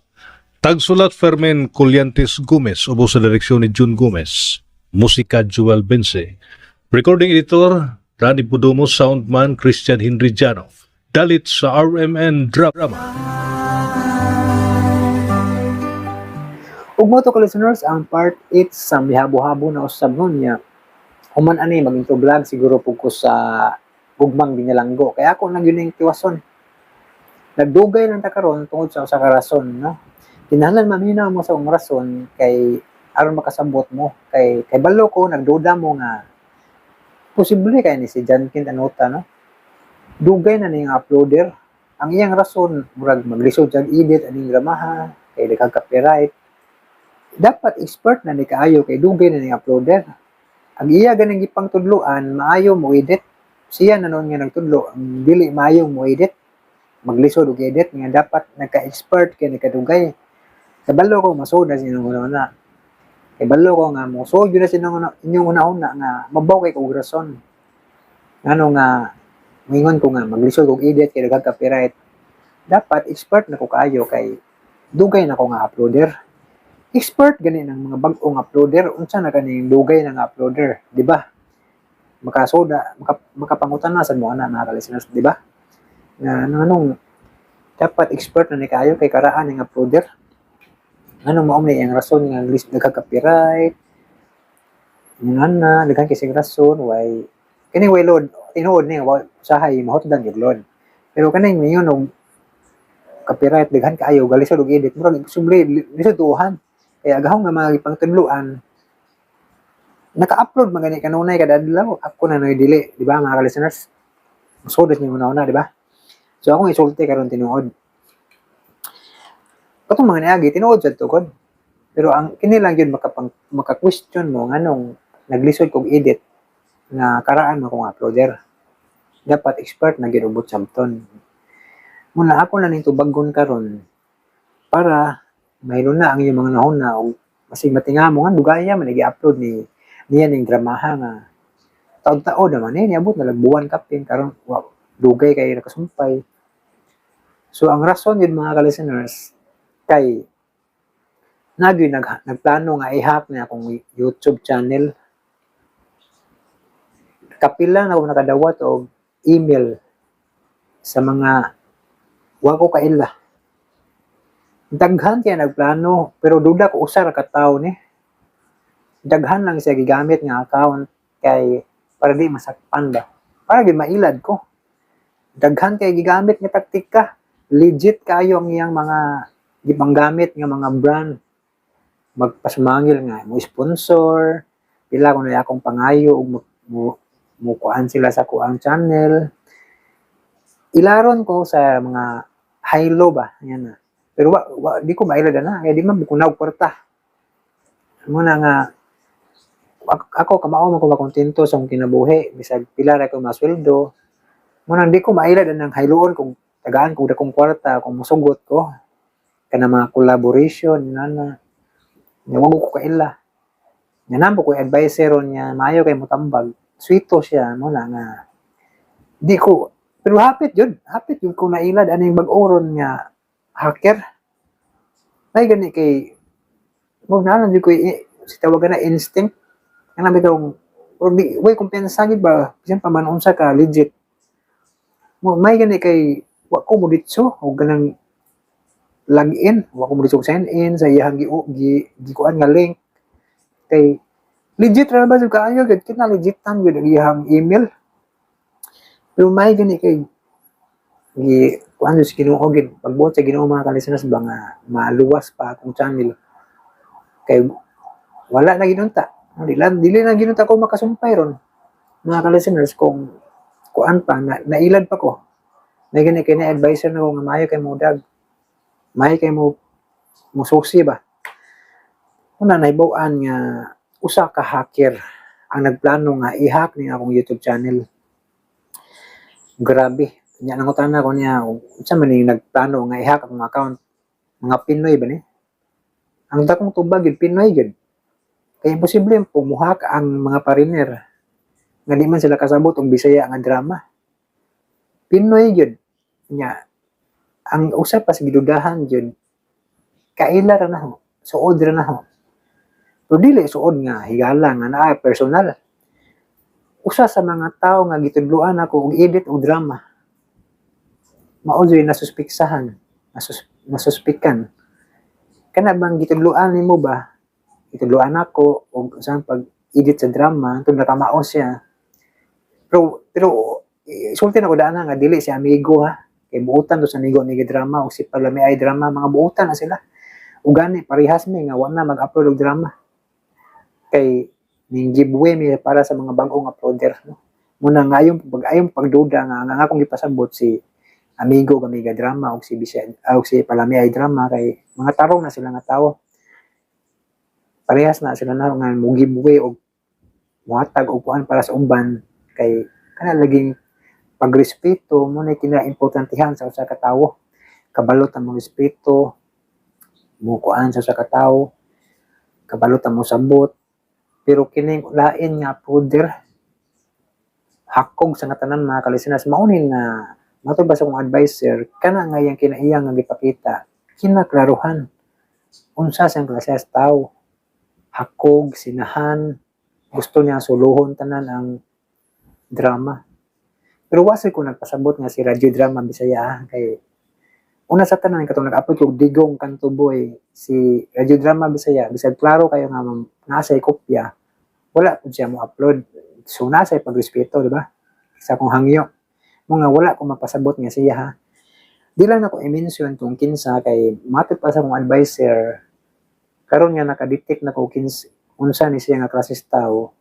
[SPEAKER 3] Tagsulat Fermin Colliantes Gomez ubo sa direksyon ni June Gomez. Musika Joel Bense. Recording editor Rani Pudomo, soundman Christian Henry Janov. Dalit sa RMN Drama.
[SPEAKER 1] Ug mo to ka listeners ang part 8 sa mihabo-habo na usab nun niya. Human ani maging vlog siguro pug ko sa ugmang binalanggo. Kaya ako nang yun yung tiwason. Nagdugay lang ta karon tungod sa usa ka rason, no? Kinahanglan maminaw mo sa rason kay aron makasabot mo kay balo ko nagduda mo nga posible kay ni si Jankin Anota, no? Dugay na ning uploader. Ang iyang rason murag maglisod jag edit aning gramaha kay likag copyright. Dapat expert na ni kaayo kay dugay na ning uploader. Ang iya ganing gipang tudluan maayo mo edit. siya na noon nga nagtudlo ang dili maayo mo edit, maglisod og edit nga dapat nagka-expert kay nagkadugay. Kabalo ko masuda sa inyong una. Kabalo ko nga mo so yun na sa inyong una nga mabaw kay kog rason. Ngano nga moingon ko nga maglisod og edit kay daghan copyright. Dapat expert na ko kaayo kay dugay na ko nga uploader. Expert gani ng mga bag-ong uploader unsa na kaning dugay na nga uploader, di ba? Makapangutan na sa mo na mga listeners, di ba? Na anong dapat expert na ni kayo kay karaan ng uploader. Anong mao ni ang rason nga list nagka-copyright. Yan na daghan kisig rason why kini way load tinuod ni usahay mahotdan gyud load. Pero kaning ngayon og copyright daghan kaayo galisod og edit murag imposible lisod tuhan. Kaya agahong nga mga pangtudloan naka-upload magani kanunay kada adlaw ako na dili, di ba mga listeners? Masudot niyo una di ba? So ako isulti karon tinuod. Katong mga niagi tinuod sa tukod. Pero ang kini lang gyud maka-question mo nganong naglisod kog edit nga karaan mo kung uploader. Dapat expert na gyud ubot sabton. Muna ako na ning tubaggon karon para mayroon na ang iyong mga nahon na o masig matingamo nga dugaya man i-upload niya ning dramaha nga taon-taon naman niabot na buwan kapin karon dugay kay nakasumpay. So ang rason yun mga ka-listeners kay nagplano nga i-hack na akong YouTube channel. Kapila na ako nakadawat og email sa mga wako kaila. Daghan kaya nagplano, pero duda ko usar ka tao ni. Daghan lang siya gigamit nga account kay para di masakpan ba. Para di mailad ko. Daghan kay gigamit nga taktika. Legit kayo ang iyang mga gipanggamit nga mga brand. Magpasmangil nga mo sponsor, pila ko na akong pangayo ug mo kuan sila sa kuang channel. Ilaron ko sa mga high-low ba, yan na. Pero di ko mailad na, kaya di man bukunaw kwarta. Muna nga, ako kamao man ko makontento sa akong kinabuhi, bisag pila ra ko masweldo. Muna di ko mailad ng high-lowan kung tagaan kung dakong kwarta, kung musugot ko. Kana mga collaboration, na wag ko kaila. Nanampo ko advisor niya, maayo kay motambag. Sweeto siya, muna nga. Di ko, pero hapit yun kung nailad, ano yung bag-oron nga hacker. Ay gani kay mo na lang ko si tawagan na instinct. Ang nabi kong or di way kumpensa gid ba bisan pa man unsa ka legit. Mo may gani kay wa ko mo ditso og ganang login, wa ko mo ditso sign in sa iyang gikuan nga link kay legit ra ba jud kaayo gid kita legit tan gid iyang email. Pero may gani kay kuan sa Ginoo gid pagbuot sa Ginoo mga ka-listeners ba nga maluwas pa akong channel kay wala na ginunta dili na ginunta ko makasumpay ron mga ka-listeners kung kuan pa nailad pa ko na gani kay na advisor na ko nga maayo kay mo dag maayo kay mo susi ba una nahibaw-an nga usa ka hacker ang nagplano nga i-hack ning akong YouTube channel. Grabe. Nya nangutana ko niya, unsa man ning nagplano nga i-hack ang account? Mga Pinoy ba ni? Ang dakong tubag gid Pinoy gid. Kaya imposible pumuhak ang mga foreigner. Nga di man sila kasabot og Bisaya nga drama. Pinoy gid. Nya ang usa pa sa gidudahan gid kaila ra na ho. Suod ra na ho. Pero dili suod nga higala nga naa personal. Usa sa mga tao nga gitudloan ako og edit og drama. Mao joy nasuspiksahan, nasuspikan. Kana bang gitudloan nimo ba? Gitudloan ako og sa pag-edit sa drama, tungod nakamao siya. Pero sulti na ko daan nga dili si amigo ha. Kay buutan to sa amigo ni drama og si Palami ay drama, mga buutan na sila. Ug gani parehas mi nga wa na mag-upload og drama. Kay ning giveaway mi para sa mga bag-ong uploader no. Muna nga ayong pagduda nga akong gipasabot si amigo kamiga drama og si Palami ay drama kay mga tarong na sila nga tawo. Parehas na sila na nga mo giveaway og muhatag og kuan para sa umban kay kana laging pagrespeto mo na kinaimportantihan sa usa ka tawo. Kabalot ang mo respeto, mo kuan sa usa ka tawo, kabalot ang mo sabot. Pero kining lain nga puder, hakog sa nga tanan mga kalisinas, maunin na matod ba sa akong advisor, kana nga yang kinaiyang nga gipakita, kinaklaruhan. Unsa siyang klase sa tawo, hakog, sinahan, gusto niya suluhon tanan ang drama. Pero wasi ko nagpasabot nga si Radio Drama Bisaya kay una sa tanan katong nag-upload kog Digong Kanto Boy si Radio Drama Bisaya bisag klaro kayo nga nasa kopya wala pud siya mo upload so nasa pagrespeto di ba sa akong hangyo mo nga wala ko mapasabot nga siya ha di lang ako i-mention kung kinsa kay matod pa sa akong advisor karon nga nakadetect na ko kinsa unsa ni siya nga klase sa tao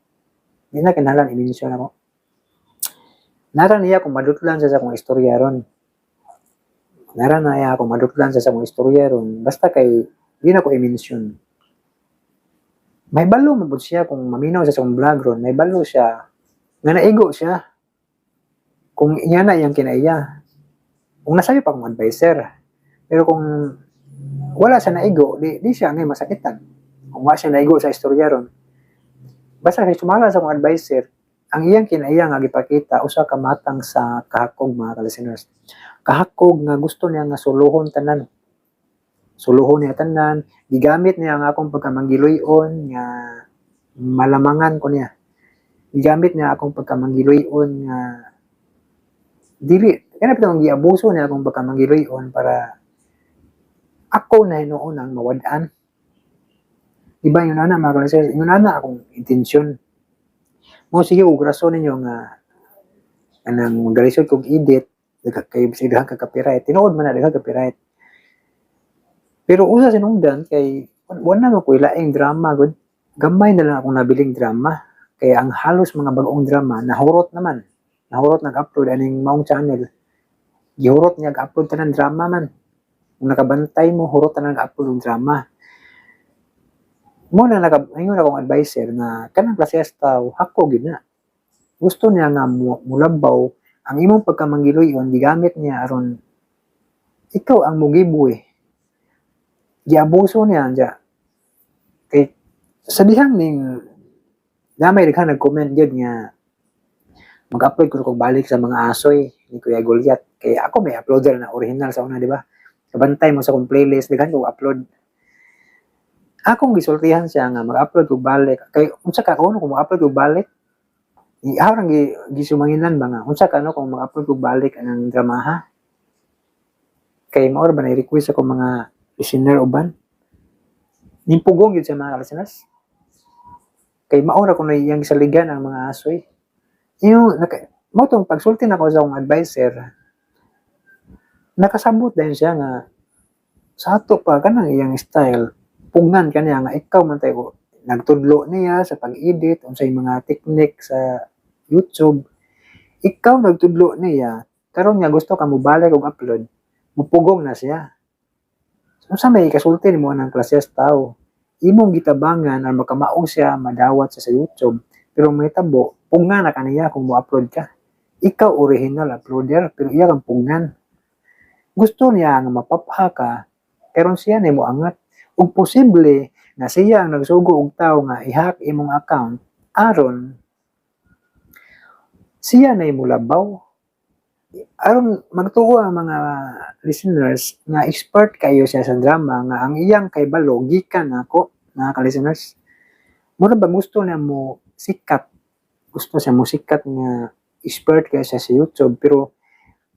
[SPEAKER 1] di na kinahanglan i-mention ako nara niya kung madutlan sa akong istorya ron nara na iya ako madutlan sa akong istorya ron basta kay di na ko i-mention may balo mabot siya kung maminaw sa akong vlog ron may balo siya nga naigo siya kung iya na iyang kinaiya kung nasabi pa akong advisor pero kung wala siya naigo di siya ngay masakitan kung wala siya naigo sa istorya ron basta kay sumala sa akong advisor ang iyang kinaiya nga gipakita usa ka matang sa kahakog mga listeners kahakog nga gusto niya nga suluhon tanan suluhon niya tanan gigamit niya ang akong pagkamanggiloyon nga malamangan ko niya gigamit niya akong pagkamanggiloyon nga dili kana pitong giabuso niya akong pagkamanggiloyon para ako na hinuon ang mawad-an iba yun na mga listeners yun na akong intensyon mo sige ug rason ninyo nga anang magalisod kog edit kay daghang ka copyright tinuod man na daghang copyright pero usa sinungdan kay wala man ko ilaing drama gud gamay na lang akong nabiling drama kay ang halos mga bag-ong drama nahurot nag-upload aning maong channel gihurot niya ga-upload tanan drama man kung nakabantay mo hurot tanan nag-upload og drama mo na ingon akong advisor nga kanang klase sa tao hako gid na gusto niya nga mulabaw ang imong pagkamanggiloyon gigamit niya aron ikaw ang mugiboy giabuso niya anja kay sa dihang ning damay daghang nag-comment gyud nga mag-upload ko kog balik sa mga asoy ni Kuya Goliath kay ako may uploader na original sa una di ba kabantay mo sa kong playlist daghan ko upload akong gisultihan siya nga mag-upload kog balik kay unsa ka kuno kung mag-upload kog balik iharang gisumanginan ba nga unsa ka kung mag-upload kog balik anang dramaha kay mao ba na request ako mga listener uban nimpugong gyud sa mga listeners kay mao ra ko na iyang gisaligan ang mga asoy yung mo tong pagsulti na ko sa akong advisor nakasabot din siya nga sa ato pa kanang iyang style pugnan kaniya nga ikaw man tayo nagtudlo niya sa pag-edit unsay mga technique sa YouTube ikaw nagtudlo niya karon nga gusto ka mo balik og upload mupugong na siya unsa may kasulti nimo nang klase sa tao imong gitabangan ang makamaog siya madawat sa YouTube pero may tabo pugnan na kaniya kung mo-upload ka ikaw original uploader pero iya kang pugnan gusto niya nga mapapha ka karon siya na mo angat ug posible na siya ang nagsugo og tao nga i-hack imong account aron siya na imulabaw aron magtuo ang mga listeners nga expert kayo siya sa drama nga ang iyang kay balo gikan nako mga ka-listeners mura ba gusto niya mo sikat gusto siya mo sikat nga expert kayo siya sa YouTube pero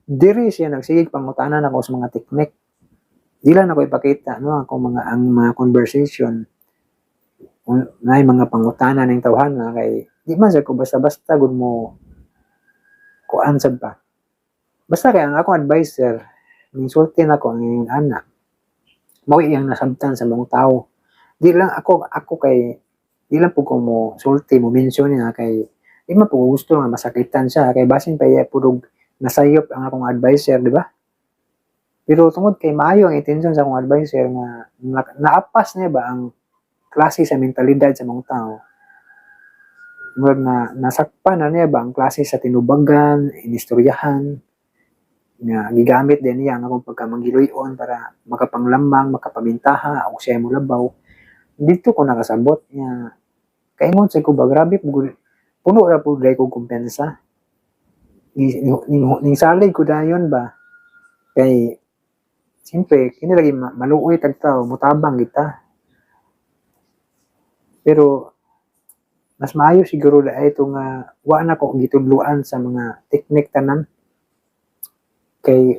[SPEAKER 1] diri siya nagsigig pangutanan ako sa mga technique di lang ako ipakita no ako ang mga conversation na mga pangutanan ng tawhana kay di man sa ko basta-basta gud mo kuan sad pa basta kay ang akong advisor minsulti na ko ang anak mao iyang nasabtan sa mga tao di lang ako kay di lang po ko mo sulti mo mention niya kay di man po gusto nga masakitan siya kay basin pa iya pudog nasayop ang akong advisor di ba pero tungod kay maayo ang intention sa akong advisor nga naapas niya ba ang klase sa mentalidad sa mga tao murag na nasakpan na niya ba ang klase sa tinubagan, inistoryahan, nga gigamit din niya ang akong pagkamanggiloyon para makapanglamang, makapamintaha, o siya mo labaw. Dito ko nakasabot niya. Kaingon sa ko ba, grabe po, puno ra po dahil ko kumpensa. Ning salig ko dayon ba? Kay, siyempre, kinilagi maluoy tagtaw, mutabang kita. Pero, mas maayo siguro dahil itong wa na ko gitudluan sa mga teknik tanan. Kay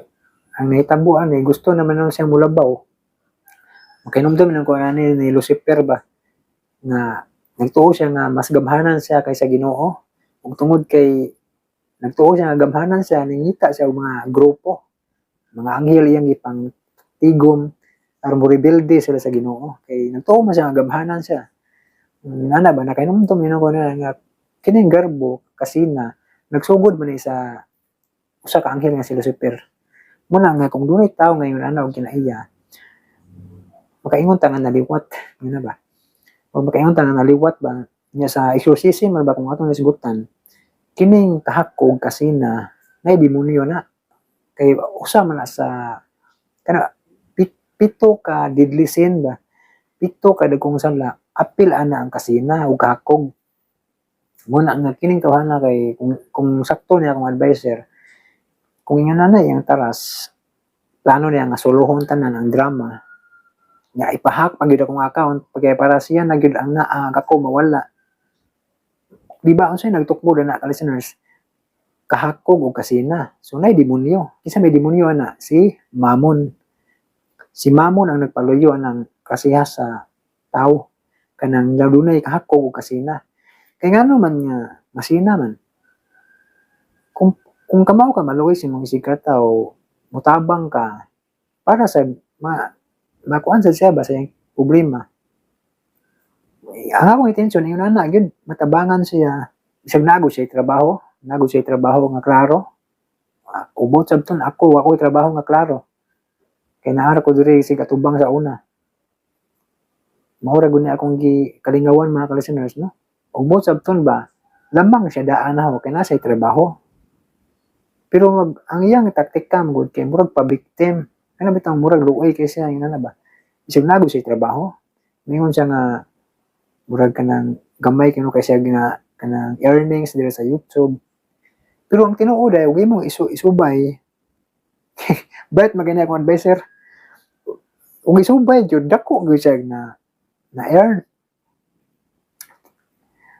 [SPEAKER 1] ang naitabuan gusto naman nang siyang mulabaw. Makinomdom nang ko ni Lucifer ba nga nagtuo siya nga mas gamhanan siya kaysa Ginoo. Ug tungod kay nagtuo siya nga gamhanan siya, ningita siya og mga grupo, mga anghel iyang gipang tigom aron mo rebelde sila sa Ginoo. Kay nagtuo man siya nga gamhanan siya. Nana ba nakainomdom yun ko na nga kining garbo kasina nagsugod man ni sa usa ka anghel nga si Lucifer. Muna nga kung dunay tao ngayon og kinaiya, makaingon ta nga naliwat, yun na ba? O makaingon ta nga naliwat ba niya sa exorcism ba kung atong nasigutan. Kining kahakog kasina nay demonyo na. Kay usa man na sa kana pito ka deadly sin ba? Pito ka dagkong sala apil ana ang kasina ug kahakog. Muna nga kining tawhana kay kung sakto niya akong advisor, kung ingon na yung taras, plano niya nga suluhon tanan ang drama, nga ipahak pag yun akong account, pagkaya para siya nagyud ang naag ako mawala. Di ba, unsay nagtukbo na ka listeners, kahakog o kasina. So, nay demonyo. Kisa may demonyo na, si Mamon. Si Mamon ang nagpaluyo ng kasiha sa tao. Kanang lalunay kahakog o kasina. Kaya nga naman nga, masina man. Kung kamaw ka maluwi si mong isikat o mutabang ka para sa makuan sa siya ba sa yung problema. Ang akong intensyon yun na gyud matabangan siya isang nago siya trabaho nga klaro. Ubot sabton ako trabaho nga klaro. Kay naara ko diri sig atubang sa una. Maura gud ni akong kalingawan mga listeners no. Ubot sabton ba lamang siya daan na ako kay nasa trabaho. Pero ang iyang taktika magud kay murag pa-victim. Ano bitang murag luoy kay siya ina na ba? Isig nago siya trabaho. Mingon siya nga murag kanang gamay kino kay siya nga kanang earnings dira sa YouTube. Pero ang tinuod ay ug imong isubay. But magana akong advisor. Ug isubay jud dako gyud siya na earn.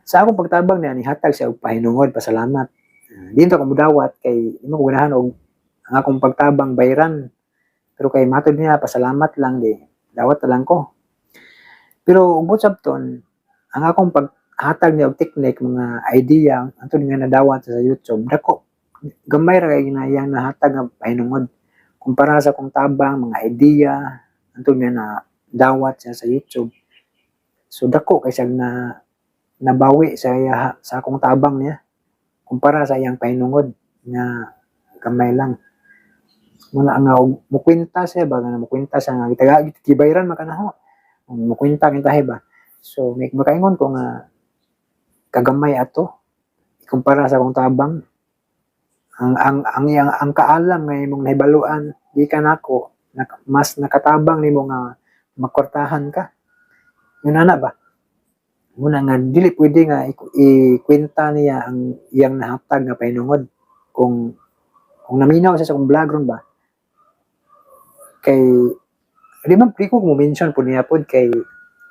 [SPEAKER 1] Sa akong pagtabang niya ni hatag siya og pahinungod, pasalamat. Dito ko mudawat kay imo ko ganahan og ang akong pagtabang bayran. Pero kay matod niya pasalamat lang di. Dawat lang ko. Pero ubot sabton ang akong paghatag niya og teknik mga idea antud nga nadawat sa YouTube dako. Gamay ra kay ginayang nahatag nga pahinungod kumpara sa akong tabang mga idea antud nga na dawat siya sa YouTube. So dako kay siya na nabawi sa akong tabang niya kumpara sa iyang pahinungod nga gamay lang. Muna nga mukwenta siya ba nga mukwenta siya nga gibayran makanaho. Mukwenta kintahe ba. So may makaingon ko nga kagamay ato kumpara sa akong tabang. Ang kaalam nga imong nahibaluan gikan nako mas nakatabang nimo nga makwartahan ka. Yun ana ba? Muna nga dili pwede nga ikwenta niya ang iyang nahatag nga pahinungod kung naminaw siya sa akong vlog ron ba kay di man ko mention po niya pod kay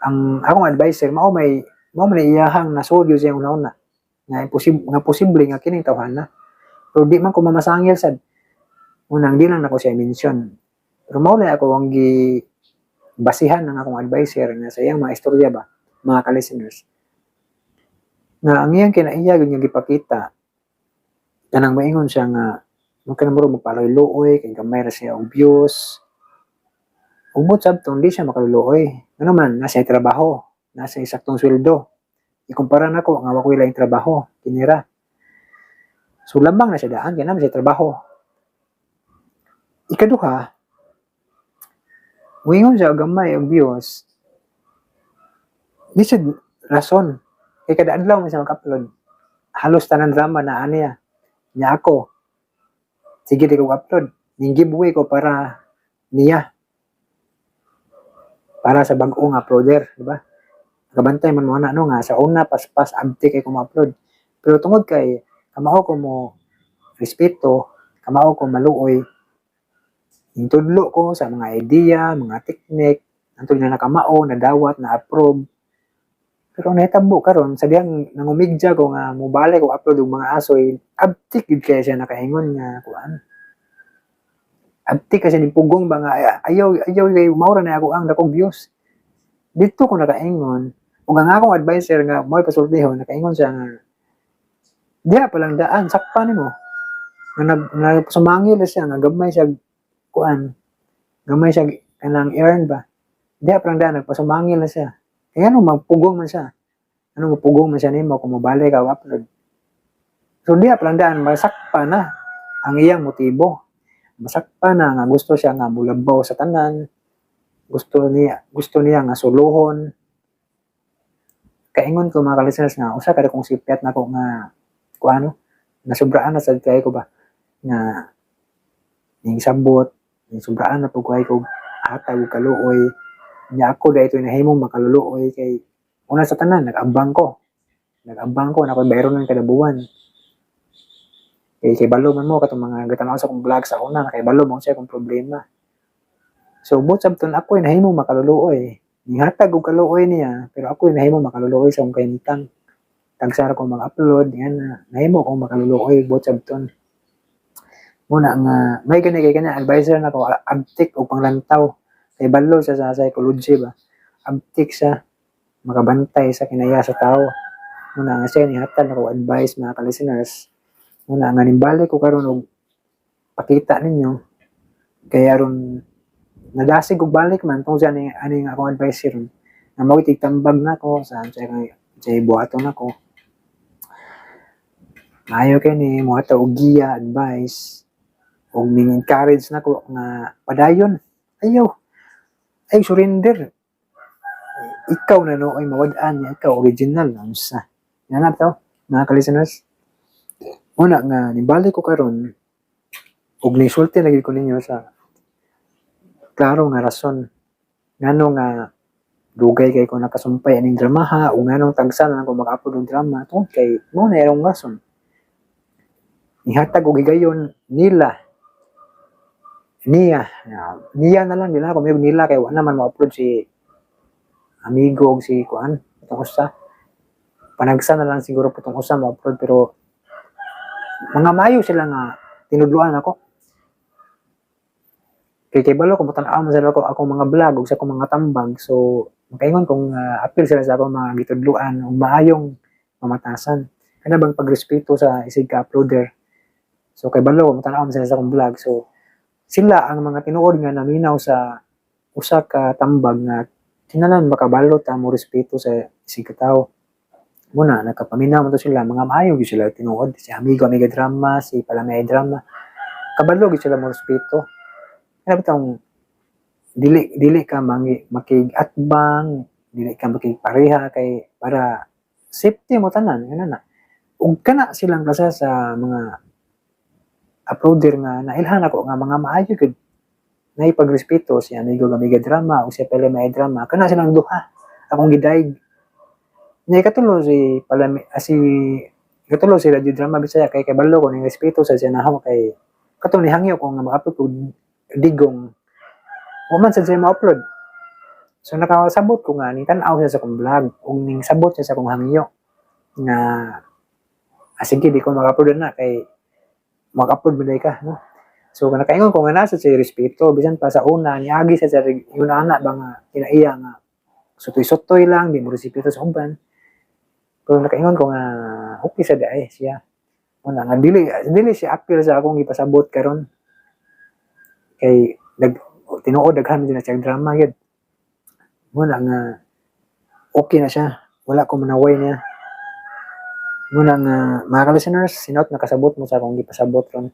[SPEAKER 1] ang akong advisor mao may iyahang nasudyo siya una nga posible nga kining tawhana pero di man ko mamasangil sad unang di lang nako siya mention pero mao na ako ang basihan ng akong advisor nga sa iyang mga istorya ba mga ka-listeners, nga ang iyang kinaiya nga gipakita, kanang maingon siya nga, magkanamuro magpaloy-looy, kay gamay ra siya og views. Ubot sabtong di siya makaluloy. Ano man, nasa trabaho, nasa saktong sweldo. Ikumpara nako nga wakoy laing trabaho, kinira. So lamang na siya daan, kaya naman siya trabaho. Ikaduha, wingon siya og gamay og views, di siya rason Kay kada adlaw man siya mag-upload. Halos tanan drama na niya. Nya ako. Sige di ko upload. Ning giveaway ko para niya. Para sa bag-ong uploader, di ba? Kabantay man mo na no nga sa una pas abti kay ko ma-upload. Pero tungod kay kamao ko mo respeto, kamao ko maluoy. Intudlo ko sa mga idea, mga teknik, antod na nakamao, nadawat, na-approve. Pero nahitabo karon sabihan nangumigja ko nga mobalik ko upload og mga asoy, abtik gid kaya siya nakaingon nga kuan. Abtik kasi ni pugong ba nga ayaw kay maura na ako ang dakong views. Dito ko nakaingon ug ang akong adviser nga mo'y pasultihon nakaingon siya nga diha pa lang daan sakpa nimo. Nga nagsumangil siya nga gamay siya kuan. Gamay siya kanang earn ba. Diha pa lang daan nagpasumangil na siya. Kaya ano, magpugong man siya. Ano, magpugong man siya nimo kung mabalik ka upload. So, diya palandaan, masakpa na ang iyang motibo. Masakpa na nga gusto siya nga mulabaw sa tanan. Gusto niya nga suluhon. Kaingon ko mga kalisteners nga, usa kada kong sipyat na ko nga, kuano, nasubraan na sa kaya ko ba, nga, yung sabot, yung sobraan na po kaya ko, hatag kaluoy, niya ako dahil ito nahimong makaluluoy kay una sa tanan, nag-ambang ko na ako'y bayron ng kada buwan. Kay balo man mo, katong mga gatanaw sa kong vlog sa una, kay balo mo siya kong problema. So, both sabton ako'y nahimong makaluluoy. Nihatag og kaluoy niya, pero ako'y nahimong makaluluoy sa kong kainitang. Tagsara ko mag-upload, yan na, nahimo akong makaluluoy, both sabton. Muna nga, may kanya advisor na ko, abtik o panglantaw. Kay balo siya sa psychology ba. Abtik siya, makabantay sa kinaya sa tao. Muna nga siya, nihatag ako advice mga ka-listeners. Muna nga, nimbalik ko karon og pakita ninyo. Kaya ron, nadasig og balik man, kung siya ani nga akong advice ron. Na mawitig tambag na ko, saan siya buhaton na ko. Maayo kayo ni, muhata og giya, advice. Og ning-encourage na ko nga padayon. Ayaw. Ay, surrender. Ikaw na no, ay mawadaan niya. Ikaw, original. Sa. Yan na ito, mga ka-listeners. Una nga, nibalik ko karon ug nisulti lagi ko ninyo sa klaro nga rason. Ngano nga, dugay kay ko nakasumpay aning dramaha, o nganong tagsan na ko mag-upload ng drama, tungkol kay, mo na yung rason. Nihatag o gigayon nila, niya na lang nila kung may nila kay wala naman ma-upload si amigo o si kuan itong usa panagsa na lang siguro po itong usa ma-upload pero mga mayo sila nga tinudluan ako kay balo kung tanaw mo sila ako mga vlog o sa akong mga tambag so makaingon kung appeal sila sa akong mga gitudluan o maayong mamatasan kana bang pagrespeto sa isig ka uploader so kay balo kung tanaw mo sila sa akong vlog so sila ang mga tinuod nga naminaw sa usa ka tambag nga tinalan makabalo ta mo respeto sa isig ka tao. Muna nakapaminaw mo to sila mga maayo gyud sila tinuod si amigo drama si palamay drama kabalo gyud sila mo respeto. Kaya bitong dili ka makig-atbang, dili ka makigpareha kay para safety mo tanan ngana na. Ug kana silang klase sa mga uploader nga nailhan ako nga mga maayo gud na ipagrespeto si amigo drama o si palamay drama kana silang duha akong gidayeg nya katulo si Radio Drama Bisaya kay balo ko ning respeto sa sinahaw kay kato ni hangyo ko nga mag-upload ko digong wa man sa siya ma-upload so nakasabot ko nga ni tan-aw siya sa akong vlog ug ning sabot siya sa akong hangyo nga sige di ko mag-upload na kay mag-upload biday ka no so nakaingon ko nga nasa si respeto bisan pa sa una niagi sa yun ana ba nga kinaiya nga sutoy-sutoy lang di mo respeto sa uban pero nakaingon ko nga okay sa daay siya una nga dili siya appeal sa akong ipasabot karon kay tinuod daghan din na siya drama gyud muna nga okay na siya wala ko manaway niya muna nga mga listeners sinot nakasabot mo sa akong ipasabot ron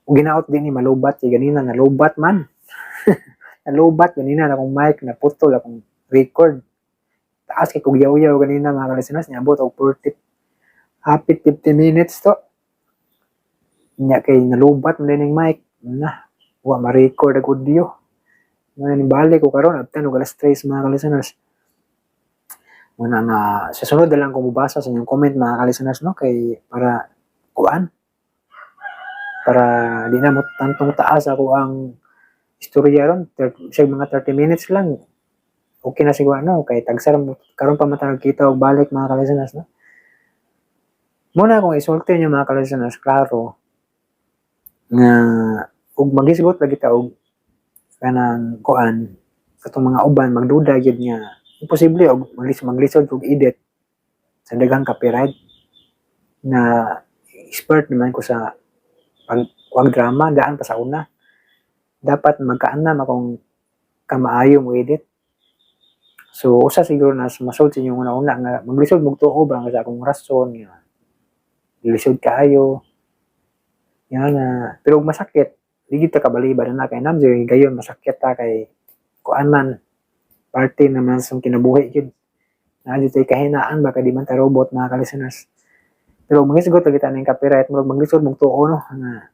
[SPEAKER 1] ug ginaot din ni malubat kay ganina nalubat man nalubat ganina na akong mic na putol akong record taas kay kog yaw-yaw ganina mga kalisteners niya abot og 40 hapit 50 minutes to. Nya kay nalubat man ning mic na wa ma-record ang audio. Ngayon balik ko karon abtan og alas 3 mga kalisteners. Muna nga sa sunod na lang ko mubasa sa inyong comment mga kalisteners no kay para kuan para di na mo tantong taas ako ang istorya ron siya mga 30 minutes lang okay na siguro no kay tagsar karon pa matag kita og balik mga kalisteners no. Muna kung isulti niyo mga kalisteners klaro nga ug magisgot lagi ta og kanang kuan katong mga uban magduda gyud nga imposible og maglisod og edit sa daghang copyright na expert naman ko sa pag drama daan pa sa una dapat magkaanam akong kamaayo mo edit so usa siguro na masud sa inyong una nga maglisod mo tuo ba nga sa akong rason nga lisod kaayo yan na pero masakit digit ta kabaliban na kay namjo gayon masakit ta kay kuan man parte naman sa kinabuhi gyud na dito kahinaan baka di man ta robot mga kalisteners pero magisigot lagi ta ning copyright mo maglisod mo tuo no nga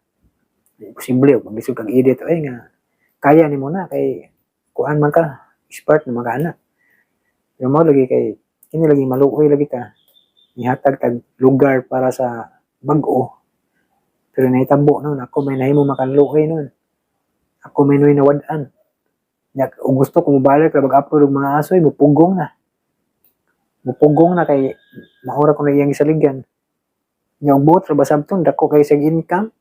[SPEAKER 1] posible og maglisod kag edit ay nga kaya nimo na kay kuan man ka expert na magana pero mo lagi kay kini lagi maluoy lagi ta nihatag tag lugar para sa bag-o pero nahitabo no ako may nahimo makanluoy nun ako may nuy nawad-an kung gusto ko mubalik na mag-upload ng mga asoy, mupugong na. Mupugong na kay mahura ko na iyang isaligan. Yung buot, rabasabton, dako kay sa income.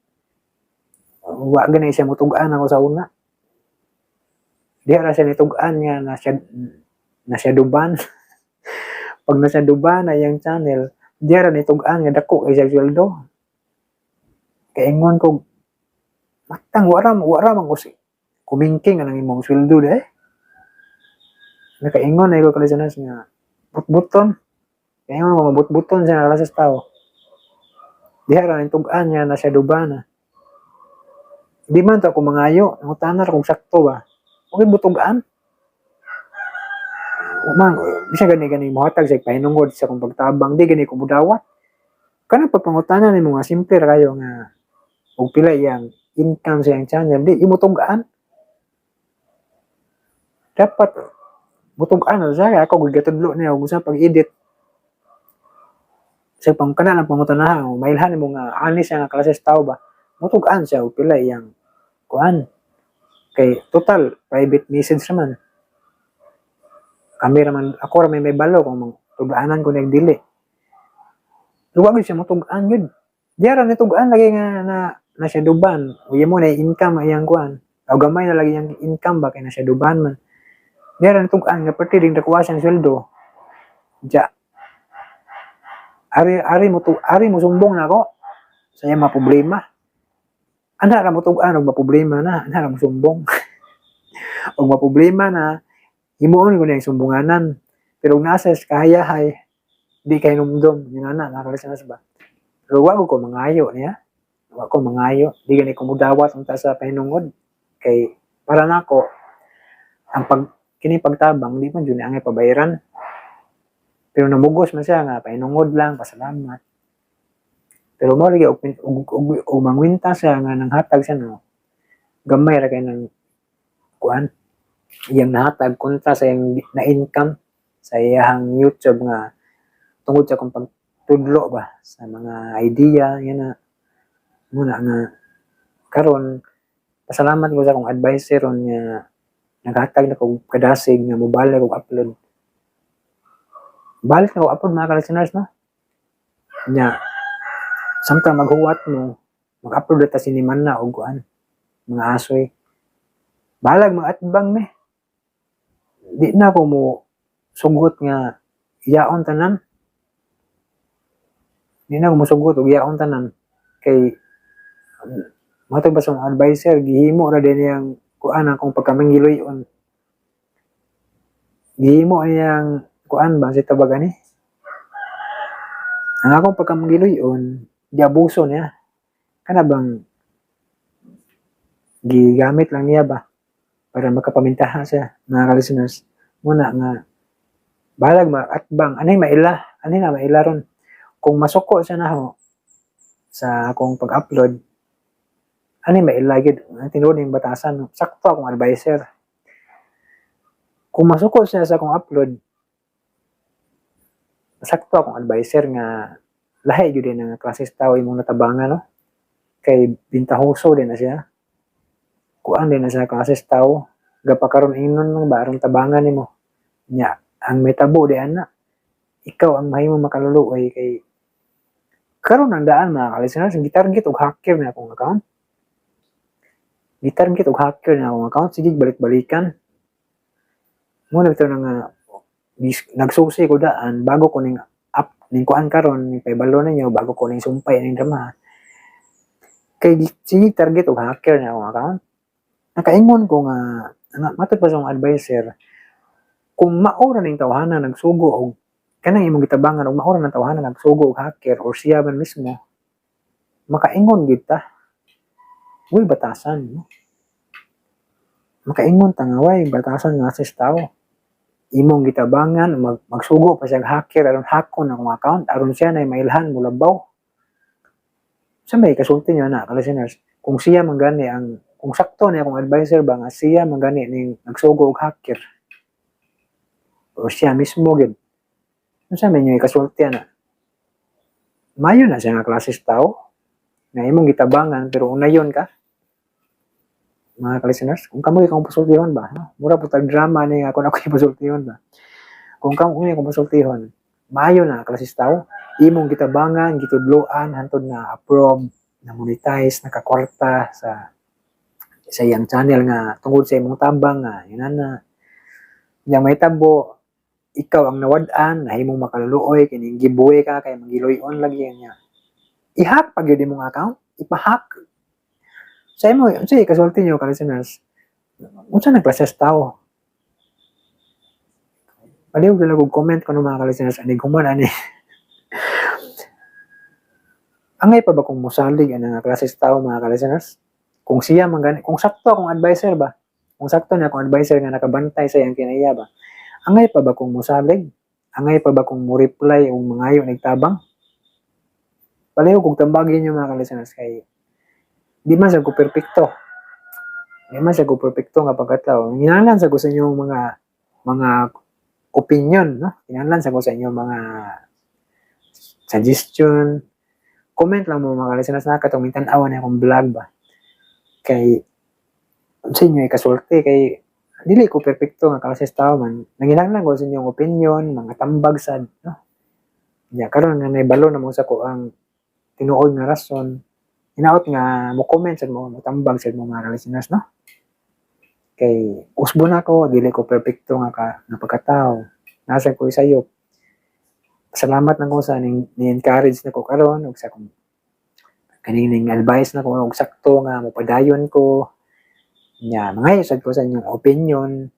[SPEAKER 1] Wa ganay siya mutugaan ako sa una. Di ara siya nitugaan nga na siya duban. Pag na siya duban na iyang channel, di ara nitugaan nga dako kay sa sweldo. Kaya ingon ko, matang, wara man ko kumingking ang imong sweldo deh. Nakaingon na ikaw kalisteners nga but-buton. Kaya nga mga but-buton siya nalasas tao. Diha ra nitugaan niya na siya dubana. Di man to ako mangayo. Ang utanar kung sakto ba. Okay butugaan. Man, di siya gani mohatag siya pahinungod sa kung pagtabang. Di gani kumudawat. Kana pagpangutanan ni mga simple kayo nga og pila iyang income sa iyang channel. Di imutugaan. Dapat butugan na siya ako gigatudlo niya og sa pag-edit sa pangkana lang pangutanahan mailhan mo nga anis nga klase tao ba butugan siya og pila iyang kuan kay total private message naman kamera man ako ra may balo kung tugaanan ko nagdili luwag siya mutugan yun diara ni tugaan lagi nga na siya duban uya mo na income iyang kuan o gamay na lagi yung income ba kay na siya duban man meron tugaan nga pati ding nakuha siyang sweldo. Ja. Ari mo sumbong na ako. Sa iya problema. Ana ra mo tugaan og problema na, ana ra mo sumbong. Og problema na himuon ko na yung sumbunganan. Pero nasa kahayahay di kay numdom, yun na nakalisanas ba. Pero wag ko mangayo niya. Wag ko mangayo, di gani ko mudawat unta sa pahinungod kay para nako ang kini pagtabang di man jud angay pabayaran pero namugos man siya nga painungod lang pasalamat pero mo lagi og mangwinta siya nga nang hatag siya no gamay ra kay nang kuan iyang nahatag kontra sa iyang na income sa iyang YouTube nga tungod sa kung pagtudlo ba sa mga idea yan na muna nga karon pasalamat ko sa akong advisor ron nga naghatag na kong kadasig nga mobalik kong upload. Balik na ko upload mga kalisteners no? Nya, samtang maghuwat mo, mag-upload na siniman na o kuan, mga asoy. Balag mga atbang me. Di na ko mo sugot nga iyaon tanan. Di na ko mo sugot o iyaon tanan. Kay, matag ba sa mga advisor, gihimo na din yung kuan ang kung pagkamanggiloyon. Gihimo niyang kuan ba si tabaga ni. Ang akong pagkamanggiloyon, diabuso niya. Kana bang gigamit lang niya ba para makapamintahan siya mga kalisteners. Muna nga balag atbang anay na maila ron kung masuko sa naho sa akong pag-upload anay maila gid ang tinuod ning batasan no? Sakto akong advisor kung masuko siya sa akong upload sakto akong advisor nga lahi gyud din ang klases tao imong natabangan no kay bintahoso din na siya kuan din na siya klases tao gapakaron ingnon ba aron tabangan nimo nya ang metabo di ana ikaw ang mahimong makaluluoy kay karon ang daan mga ka-listeners gitarget og hacker na akong account gitarget og hacker na akong account sige balik-balikan mo na ito nga nagsusi ko daan bago ko ning up ning kuan karon ning paibalo ninyo bago ko ning sumpay ning drama kay sige target og hacker na akong account nakaingon ko nga matod pa sa akong advisor kung maura ning tawhana nagsugo og kanang imong gitabangan og maura ng tawhana nagsugo og hacker or siya man mismo makaingon gid ta way batasan no makaingon ta nga way batasan nga sa tao imong gitabangan magsugo pa siya hacker aron hakon akong account aron siya na mailhan mulabaw sa may kasulti niya na ka-listeners kung siya man gani ang kung sakto niya akong advisor ba nga siya man gani ning nagsugo og hacker o siya mismo gid unsa man yung kasulti na mayo na siya nga klases tao na imong gitabangan pero unayon ka mga ka-listeners kung kamo ikong pasultihon ba no? Mura po tag drama ni ako na ko pasultihon ba kung kamo ikong pasultihon mayo na klases tao imong gitabangan gitudloan hantod na approve na monetize nakakwarta sa iyang channel nga tungod sa imong tabang nga yun na yang may tabo ikaw ang nawad-an nahimong makaluluoy kining giveaway ka kay magiloy-on lagi niya i-hack pag yun imong account ipa-hack sa imo unsa kasulti niyo ka-listeners unsa nagklases tao paliw gyud og comment kuno mga ka-listeners ani guman ani angay pa ba kung mosalig ang klases tao mga ka-listeners kung siya man gani kung sakto akong advisor ba kung sakto na akong advisor nga nakabantay sa iyang kinaiya ba angay pa ba kung mosalig angay pa ba kung mo reply og mangayo nagtabang palayo kung tambagin niyo mga ka-listeners kay di man sa ko perpekto nga pagkatao hinahanglan sa ko sa inyong mga opinion no hinahanglan sa ko sa inyong mga suggestion comment lang mo mga ka-listeners na katong mitan-awan na akong vlog ba kay sa inyo kasulti kay dili ko perpekto nga klases tao man nanginahanglan ko sa inyong opinion mga tambag sad no nya karon nga naibalo na mo sa ko ang tinuod nga rason hinaot nga mo comment sad mo tambag sad mo mga listeners no kay usbo na ko dili ko perpekto nga pagkatao nasa ko sayop salamat na ko sa ni-encourage na ko karon ug sa kong kanining advice na ko og sakto nga mopadayon ko nya mga isad ko sa inyong opinion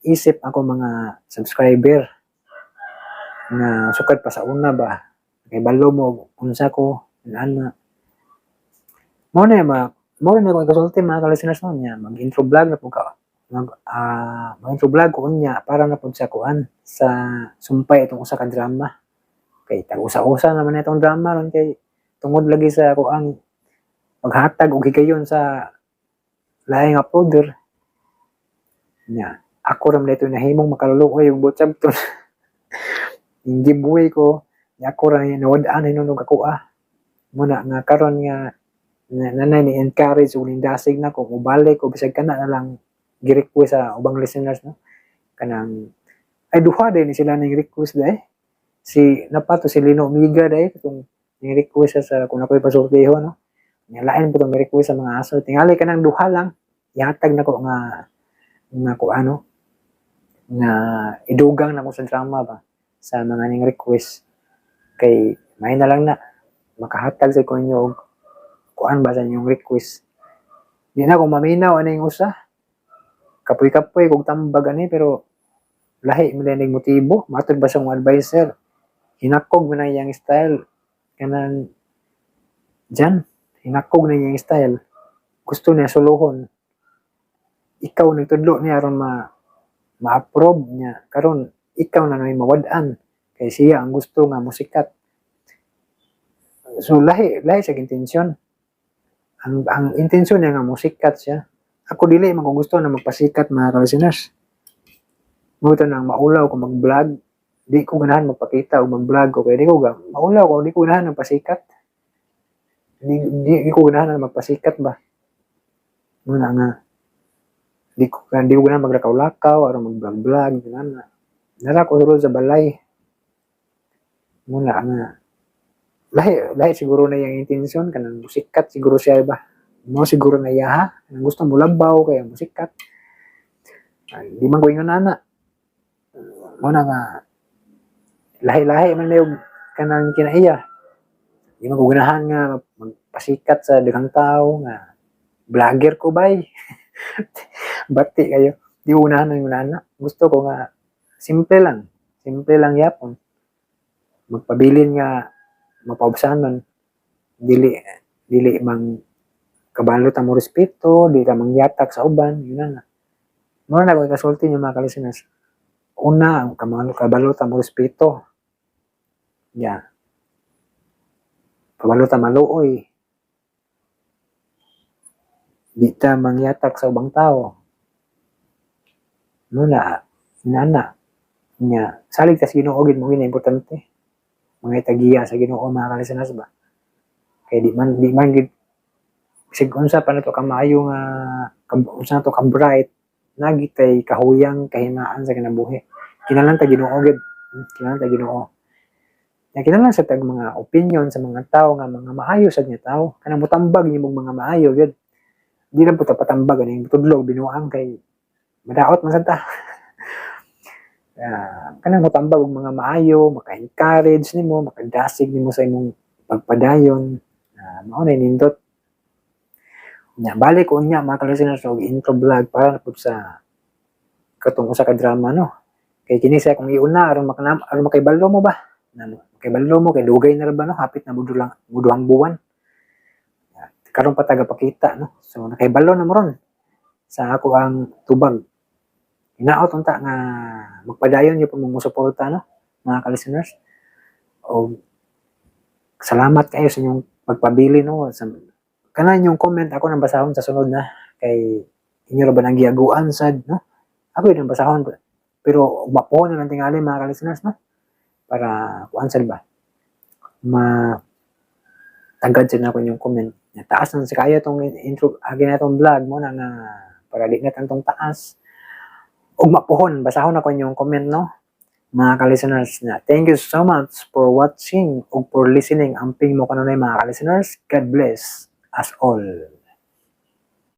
[SPEAKER 1] isip ako mga subscriber na sukad pa sa una ba kay balo mo unsa ko ana mo na ko kasulti mga ka-listeners no nya mag-intro vlog na po ka mag-intro vlog ko unya para na pud sa kuan sa sumpay itong usa ka drama kay tag-usa-usa naman itong drama ron kay tungod lagi sa ako ang maghatag og higayon sa laing uploader nya ako ram dito nahimong makaluluoy og botsab to yung giveaway ko nya ako ra nawad-an hinunog ako muna nga karon nga nanay ni encourage ug nindasig na ko mubalik ko bisag kana na lang gi-request sa ubang listeners no kanang ay duha din sila ning request dai si napato si Lino Miga dai katong ning request sa kung ako'y pasultiho no nya lain po tong request sa mga aso tingali kanang duha lang ihatag na ko nga ko ano nga idugang na ko sa drama ba sa mga ning request kay may na lang na makahatag sa inyo og kuan ba sa inyong request di na ko maminaw aning usa kapoy-kapoy kog tambag ani pero lahi mi ning motibo matod ba sa akong advisor hinakog mo na iyang style kanang dyan hinakog na iyang style gusto niya suluhon ikaw nagtudlo niya aron ma-approve niya karon ikaw na may mawad-an kay siya ang gusto nga musikat. So lahi sa intensyon. Ang intensyon niya nga musikat siya. Ako dili man ko gusto na magpasikat mga ka-listeners. Muto nang maulaw ko mag-vlog, di ko ganahan magpakita o mag-vlog ko kay di ko maulaw ko, di ko ganahan magpasikat. Di ko ganahan na magpasikat ba. Muna nga di ko ganahan maglakaw-lakaw o mag-vlog, ganahan. Nara ko sulod sa balay. Muna nga lahi siguro na yung intensyon kanang musikat siguro siya ba. Mo siguro na yaha, nang gusto mo labaw kaya musikat. Di man ko ingon ana. Muna nga lahi man na yung kanang kinaiya. Di man ko ganahan nga magpasikat sa daghang tao nga vlogger ko bay. Bati kayo. Di ko ganahan yung ana. Gusto ko nga simple lang yapon. Magpabilin nga mapaubsan man dili mang kabalo ta mo respeto, di ka mangyatak sa uban, yun na. Muna na ko ikasulti niyo mga ka-listeners. Una, kabalo ta mo respeto. Yeah. Kabalo ta maluoy. Di ta mangyatak sa ubang tao. Muna, inana. Nya, salig ta sa Ginoo gid mo gina importante. Mga tagiya sa Ginoo mga ka-listeners ba. Kaya di man gid bisig unsa pa nato ka maayo nga unsa nato ka bright nagitay kahuyang kahinaan sa kinabuhi. Kinahanglan ta Ginoo gid. Kinahanglan ta Ginoo. Ya kinahanglan sa tag mga opinion sa mga tao nga mga maayo sad nga tao. Kanang mutambag nimo mga maayo gid. Di lang puta patambag ani tudlog binuang kay madaot man sad ta. Kanang mutambag og mga maayo, maka-encourage nimo, makadasig nimo sa imong pagpadayon. Mao na nindot. Nya balik ko nya mga ka-listeners og intro vlog para pud sa katong usa ka drama no. Kay kini sa akong iuna aron makaibalo mo ba? Makaibalo mo kay dugay na ra ba no, hapit na muduhang buwan. Karon pa tagapakita no. So nakaibalo na mo ron sa ako ang tubag. Inaot unta nga magpadayon niyo po mong suporta no mga ka-listeners. O salamat kayo sa inyong pagpabili no sa kanan yung comment ako nang basahon sa sunod na kay inyo ra ba nang giaguan sad no. Ako yung basahon pero mapo na lang tingali mga ka-listeners no para kuan sad ba tagad sa nako yung comment. Taas nang sa kayo tong intro agi na tong vlog mo na nga para di na tantong taas. Ug mapuhon basahon ako inyong comment no mga ka-listeners na thank you so much for watching ug for listening amping mo kanunay mga ka-listeners. God bless us all.